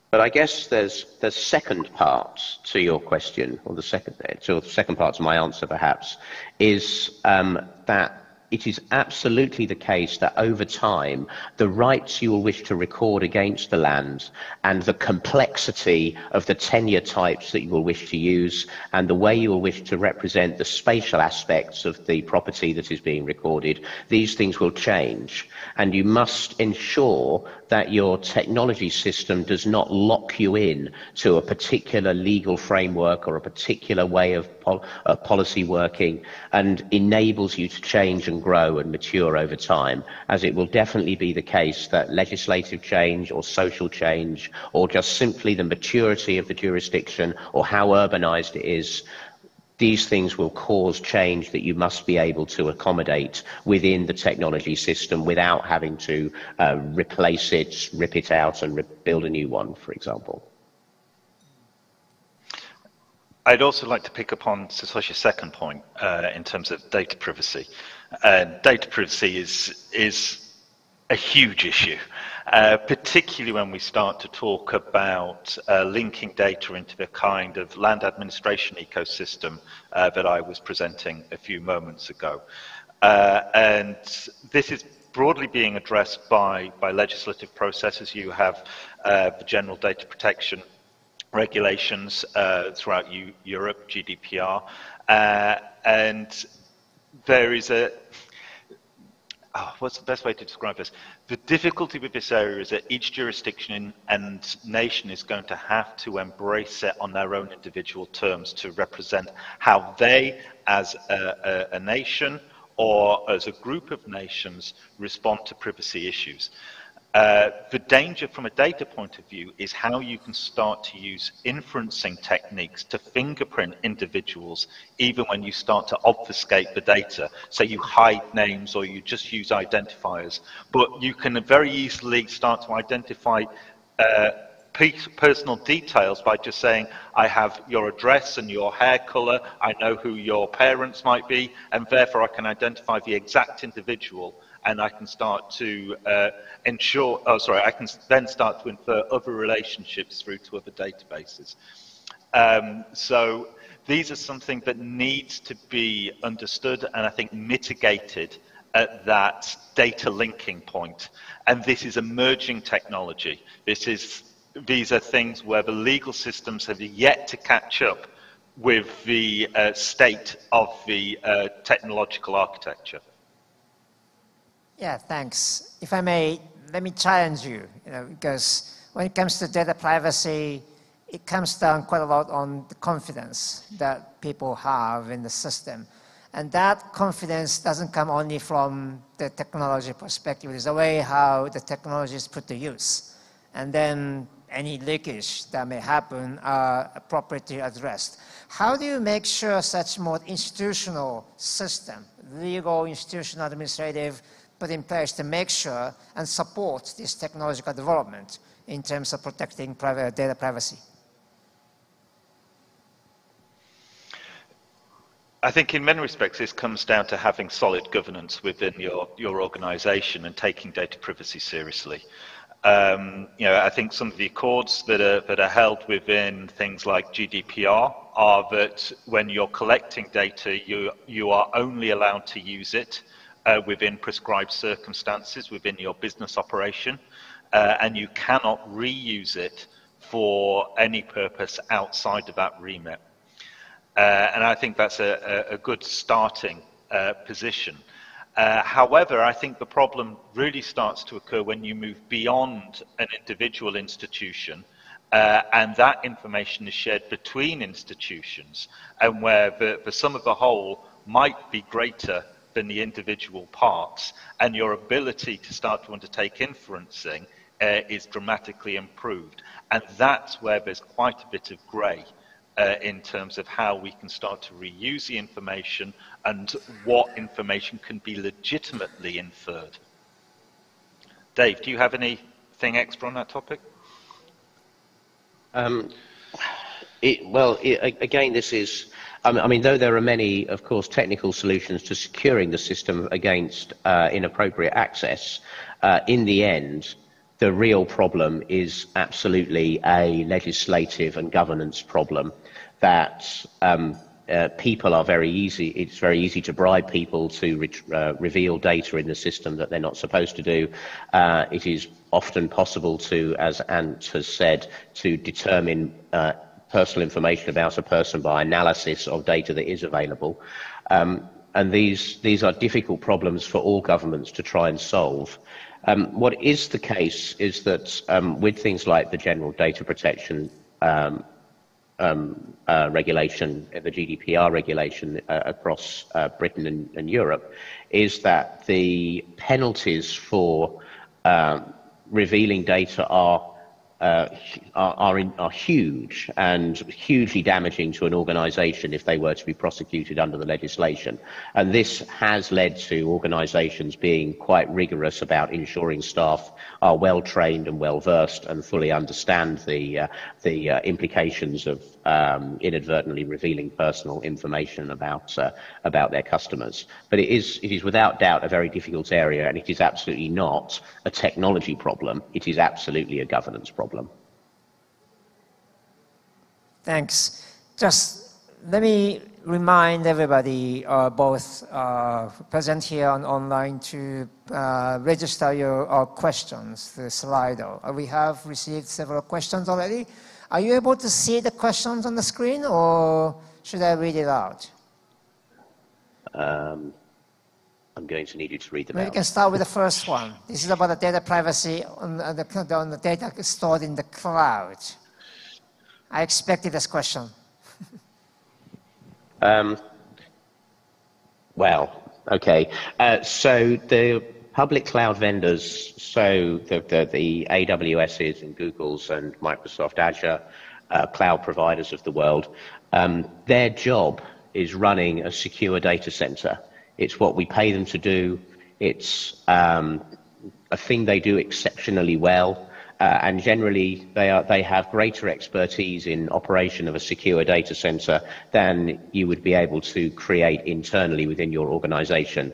But I guess there's the second part to your question, or the second part to my answer perhaps, is that it is absolutely the case that over time, the rights you will wish to record against the land and the complexity of the tenure types that you will wish to use and the way you will wish to represent the spatial aspects of the property that is being recorded, these things will change. And you must ensure that your technology system does not lock you in to a particular legal framework or a particular way of policy working, and enables you to change and grow and mature over time, as it will definitely be the case that legislative change or social change or just simply the maturity of the jurisdiction or how urbanized it is, these things will cause change that you must be able to accommodate within the technology system without having to replace it, rip it out and build a new one, for example. I'd also like to pick up on Satoshi's second point in terms of data privacy. Data privacy is a huge issue, particularly when we start to talk about linking data into the kind of land administration ecosystem that I was presenting a few moments ago. And this is broadly being addressed by legislative processes. You have the General Data Protection regulations throughout Europe, GDPR, and there is what's the best way to describe this? The difficulty with this area is that each jurisdiction and nation is going to have to embrace it on their own individual terms to represent how they, as a nation or as a group of nations, respond to privacy issues. The danger from a data point of view is how you can start to use inferencing techniques to fingerprint individuals even when you start to obfuscate the data. So you hide names or you just use identifiers. But you can very easily start to identify personal details by just saying, I have your address and your hair color, I know who your parents might be, and therefore I can identify the exact individual, and I can start to I can then start to infer other relationships through to other databases. So these are something that needs to be understood and I think mitigated at that data linking point. And this is emerging technology. These are things where the legal systems have yet to catch up with the state of the technological architecture. Yeah, thanks. If I may, let me challenge you, because when it comes to data privacy, it comes down quite a lot on the confidence that people have in the system. And that confidence doesn't come only from the technology perspective. It's the way how the technology is put to use. And then any leakage that may happen are appropriately addressed. How do you make sure such more institutional system, legal, institutional, administrative, put in place to make sure and support this technological development in terms of protecting private data privacy? I think in many respects this comes down to having solid governance within your organization and taking data privacy seriously. I think some of the accords that are held within things like GDPR are that when you're collecting data, you are only allowed to use it within prescribed circumstances within your business operation, and you cannot reuse it for any purpose outside of that remit. And I think that's a good starting position. However, I think the problem really starts to occur when you move beyond an individual institution and that information is shared between institutions, and where the sum of the whole might be greater than the individual parts, and your ability to start to undertake inferencing is dramatically improved. And that's where there's quite a bit of grey in terms of how we can start to reuse the information and what information can be legitimately inferred. Dave, do you have anything extra on that topic? Again, this is, I mean, though there are many, of course, technical solutions to securing the system against inappropriate access, in the end, the real problem is absolutely a legislative and governance problem that people are it's very easy to bribe people to reveal data in the system that they're not supposed to do. It is often possible to, as Ant has said, to determine personal information about a person by analysis of data that is available. And these are difficult problems for all governments to try and solve. What is the case is that with things like the General Data Protection regulation, the GDPR regulation across Britain and Europe, is that the penalties for revealing data are huge and hugely damaging to an organisation if they were to be prosecuted under the legislation. And this has led to organisations being quite rigorous about ensuring staff are well trained and well versed and fully understand the implications of inadvertently revealing personal information about their customers. But it is without doubt a very difficult area, and it is absolutely not a technology problem. It is absolutely a governance problem. Thanks. Just let me remind everybody, both present here and online, to register your questions through Slido. We have received several questions already. Are you able to see the questions on the screen, or should I read it out? I'm going to need you to read them Maybe out. We can start with the first one. This is about the data privacy on the data stored in the cloud. I expected this question. Well, okay. So public cloud vendors, so the AWSs and Googles and Microsoft Azure cloud providers of the world, their job is running a secure data center. It's what we pay them to do. It's a thing they do exceptionally well, and generally they have greater expertise in operation of a secure data center than you would be able to create internally within your organization.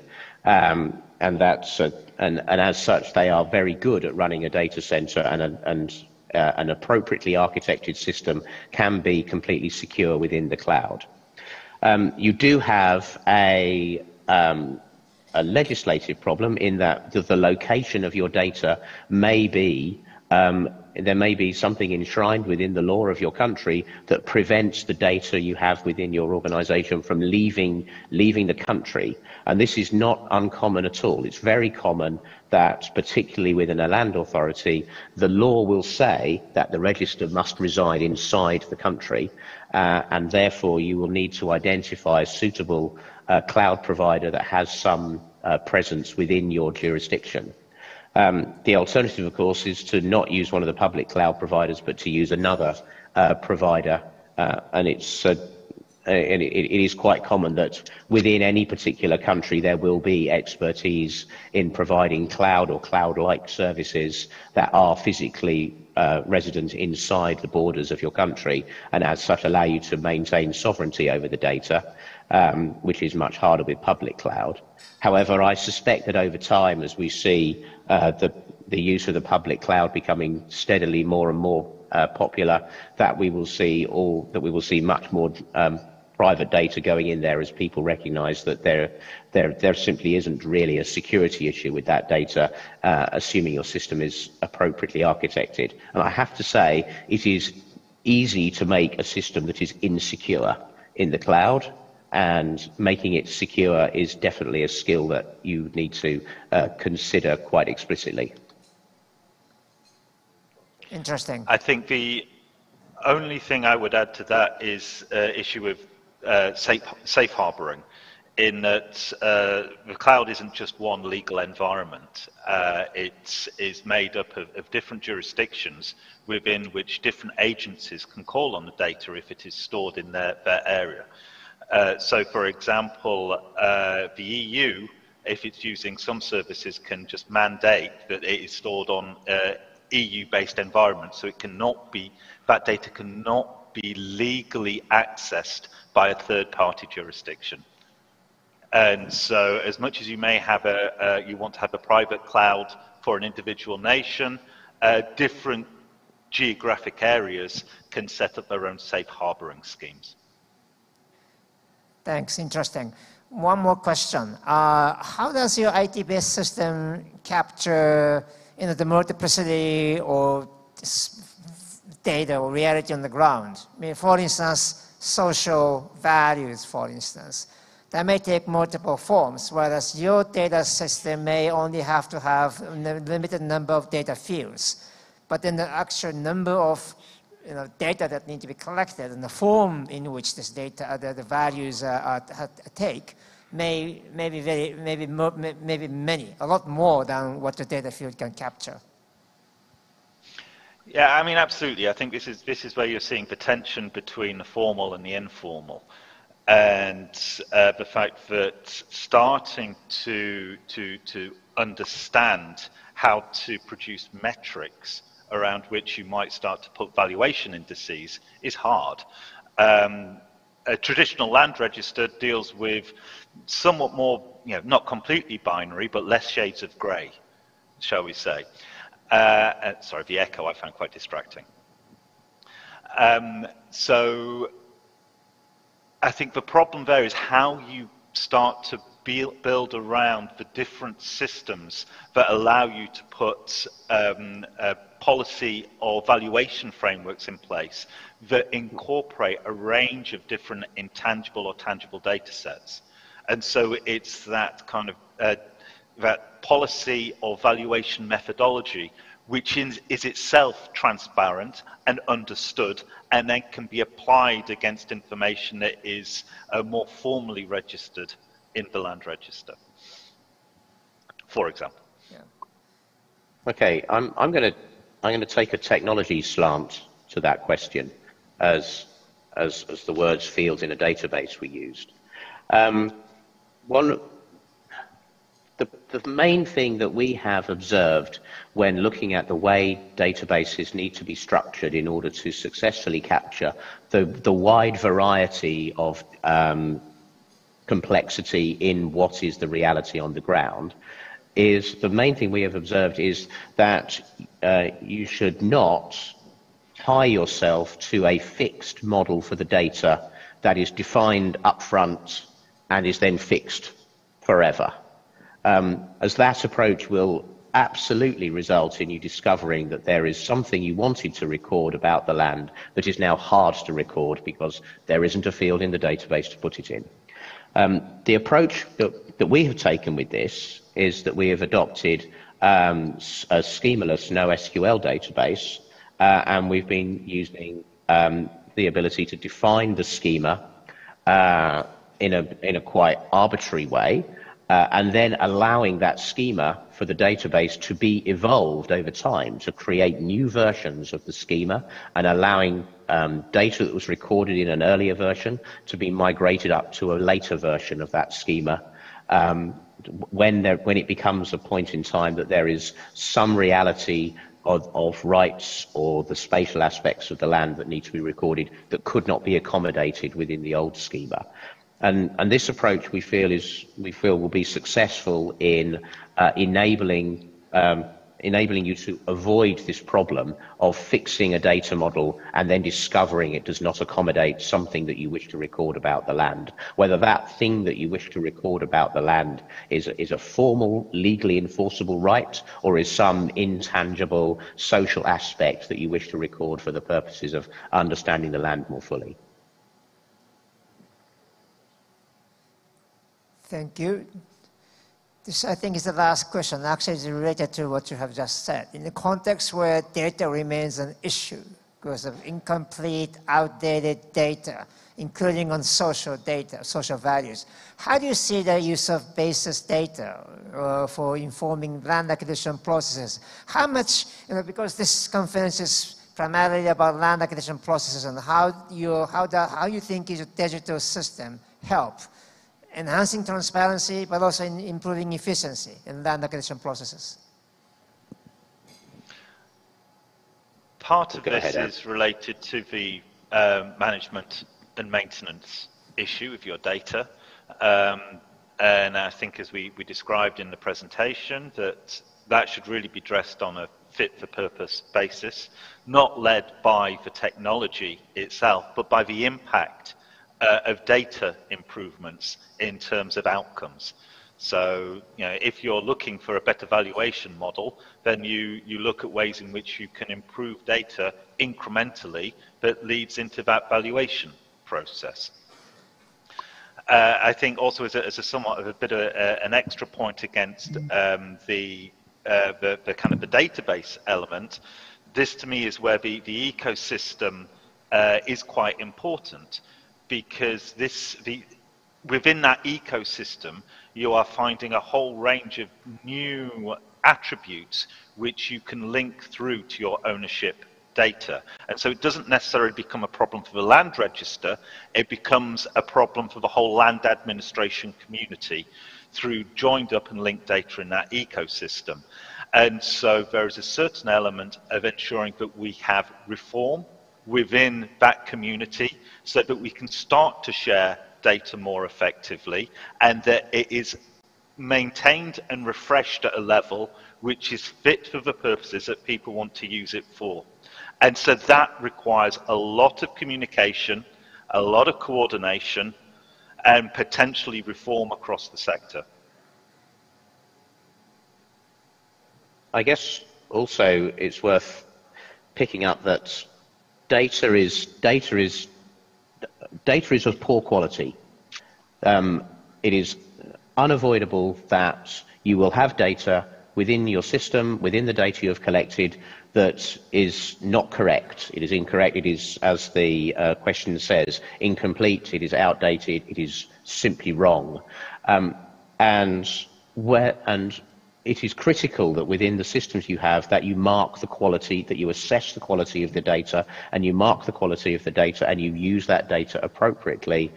And as such, they are very good at running a data center, and an appropriately architected system can be completely secure within the cloud. You do have a legislative problem in that the location of your data may be, there may be something enshrined within the law of your country that prevents the data you have within your organization from leaving the country. And this is not uncommon at all. It's very common that, particularly within a land authority, the law will say that the register must reside inside the country, and therefore you will need to identify a suitable cloud provider that has some presence within your jurisdiction. The alternative, of course, is to not use one of the public cloud providers, but to use another provider, and it is quite common that within any particular country there will be expertise in providing cloud or cloud-like services that are physically resident inside the borders of your country, and as such allow you to maintain sovereignty over the data, which is much harder with public cloud. However, I suspect that over time, as we see the use of the public cloud becoming steadily more and more popular, that we will see much more private data going in there, as people recognise that there simply isn't really a security issue with that data, assuming your system is appropriately architected. And I have to say, it is easy to make a system that is insecure in the cloud, and making it secure is definitely a skill that you need to consider quite explicitly. Interesting. I think the only thing I would add to that is issue of safe harboring, in that the cloud isn't just one legal environment. It is made up of different jurisdictions within which different agencies can call on the data if it is stored in their area. So, for example, the EU, if it's using some services, can just mandate that it is stored on EU-based environment, so it cannot be, that data cannot be legally accessed by a third-party jurisdiction. And so, as much as you may have you want to have a private cloud for an individual nation, different geographic areas can set up their own safe harboring schemes. Thanks, interesting. One more question. How does your IT-based system capture the multiplicity or data or reality on the ground? I mean, for instance, social values, for instance. That may take multiple forms, whereas your data system may only have to have a limited number of data fields. But then the actual number of data that need to be collected and the form in which this data, the values take, may be many, a lot more than what the data field can capture. Yeah, I mean, absolutely. I think this is where you're seeing the tension between the formal and the informal, and the fact that starting to understand how to produce metrics around which you might start to put valuation indices is hard. A traditional land register deals with somewhat more, not completely binary, but less shades of grey, shall we say. Sorry, the echo I found quite distracting. So I think the problem there is how you start to build around the different systems that allow you to put policy or valuation frameworks in place that incorporate a range of different intangible or tangible data sets. And so it's that kind of that policy or valuation methodology which is itself transparent and understood, and then can be applied against information that is more formally registered in the land register, for example. Yeah. Okay, I'm going to take a technology slant to that question, as the words fields in a database were used. The main thing that we have observed when looking at the way databases need to be structured in order to successfully capture the wide variety of complexity in what is the reality on the ground, is the main thing we have observed is that you should not tie yourself to a fixed model for the data that is defined upfront and is then fixed forever. As that approach will absolutely result in you discovering that there is something you wanted to record about the land that is now hard to record because there isn't a field in the database to put it in. The approach that we have taken with this is that we have adopted a schemaless NoSQL database, and we've been using the ability to define the schema in a quite arbitrary way, and then allowing that schema for the database to be evolved over time to create new versions of the schema, and allowing data that was recorded in an earlier version to be migrated up to a later version of that schema when it becomes a point in time that there is some reality of rights or the spatial aspects of the land that need to be recorded that could not be accommodated within the old schema. And this approach we feel will be successful in enabling you to avoid this problem of fixing a data model and then discovering it does not accommodate something that you wish to record about the land. Whether that thing that you wish to record about the land is a formal, legally enforceable right, or is some intangible social aspect that you wish to record for the purposes of understanding the land more fully. Thank you. This, I think, is the last question. Actually, it's related to what you have just said. In the context where data remains an issue because of incomplete, outdated data, including on social data, social values, how do you see the use of basis data for informing land acquisition processes? How much, because this conference is primarily about land acquisition processes, and how you think is a digital system help enhancing transparency, but also in improving efficiency in land acquisition processes? Part of this is related to the management and maintenance issue of your data. And I think, as we described in the presentation, that should really be addressed on a fit-for-purpose basis, not led by the technology itself, but by the impact of data improvements in terms of outcomes. So, if you're looking for a better valuation model, then you look at ways in which you can improve data incrementally that leads into that valuation process. I think also as a somewhat of a bit of an extra point against the kind of the database element, this to me is where the ecosystem is quite important. Because within that ecosystem, you are finding a whole range of new attributes which you can link through to your ownership data. And so it doesn't necessarily become a problem for the land register, it becomes a problem for the whole land administration community through joined up and linked data in that ecosystem. And so there is a certain element of ensuring that we have reform within that community so that we can start to share data more effectively, and that it is maintained and refreshed at a level which is fit for the purposes that people want to use it for. And so that requires a lot of communication, a lot of coordination, and potentially reform across the sector. I guess also it's worth picking up that data is of poor quality. It is unavoidable that you will have data within your system, within the data you have collected, that is not correct. It is incorrect. It is, as the question says, incomplete. It is outdated. It is simply wrong. And it is critical that within the systems you have that you mark the quality, that you assess the quality of the data, and you mark the quality of the data and you use that data appropriately,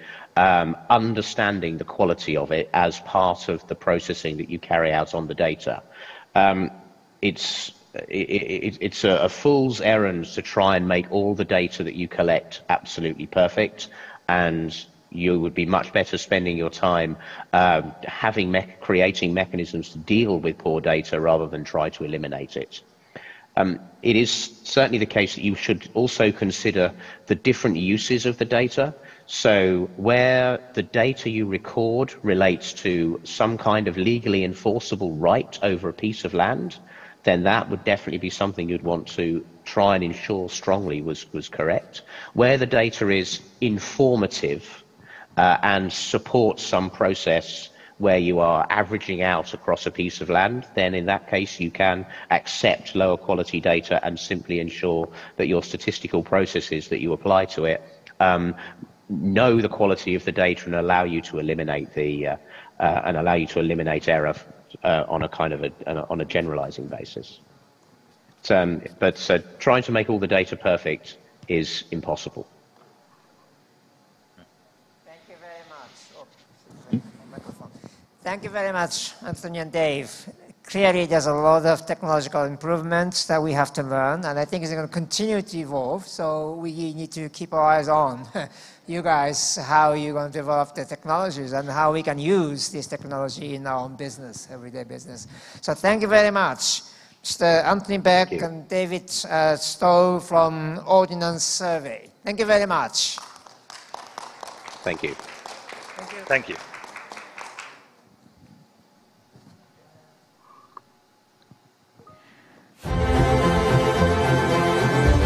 understanding the quality of it as part of the processing that you carry out on the data. It's a fool's errand to try and make all the data that you collect absolutely perfect, and you would be much better spending your time creating mechanisms to deal with poor data rather than try to eliminate it. It is certainly the case that you should also consider the different uses of the data. So where the data you record relates to some kind of legally enforceable right over a piece of land, then that would definitely be something you'd want to try and ensure strongly was correct. Where the data is informative and supports some process where you are averaging out across a piece of land, then in that case you can accept lower quality data and simply ensure that your statistical processes that you apply to it know the quality of the data and allow you to eliminate error on a kind of on a generalizing basis. But trying to make all the data perfect is impossible. Thank you very much. Thank you very much, Anthony and Dave. Clearly, there's a lot of technological improvements that we have to learn, and I think it's going to continue to evolve, so we need to keep our eyes on you guys, how you're going to develop the technologies and how we can use this technology in our own business, everyday business. So thank you very much. Mr. Anthony Beck and David Stowe from Ordnance Survey. Thank you very much. Thank you. Thank you. Thank you.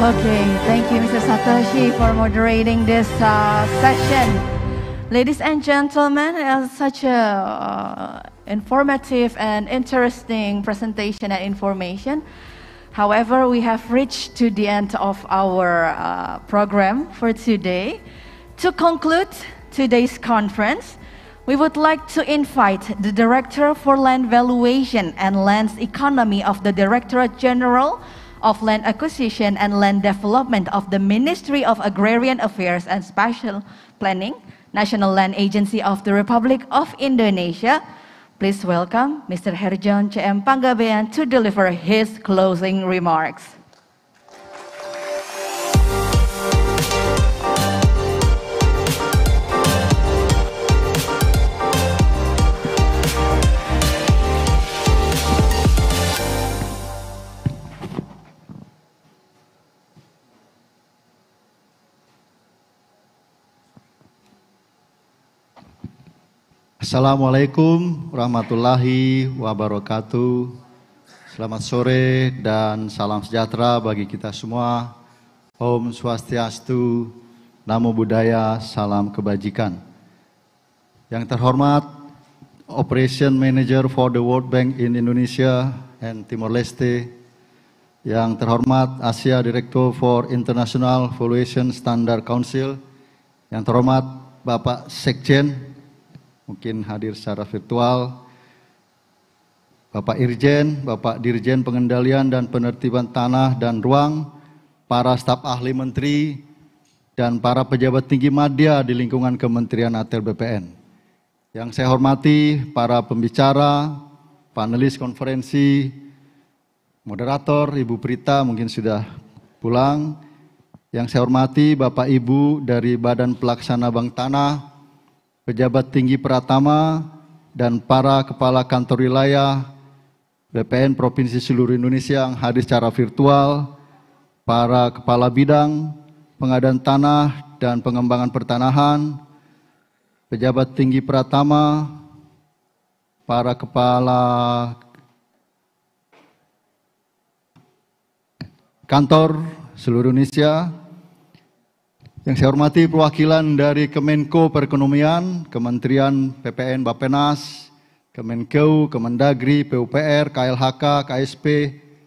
Okay, thank you, Mr. Satoshi, for moderating this session. Ladies and gentlemen, such a informative and interesting presentation and information. However, we have reached to the end of our program for today. To conclude today's conference, we would like to invite the Director for Land Valuation and Land Economy of the Directorate General of Land Acquisition and Land Development of the Ministry of Agrarian Affairs and Spatial Planning, National Land Agency of the Republic of Indonesia. Please welcome Mr. Herjon CM Panggabean to deliver his closing remarks. Assalamualaikum warahmatullahi wabarakatuh. Selamat sore dan salam sejahtera bagi kita semua. Om Swastiastu, Namo Buddhaya, salam kebajikan. Yang terhormat Operation Manager for the World Bank in Indonesia and Timor Leste, yang terhormat Asia Director for International Valuation Standard Council, yang terhormat Bapak Sekjen, mungkin hadir secara virtual, Bapak Irjen, Bapak Dirjen Pengendalian dan Penertiban Tanah dan Ruang, para staf ahli menteri, dan para pejabat tinggi madya di lingkungan Kementerian ATR BPN. Yang saya hormati para pembicara, panelis konferensi, moderator, Ibu Prita mungkin sudah pulang. Yang saya hormati Bapak Ibu dari Badan Pelaksana Bank Tanah, pejabat tinggi Pratama, dan para kepala kantor wilayah BPN Provinsi seluruh Indonesia yang hadir secara virtual, para kepala bidang pengadaan tanah dan pengembangan pertanahan, pejabat tinggi Pratama, para kepala kantor seluruh Indonesia. Yang saya hormati perwakilan dari Kemenko Perekonomian, Kementerian PPN Bappenas, Kemenkeu, Kemendagri, PUPR, KLHK, KSP,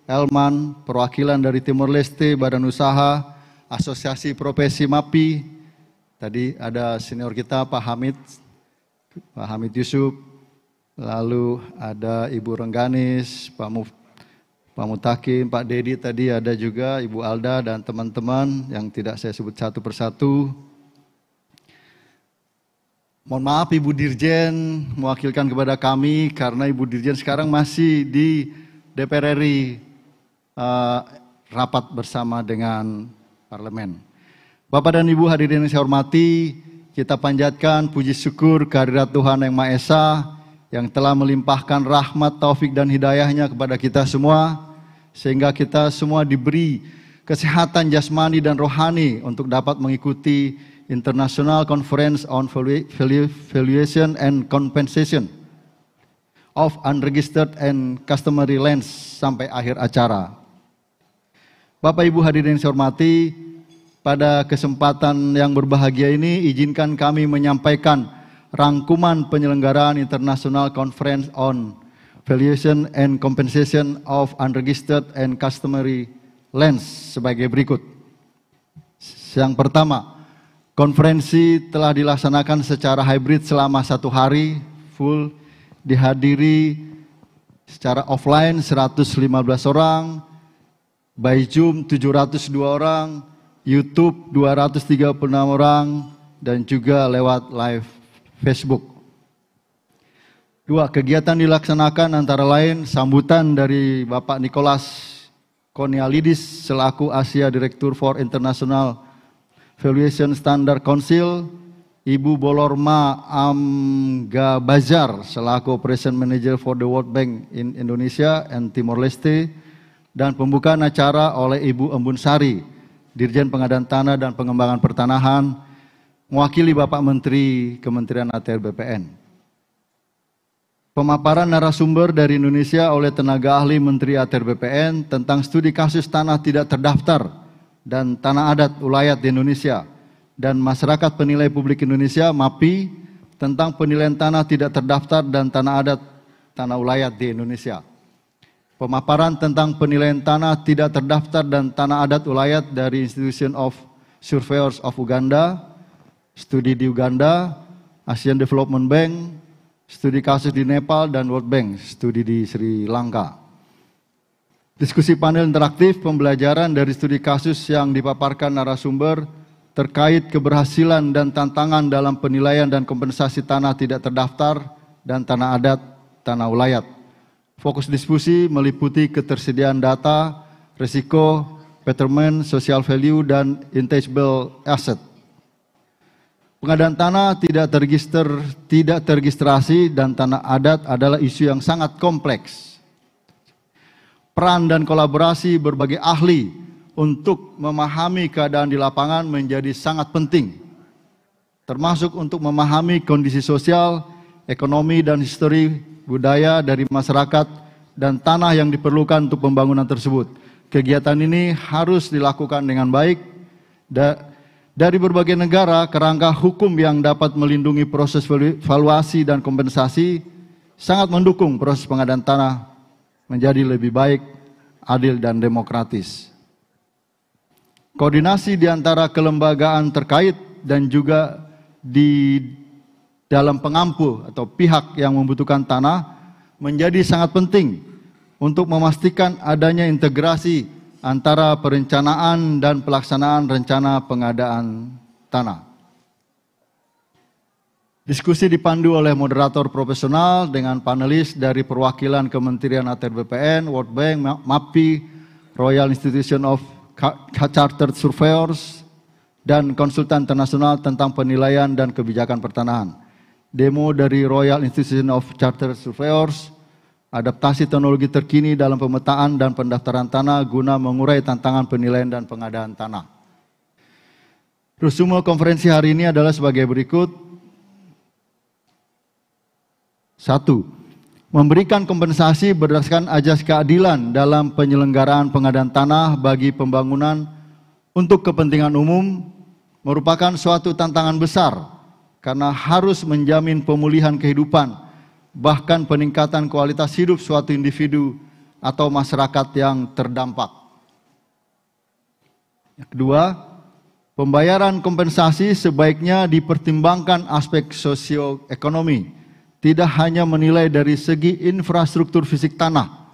Elman, perwakilan dari Timor Leste, Badan Usaha, Asosiasi Profesi MAPI. Tadi ada senior kita Pak Hamid Yusuf, lalu ada Ibu Rengganis, Pak Mutakin, Pak Dedi tadi ada juga, Ibu Alda dan teman-teman yang tidak saya sebut satu persatu. Mohon maaf Ibu Dirjen mewakilkan kepada kami karena Ibu Dirjen sekarang masih di DPR RI rapat bersama dengan Parlemen. Bapak dan Ibu hadirin yang saya hormati, kita panjatkan puji syukur kehadirat Tuhan Yang Maha Esa yang telah melimpahkan rahmat, taufik dan hidayahnya kepada kita semua, sehingga kita semua diberi kesehatan jasmani dan rohani untuk dapat mengikuti International Conference on Valuation and Compensation of Unregistered and Customary Lands sampai akhir acara. Bapak Ibu hadirin yang saya hormati, pada kesempatan yang berbahagia ini izinkan kami menyampaikan rangkuman penyelenggaraan International Conference on Valuation and Compensation of Unregistered and Customary Lands sebagai berikut. Yang pertama, konferensi telah dilaksanakan secara hybrid selama 1 hari full, dihadiri secara offline 115 orang, by Zoom 702 orang, YouTube 236 orang, dan juga lewat live Facebook. 2. Kegiatan dilaksanakan antara lain sambutan dari Bapak Nicholas Konialidis selaku Asia Director for International Valuation Standard Council, Ibu Bolorma Amgabazar selaku Operation Manager for the World Bank in Indonesia and Timor Leste, dan pembukaan acara oleh Ibu Embun Sari, Dirjen Pengadaan Tanah dan Pengembangan Pertanahan, mewakili Bapak Menteri Kementerian ATR BPN. Pemaparan narasumber dari Indonesia oleh tenaga ahli Menteri ATR BPN tentang studi kasus tanah tidak terdaftar dan tanah adat ulayat di Indonesia dan Masyarakat Penilai Publik Indonesia MAPI tentang penilaian tanah tidak terdaftar dan tanah adat tanah ulayat di Indonesia. Pemaparan tentang penilaian tanah tidak terdaftar dan tanah adat ulayat dari Institution of Surveyors of Uganda, studi di Uganda, Asian Development Bank, studi kasus di Nepal, dan World Bank, studi di Sri Lanka. Diskusi panel interaktif pembelajaran dari studi kasus yang dipaparkan narasumber terkait keberhasilan dan tantangan dalam penilaian dan kompensasi tanah tidak terdaftar dan tanah adat tanah ulayat. Fokus diskusi meliputi ketersediaan data, risiko, betterment, social value, dan intangible asset. Pengadaan tanah tidak terregistrasi dan tanah adat adalah isu yang sangat kompleks. Peran dan kolaborasi berbagai ahli untuk memahami keadaan di lapangan menjadi sangat penting, termasuk untuk memahami kondisi sosial, ekonomi, dan histori budaya dari masyarakat dan tanah yang diperlukan untuk pembangunan tersebut. Kegiatan ini harus dilakukan dengan baik dari berbagai negara. Kerangka hukum yang dapat melindungi proses valuasi dan kompensasi sangat mendukung proses pengadaan tanah menjadi lebih baik, adil, dan demokratis. Koordinasi di antara kelembagaan terkait dan juga di dalam pengampu atau pihak yang membutuhkan tanah menjadi sangat penting untuk memastikan adanya integrasi antara perencanaan dan pelaksanaan rencana pengadaan tanah. Diskusi dipandu oleh moderator profesional dengan panelis dari perwakilan Kementerian ATR BPN, World Bank, MAPI, Royal Institution of Chartered Surveyors, dan konsultan internasional tentang penilaian dan kebijakan pertanahan. Demo dari Royal Institution of Chartered Surveyors, adaptasi teknologi terkini dalam pemetaan dan pendaftaran tanah guna mengurai tantangan penilaian dan pengadaan tanah. Resume konferensi hari ini adalah sebagai berikut. 1. Memberikan kompensasi berdasarkan ajas keadilan dalam penyelenggaraan pengadaan tanah bagi pembangunan untuk kepentingan umum merupakan suatu tantangan besar karena harus menjamin pemulihan kehidupan, bahkan peningkatan kualitas hidup suatu individu atau masyarakat yang terdampak. Yang kedua, pembayaran kompensasi sebaiknya dipertimbangkan aspek sosioekonomi, tidak hanya menilai dari segi infrastruktur fisik tanah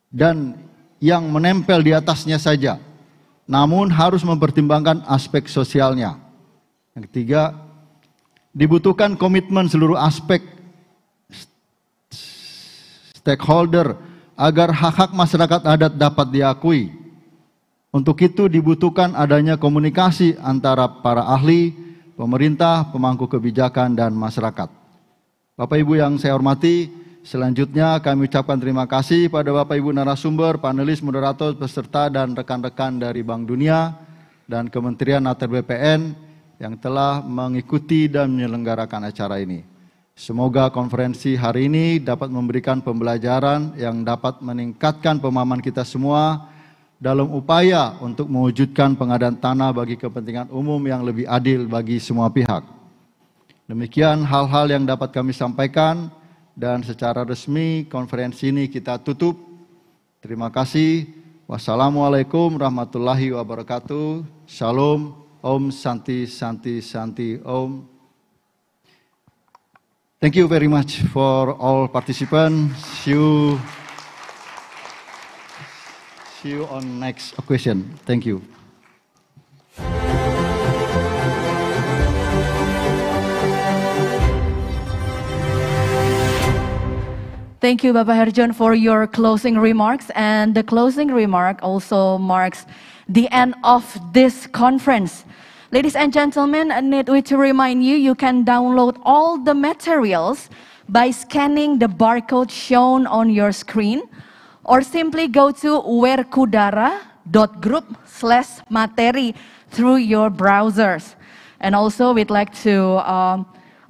dan yang menempel di atasnya saja, namun harus mempertimbangkan aspek sosialnya. Yang ketiga, dibutuhkan komitmen seluruh aspek stakeholder agar hak-hak masyarakat adat dapat diakui. Untuk itu dibutuhkan adanya komunikasi antara para ahli, pemerintah, pemangku kebijakan, dan masyarakat. Bapak Ibu yang saya hormati, selanjutnya kami ucapkan terima kasih pada Bapak Ibu narasumber, panelis, moderator, peserta, dan rekan-rekan dari Bank Dunia dan Kementerian Atr BPN yang telah mengikuti dan menyelenggarakan acara ini. Semoga konferensi hari ini dapat memberikan pembelajaran yang dapat meningkatkan pemahaman kita semua dalam upaya untuk mewujudkan pengadaan tanah bagi kepentingan umum yang lebih adil bagi semua pihak. Demikian hal-hal yang dapat kami sampaikan dan secara resmi konferensi ini kita tutup. Terima kasih. Wassalamualaikum warahmatullahi wabarakatuh. Shalom. Om Santi Santi Santi Om. Thank you very much for all participants. See you on next occasion. Thank you. Thank you, Bapak Herjon, for your closing remarks. And the closing remark also marks the end of this conference. Ladies and gentlemen, need we to remind you, you can download all the materials by scanning the barcode shown on your screen, or simply go to werkudara.group/materi through your browsers. And also we'd like to,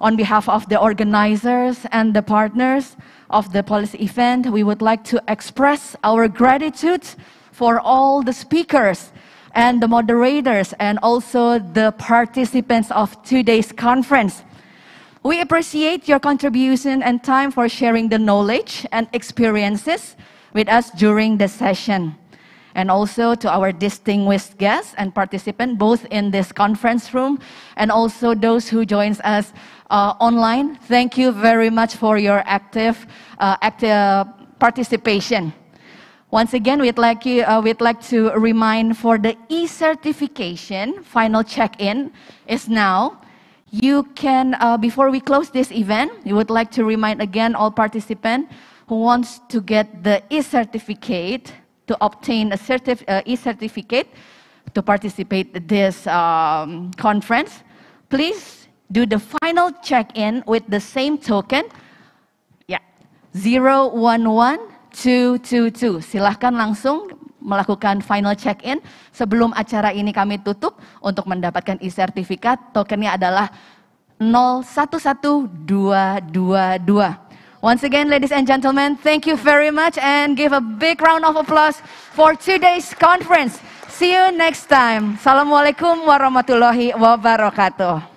on behalf of the organizers and the partners of the policy event, we would like to express our gratitude for all the speakers and the moderators and also the participants of today's conference. We appreciate your contribution and time for sharing the knowledge and experiences with us during the session. And also to our distinguished guests and participants, both in this conference room and also those who joins us online. Thank you very much for your active participation. Once again, we'd like to remind for the e-certification, final check-in is now. You can, before we close this event, we would like to remind again all participants who wants to get the e-certificate, to obtain a e-certificate to participate in this conference. Please do the final check-in with the same token, 011222. Silahkan langsung melakukan final check-in sebelum acara ini kami tutup untuk mendapatkan e-sertifikat. Tokennya adalah 011222. Once again, ladies and gentlemen, thank you very much and give a big round of applause for today's conference. See you next time. Assalamualaikum warahmatullahi wabarakatuh.